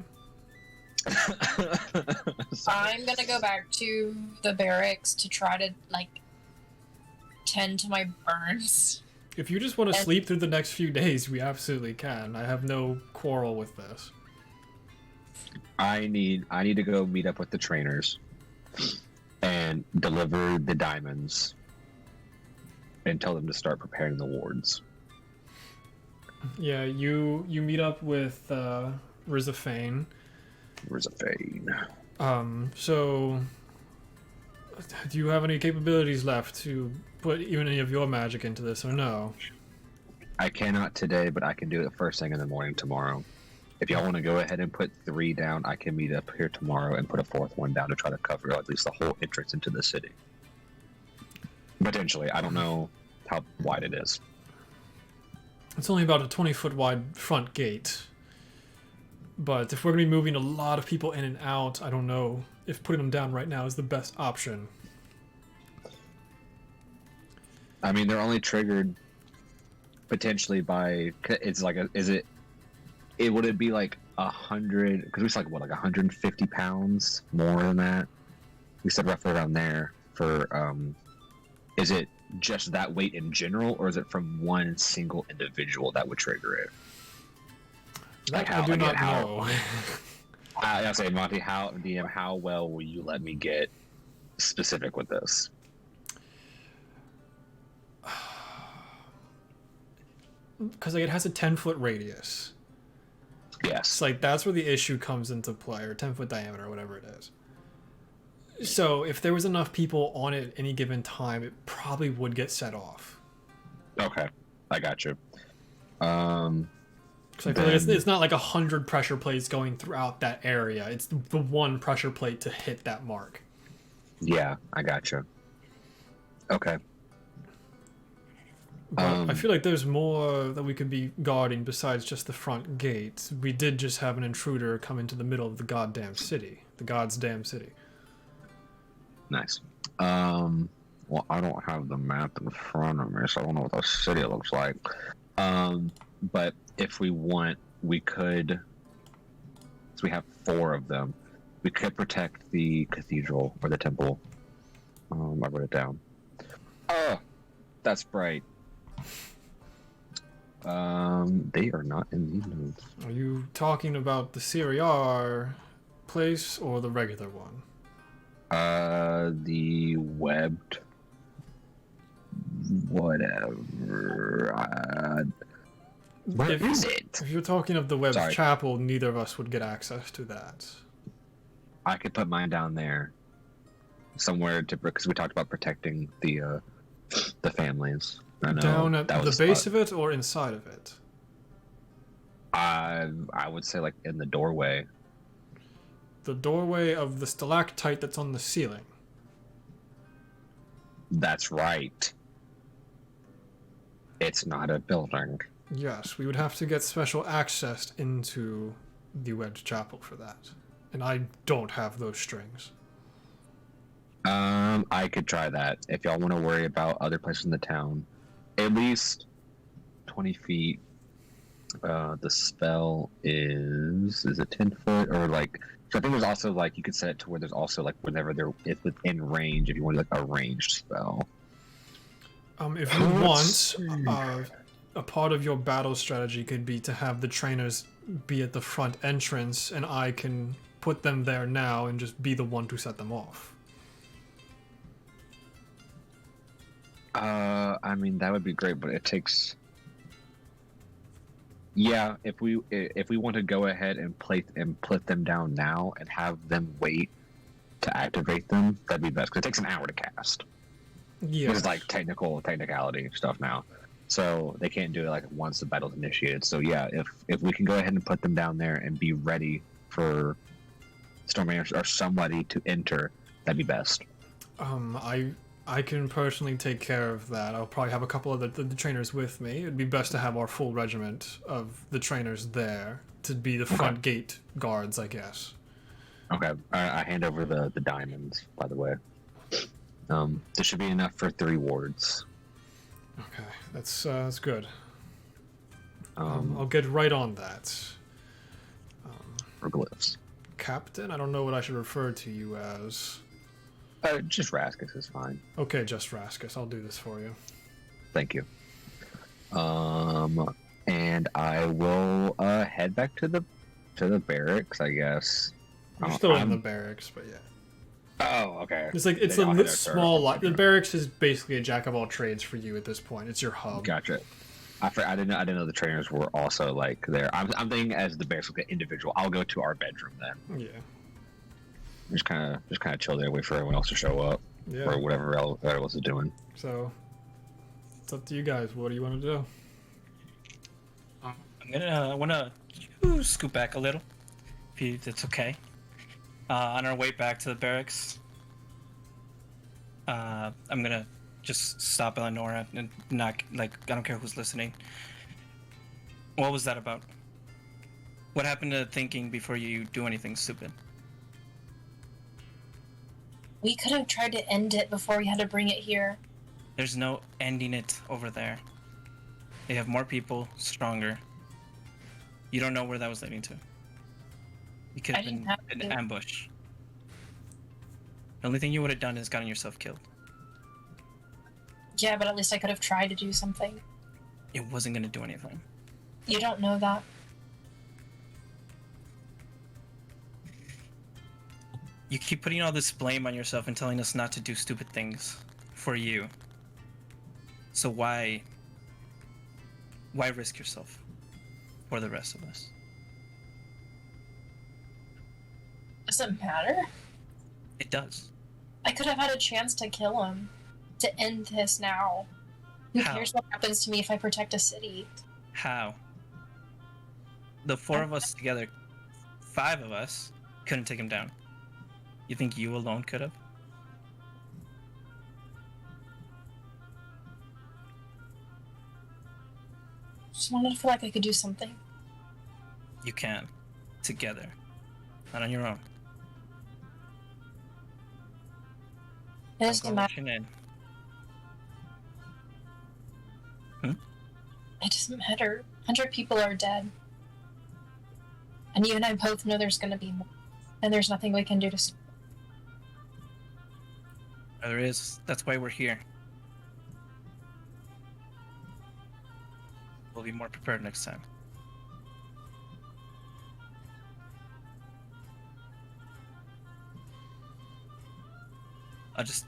I'm gonna go back to the barracks to try to tend to my burns. If you just want to sleep through the next few days, we absolutely can. I have no quarrel with this. I need to go meet up with the trainers and deliver the diamonds and tell them to start preparing the wards. Yeah, you meet up with Rizafane. Where's a fade? So do you have any capabilities left to put even any of your magic into this, or no? I cannot today, but I can do it first thing in the morning tomorrow. If y'all want to go ahead and put 3 down, I can meet up here tomorrow and put a 4th one down to try to cover at least the whole entrance into the city. Potentially. I don't know how wide it is. It's only about a 20-foot wide front gate. But if we're going to be moving a lot of people in and out, I don't know if putting them down right now is the best option. I mean, they're only triggered potentially by... It's like would it be like 100... Because it's like, what, like 150 pounds more than that? We said roughly around there for... is it just that weight in general, or is it from one single individual that would trigger it? That I do not know. I say, Monty, how well will you let me get specific with this? because like it has a 10-foot radius. Yes. It's like that's where the issue comes into play, or 10-foot diameter, or whatever it is. So if there was enough people on it at any given time, it probably would get set off. Okay, I got you. So I feel like it's not like 100 pressure plates going throughout that area. It's the one pressure plate to hit that mark. Yeah, I got you. Okay. But I feel like there's more that we could be guarding besides just the front gate. We did just have an intruder come into the middle of the goddamn city. The god's damn city. Nice. Well, I don't have the map in front of me, so I don't know what the city looks like. But if we want, we could. So we have 4 of them. We could protect the cathedral or the temple. I wrote it down. Oh, that's bright. They are not in these notes. Are you talking about the CRR place or the regular one? The webbed. Whatever. Where is it? If you're talking of the Webb's Sorry. Chapel, neither of us would get access to that. I could put mine down there. Somewhere to, because we talked about protecting the families. I know Down at that the was base of it or inside of it? I would say like in the doorway. The doorway of the stalactite that's on the ceiling. That's right. It's not a building. Yes, we would have to get special access into the Webb's Chapel for that. And I don't have those strings. I could try that. If y'all want to worry about other places in the town, at least 20 feet. The spell is it 10 foot or like? So I think there's also like you could set it to where there's also like whenever it's within range. If you want like a ranged spell. If you want, a part of your battle strategy could be to have the trainers be at the front entrance, and I can put them there now and just be the one to set them off. I mean that would be great, but it takes. Yeah, if we want to go ahead and put them down now and have them wait to activate them, that'd be best because it takes an hour to cast. Yeah. It's like technicality stuff now, so they can't do it like once the battle's initiated. So yeah, if we can go ahead and put them down there and be ready for Stormmane or somebody to enter, that'd be best. I can personally take care of that. I'll probably have a couple of the trainers with me. It'd be best to have our full regiment of the trainers there to be the front gate guards, I guess. Okay, I hand over the diamonds, by the way. There should be enough for 3 wards. Okay, that's good. I'll Um, get right on that. for glyphs. Captain, I don't know what I should refer to you as. Just Raskus is fine. Okay, just Raskus. I'll do this for you. Thank you. And I will head back to the barracks, I guess. You're still in the barracks, but yeah. Oh, okay. It's like it's a small lot. The barracks is basically a jack of all trades for you at this point. It's your hub. Gotcha. I didn't know the trainers were also like there. I'm thinking as the barracks will get individual. I'll go to our bedroom then. Yeah. Just kind of chill there, wait for everyone else to show up Yeah. or whatever else is doing. So it's up to you guys. What do you want to do? I wanna scoot back a little, if it's okay. On our way back to the barracks, I'm gonna just stop Eleonora and not I don't care who's listening. What was that about? What happened to thinking before you do anything stupid? We could have tried to end it before we had to bring it here. There's no ending it over there. They have more people, stronger. You don't know where that was leading to. You could I have didn't been have an to. ambush. The only thing you would have done is gotten yourself killed. Yeah, but at least I could have tried to do something. It wasn't going to do anything. You don't know that. You keep putting all this blame on yourself and telling us not to do stupid things for you. So why Why risk yourself for the rest of us? Doesn't matter. It does. I could have had a chance to kill him. To end this now. Who How? cares what happens to me if I protect a city? How? The 4 of us together, 5 of us, couldn't take him down. You think you alone could have? Just wanted to feel like I could do something. You can. Together. Not on your own. It I'm doesn't gonna matter. let you in. It doesn't matter. 100 people are dead. And you and I both know there's gonna be more. And there's nothing we can do to stop it. There is. That's why we're here. We'll be more prepared next time. I'll just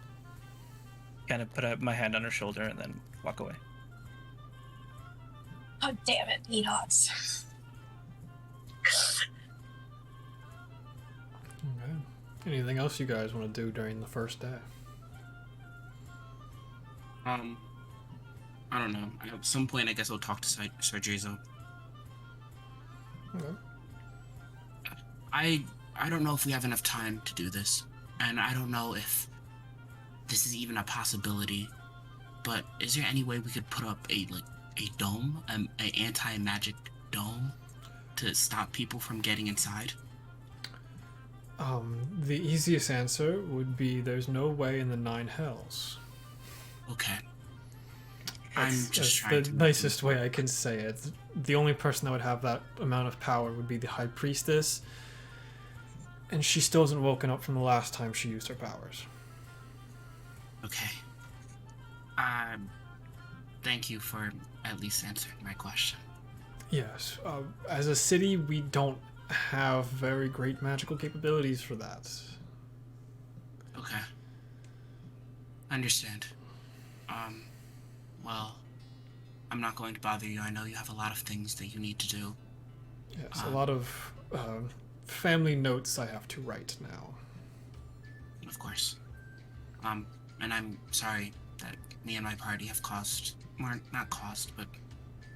kind of put my hand on her shoulder and then walk away. Oh, damn it, Enox. Okay. Anything else you guys want to do during the first day? I don't know. At some point, I guess I'll talk to Sir Jazo. Okay. I don't know if we have enough time to do this, and I don't know if this is even a possibility. But is there any way we could put up a dome, an anti-magic dome, to stop people from getting inside? The easiest answer would be there's no way in the 9 hells. Okay. I'm just That's trying the to nicest way I can say it. The only person that would have that amount of power would be the High Priestess, and she still hasn't woken up from the last time she used her powers. Okay. Thank you for at least answering my question. Yes, as a city, we don't have very great magical capabilities for that. Okay. Understand. Well, I'm not going to bother you. I know you have a lot of things that you need to do. Yes, a lot of family notes I have to write now. Of course. And I'm sorry that me and my party have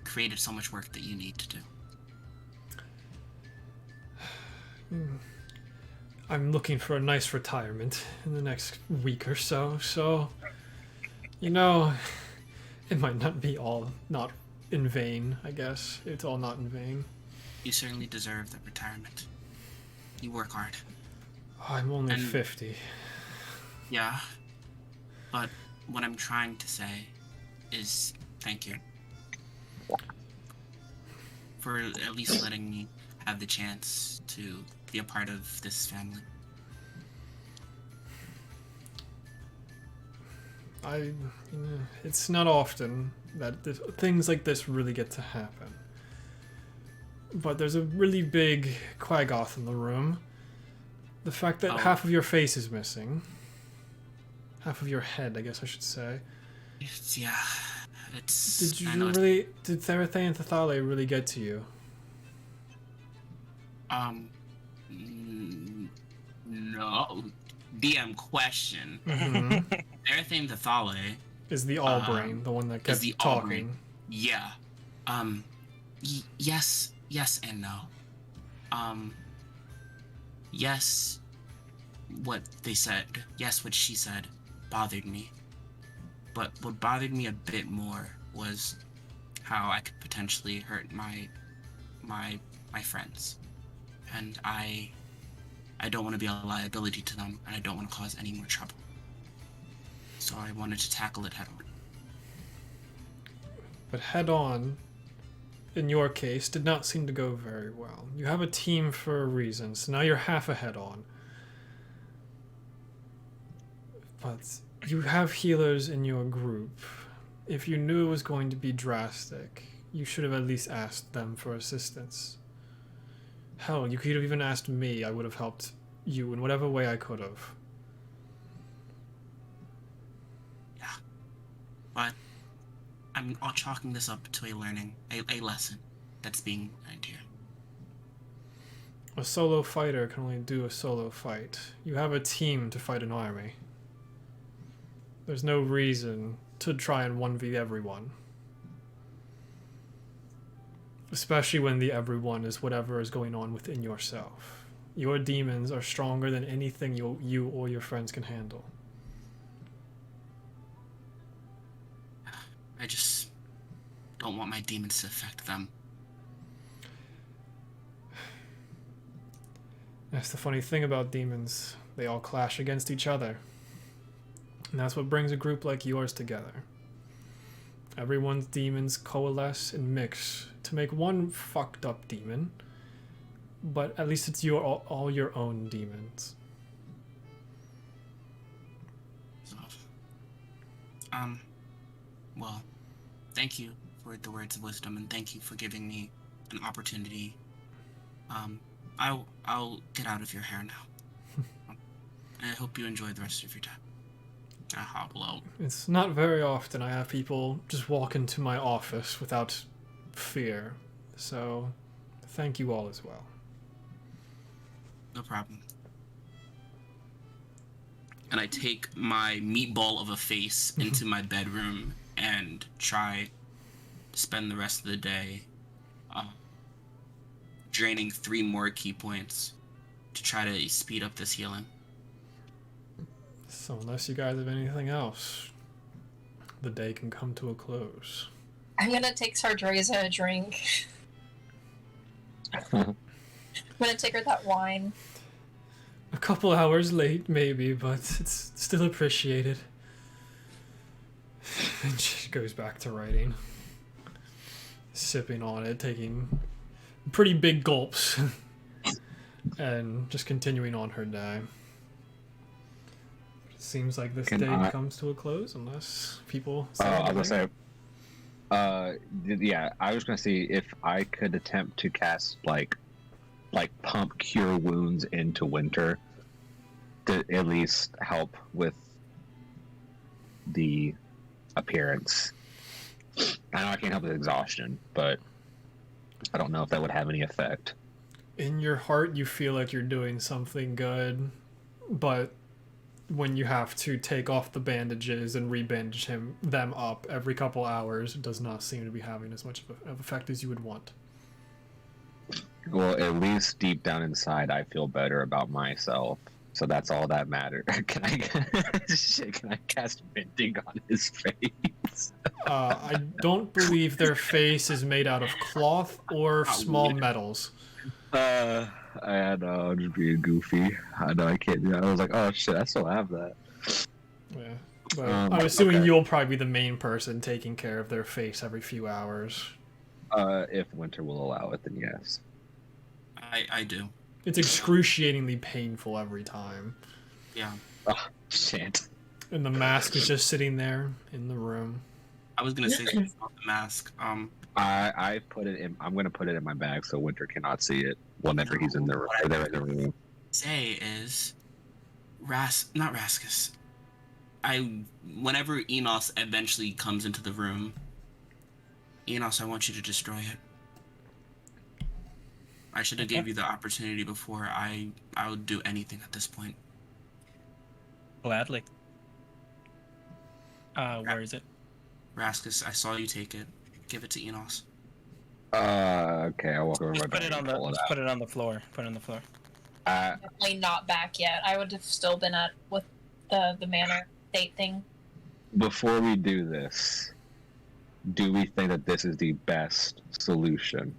created so much work that you need to do. I'm looking for a nice retirement in the next week or so, you know, it might not be all not in vain, I guess. It's all not in vain. You certainly deserve that retirement. You work hard. I'm only 50. Yeah. But what I'm trying to say is thank you. For at least letting me have the chance to be a part of this family. It's not often that things like this really get to happen. But there's a really big Quaggoth in the room. The fact that half of your face is missing. Half of your head, I guess I should say. Did Therathe and Thethale really get to you? No. DM question. Mm-hmm. Everything Thethale Is the all brain, the one that kept the talking. all-brain. Yeah. Yes and no. Yes, what they said, yes, what she said bothered me. But what bothered me a bit more was how I could potentially hurt my friends. And I don't want to be a liability to them, and I don't want to cause any more trouble. So I wanted to tackle it head on. But head on, in your case, did not seem to go very well. You have a team for a reason, so now you're half a head on. But you have healers in your group. If you knew it was going to be drastic, you should have at least asked them for assistance. Hell, you could have even asked me. I would have helped you in whatever way I could have. Yeah. But I'm I'm all chalking this up to a lesson that's being learned here. A solo fighter can only do a solo fight. You have a team to fight an army. There's no reason to try and 1v everyone. Especially when the everyone is whatever is going on within yourself. Your demons are stronger than anything you or your friends can handle. I just don't want my demons to affect them. That's the funny thing about demons. They all clash against each other. And that's what brings a group like yours together. Everyone's demons coalesce and mix to make one fucked up demon, but at least it's all your own demons. So, well, thank you for the words of wisdom, and thank you for giving me an opportunity. I'll get out of your hair now. I hope you enjoy the rest of your time. I hobble out. It's not very often I have people just walk into my office without fear, so thank you all as well. No problem. And I take my meatball of a face into my bedroom and try to spend the rest of the day draining 3 more key points to try to speed up this healing. So unless you guys have anything else, the day can come to a close. I'm gonna take Sardreza a drink. I'm gonna take her that wine. A couple hours late, maybe, but it's still appreciated. And she goes back to writing. Sipping on it, taking pretty big gulps. And just continuing on her day. Seems like this day comes to a close unless people say I was gonna say, yeah, I was gonna see if I could attempt to cast like pump cure wounds into Winter to at least help with the appearance. I know I can't help with exhaustion, but I don't know if that would have any effect. In your heart, you feel like you're doing something good, but when you have to take off the bandages and rebandage them up every couple hours, it does not seem to be having as much of effect as you would want. Well, at least deep down inside, I feel better about myself, so that's all that matters. Can I cast Venting on his face? I don't believe their face is made out of cloth or small metals. I know, I'm just being goofy. I know I can't do that. I was like, oh shit, I still have that. Yeah, but I'm assuming you'll probably be the main person taking care of their face every few hours. If Winter will allow it, then yes. I do. It's excruciatingly painful every time. Yeah. Oh, shit. And the mask is just sitting there in the room. I was gonna say something about the mask. I put it in. I'm gonna put it in my bag so Winter cannot see it whenever he's in the room. They're in the room. Say is, not Raskus. Whenever Enos eventually comes into the room, Enos, I want you to destroy it. I should have gave you the opportunity before. I would do anything at this point. Gladly. Where is it? Raskus, I saw you take it. Give it to Enos. Okay, I'll walk over my Just bag and pull it out. put it on the floor. Put it on the floor. Definitely not back yet. I would have still been at with the manor date thing. Before we do this, do we think that this is the best solution?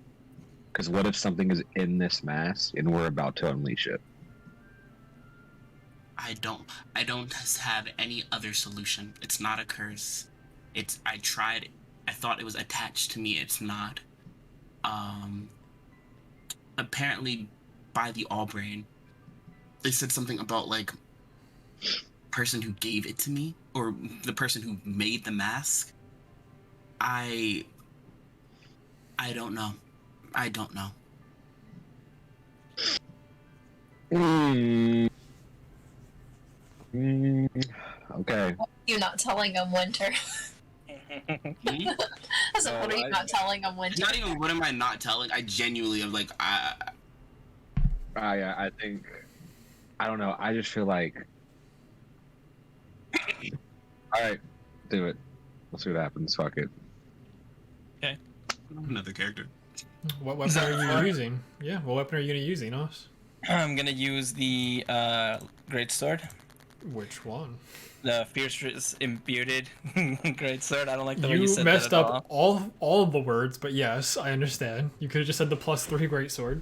Because what if something is in this mask and we're about to unleash it? I don't have any other solution. It's not a curse. I tried. I thought it was attached to me. It's not. Apparently, by the Allbrain, they said something about like person who gave it to me or the person who made the mask. I don't know. I don't know. Okay. You're not telling them, Winter. So what are you not telling them, It's Winter? not even what am I not telling. I genuinely am like Yeah, I think. I don't know. I just feel like. All right, do it. We'll see what happens. Fuck it. another character. What weapon are you using? Yeah, what weapon are you gonna use, Enos? I'm gonna use the great sword, Which one? the fierce bearded great sword. I don't like the way you You said messed that at up all of the words, but yes, I understand. You could have just said the +3 greatsword.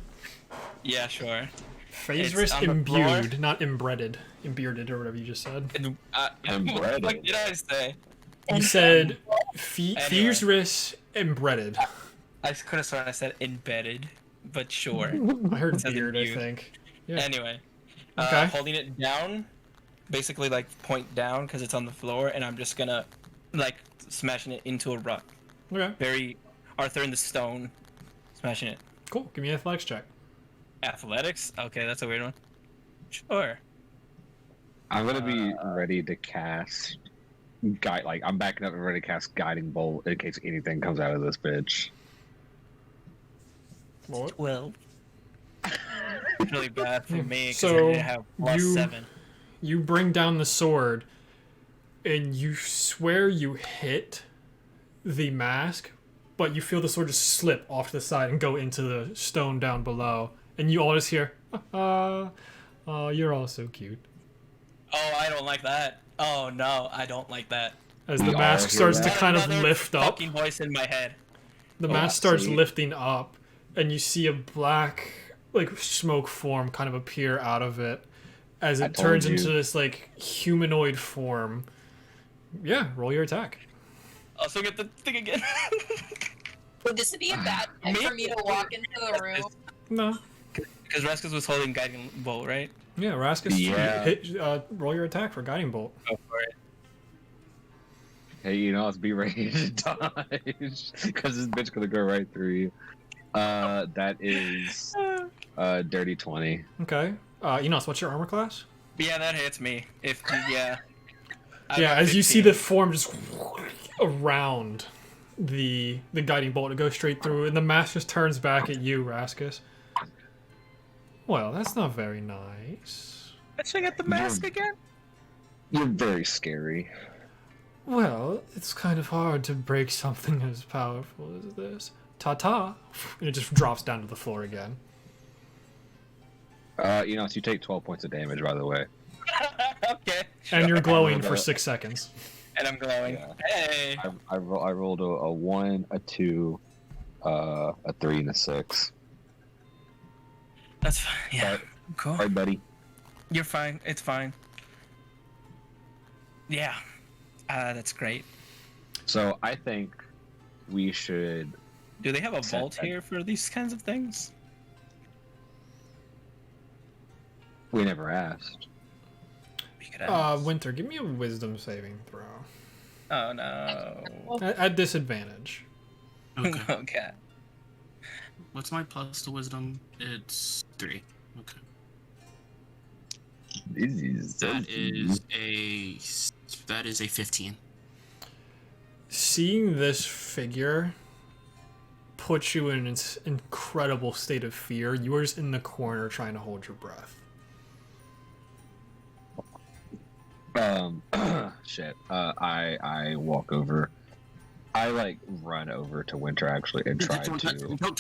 Yeah, sure. Phase It's wrist on the floor. imbued, not embedded. Imbearded or whatever you just said. Embedded. What did I say? You said Anyway. phase wrist embedded. I could have sworn I said embedded, but sure. I heard It says beard, I imbued. think. Yeah. Anyway, Okay. holding it down, basically like point down because it's on the floor, and I'm just gonna like smashing it into a rock. Okay. Very Arthur in the stone, smashing it. Cool. Give me an athletics check. Athletics? Okay, that's a weird one. Sure. I'm gonna be ready to cast. I'm backing up and ready to cast guiding bolt in case anything comes out of this bitch. What? 12. It's really bad for me because So, I didn't have +7. You bring down the sword, and you swear you hit the mask, but you feel the sword just slip off to the side and go into the stone down below, and you all just hear, "Oh, you're all so cute." Oh, I don't like that. Oh no, I don't like that. As We the all mask hear starts to that. kind of Another lift up, fucking voice in my head. the Oh, mask starts see. lifting up, and you see a black, like, smoke form kind of appear out of it as I it told turns you. into this, like, humanoid form. Yeah, roll your attack. Also get the thing again. Would this be a bad time for me to walk into the room? No. Because Raskus was holding guiding bolt, right? Yeah, Raskus, Yeah. roll your attack for guiding bolt. Go for it. Hey, let's be ready to dodge because this bitch gonna go right through you. That is dirty 20. Okay. Enos, what's your armor class? Yeah, that hits me. If yeah. I Yeah, got as you see 15. the form just around the guiding bolt, it goes straight through, and the mask just turns back at you, Raskus. Well, that's not very nice. Let's check out the mask again. You're very scary. Well, it's kind of hard to break something as powerful as this. Ta-ta! And it just drops down to the floor again. So you take 12 points of damage, by the way. Okay. And you're glowing rolled for a- 6 seconds. And I'm glowing. Yeah. Hey. I rolled a 1, a 2, a 3, and a 6. That's fine. Yeah. Alright. Cool. All right, buddy. You're fine. It's fine. Yeah. That's great. So I think we should. Do they have a Set vault that- here for these kinds of things? We never asked. We could ask. Winter, give me a wisdom saving throw. Oh no. At disadvantage. Okay. Okay. What's my plus to wisdom? It's 3. Okay. That is a 15. Seeing this figure puts you in an incredible state of fear. You are just in the corner trying to hold your breath. Shit. I walk over. I run over to Winter actually and try Don't touch to. me. Don't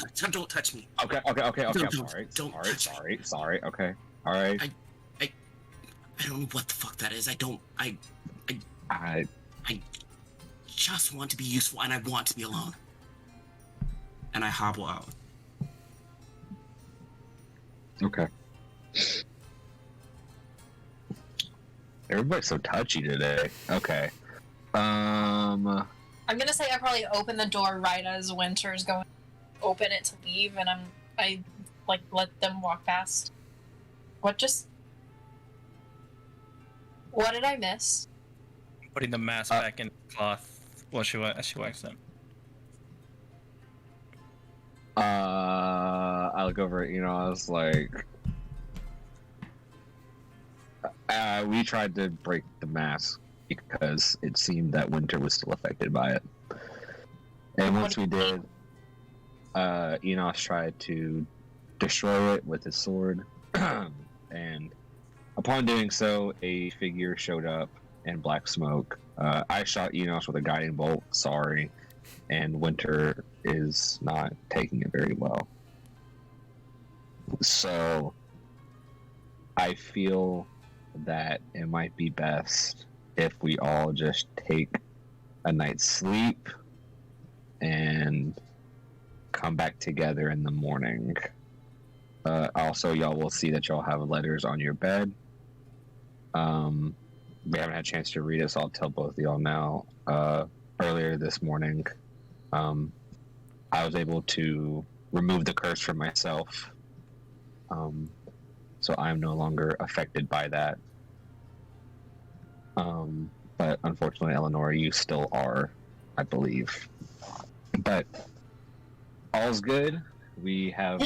touch me. Okay. I'm sorry. Don't touch me. Sorry. Okay. All right. I don't know what the fuck that is. I just want to be useful and I want to be alone. And I hobble out. Okay. Everybody's so touchy today. Okay. I'm gonna say I probably open the door right as Winter's going to open it to leave, and I let them walk past. What did I miss? Putting the mask back in the cloth while she wipes them. I look over at I was like, we tried to break the mask because it seemed that Winter was still affected by it. And once we did, Enos tried to destroy it with his sword, and upon doing so, a figure showed up in black smoke. I shot Enos with a guiding bolt, sorry, and Winter is not taking it very well. So, I feel that it might be best if we all just take a night's sleep and come back together in the morning. Also, y'all will see that y'all have letters on your bed. We haven't had a chance to read it, so I'll tell both of y'all now. Earlier this morning, I was able to remove the curse from myself. So I'm no longer affected by that. But unfortunately, Eleanor, you still are, I believe. But all's good. We have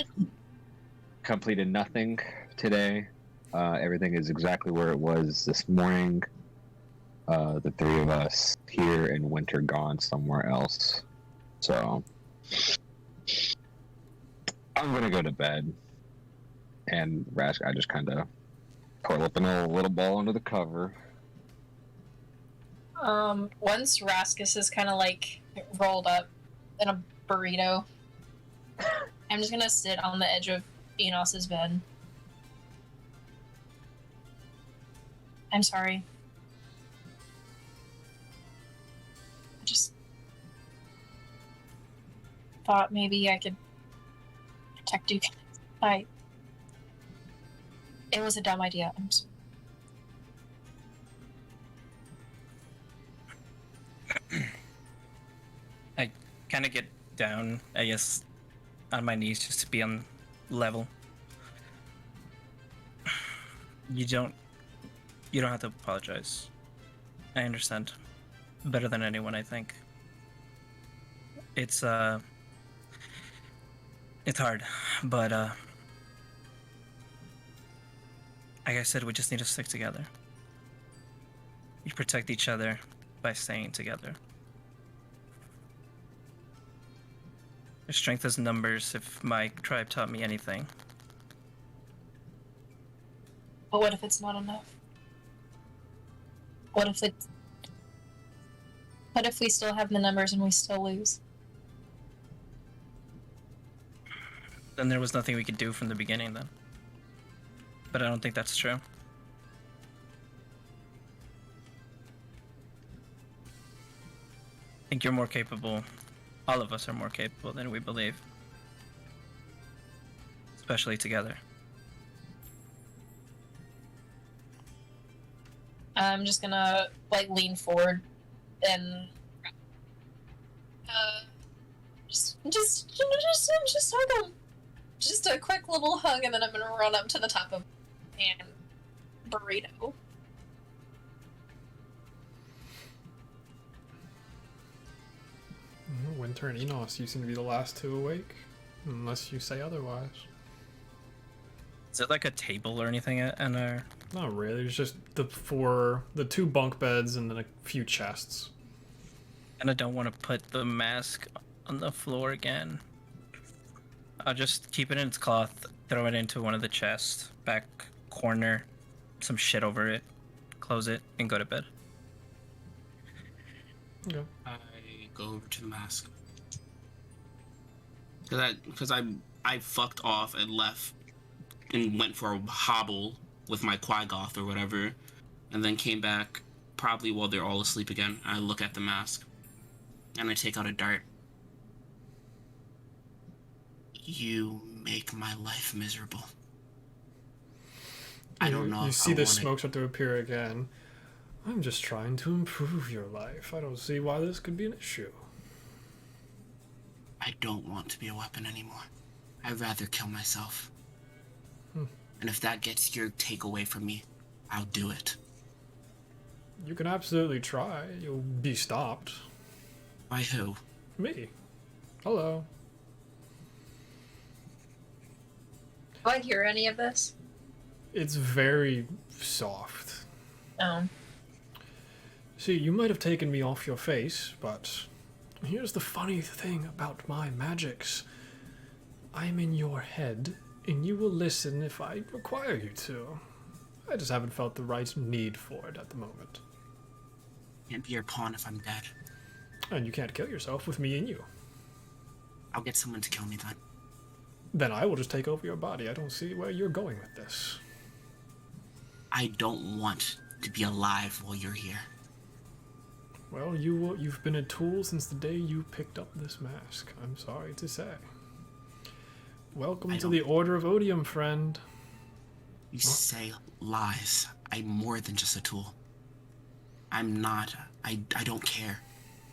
completed nothing today. Everything is exactly where it was this morning. The three of us here and Winter gone somewhere else. So I'm gonna go to bed. And Rask, I just kind of curl up in a little ball under the cover. Once Raskus is kind of like rolled up in a burrito, I'm just gonna sit on the edge of Enos's bed. I'm sorry. I just thought maybe I could protect you. It was a dumb idea. I kind of get down, I guess, on my knees just to be on level. You don't have to apologize. I understand. Better than anyone, I think. It's hard, but like I said, we just need to stick together. We protect each other by staying together. Strength is numbers, if my tribe taught me anything. But what if it's not enough? What if we still have the numbers and we still lose? Then there was nothing we could do from the beginning then. But I don't think that's true. I think you're more capable. All of us are more capable than we believe. Especially together. I'm just gonna lean forward and just hug him. Just a quick little hug, and then I'm gonna run up to the top of and burrito. Winter and Enos, you seem to be the last two awake, unless you say otherwise. Is it like a table or anything in our... Not really. It's just the two bunk beds and then a few chests. And I don't want to put the mask on the floor again. I'll just keep it in its cloth, throw it into one of the chests, back corner, some shit over it, close it, and go to bed. Okay. I go over to the mask. Because I fucked off and left and went for a hobble with my Quagoth or whatever, and then came back probably while they're all asleep again. I look at the mask and I take out a dart. You make my life miserable. I don't know. You if see I the want smoke start to appear again. I'm just trying to improve your life. I don't see why this could be an issue. I don't want to be a weapon anymore. I'd rather kill myself. And if that gets your take away from me, I'll do it. You can absolutely try. You'll be stopped. By who? Me. Hello. Do I hear any of this? It's very soft. Oh. See, you might have taken me off your face, but Here's the funny thing about my magics. I'm in your head, and you will listen if I require you to. I just haven't felt the right need for it at the moment. Can't be your pawn if I'm dead. And you can't kill yourself with me and you. I'll get someone to kill me then. Then I will just take over your body. I don't see where you're going with this. I don't want to be alive while you're here. Well, you've been a tool since the day you picked up this mask. I'm sorry to say. Welcome to the Order of Odium, friend. You say lies. I'm more than just a tool. I'm not. I don't care.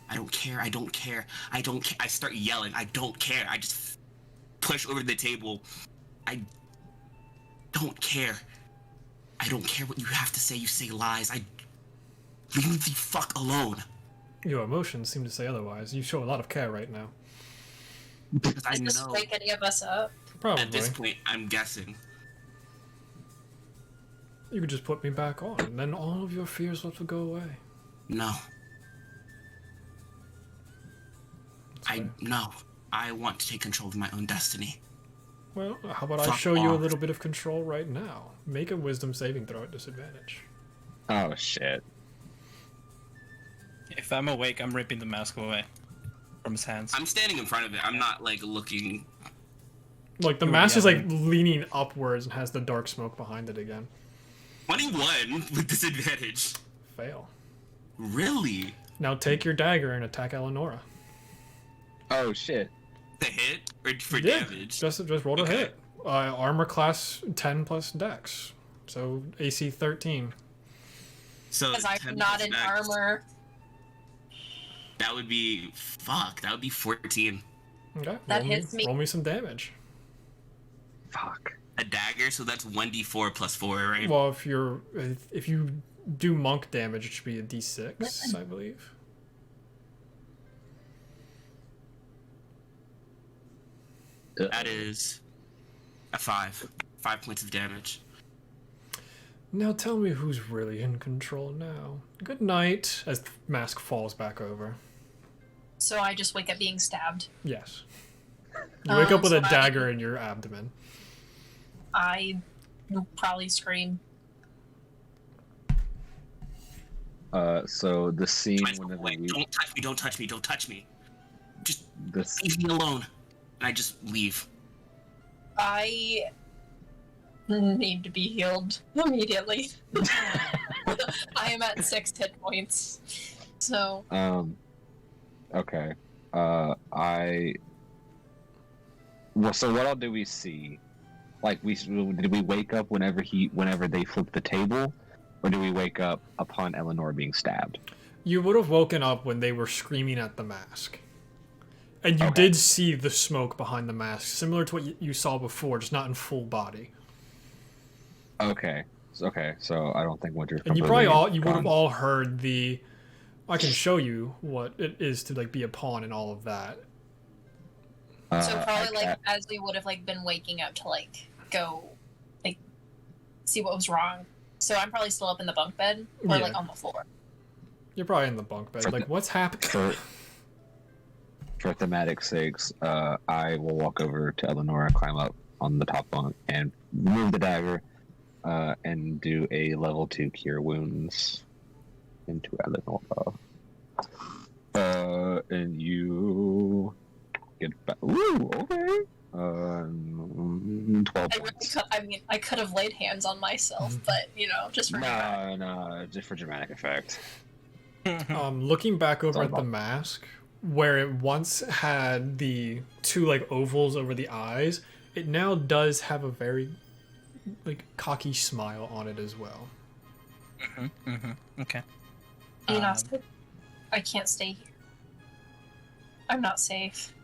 I don't care. I don't care. I don't care. I start yelling. I don't care. I just push over the table. I don't care. I don't care what you have to say. You say lies. Leave the fuck alone. Your emotions seem to say otherwise. You show a lot of care right now. Because I Does this know. wake any of us up? Probably. At this point, I'm guessing. You could just put me back on, and then all of your fears will have to go away. No. That's fair. No. I want to take control of my own destiny. Well, how about I Fuck show you a off. little bit of control right now? Make a wisdom saving throw at disadvantage. Oh shit. If I'm awake, I'm ripping the mask away from his hands. I'm standing in front of it. I'm not like looking. Like, the Ooh, mask yeah, is like man. leaning upwards and has the dark smoke behind it again. 21 with disadvantage. Fail. Really? Now take your dagger and attack Eleonora. Oh shit. The hit or for Yeah, damage? Just roll to Okay. hit. Armor class 10 plus dex. So AC 13. So Because 10 I'm not plus in dex, armor. That would be That would be 14. Okay. That roll hits me. Roll me some damage. Fuck. A dagger, so that's 1d4 plus 4, right? Well, if you do monk damage, it should be a D6, I believe. That is a 5. 5 points of damage. Now tell me who's really in control now. Good night, as the mask falls back over. So I just wake up being stabbed. Yes. You wake up with so a dagger in your abdomen. I will probably scream. So the scene Myself whenever away. we Don't touch me, don't touch me, don't touch me. Just this leave me alone. And I just leave. I need to be healed immediately. I am at 6 hit points. So okay. Well, so what all do we see? Like, did we wake up whenever they flipped the table, or do we wake up upon Eleanor being stabbed? You would have woken up when they were screaming at the mask. And you Okay. did see the smoke behind the mask, similar to what you saw before, just not in full body. Okay. So I don't think Winter's And you would have all heard the. I can show you what it is to like be a pawn and all of that. so probably as we would have been waking up to go see what was wrong. So I'm probably still up in the bunk bed or Yeah. on the floor. You're probably in the bunk bed. Like, what's happening? For thematic sakes, I will walk over to Eleanor, climb up on the top bunk, and remove the dagger, and do a level 2 cure wounds into Eleanor. And you get back. Ooh, okay. 12 points. I could have laid hands on myself, but just for No, just for dramatic effect. Looking back over all at the about- mask, where it once had the two ovals over the eyes, it now does have a very cocky smile on it as well. Okay. I can't stay here. I'm not safe.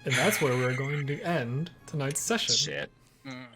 And that's where we're going to end tonight's session. Shit. Mm.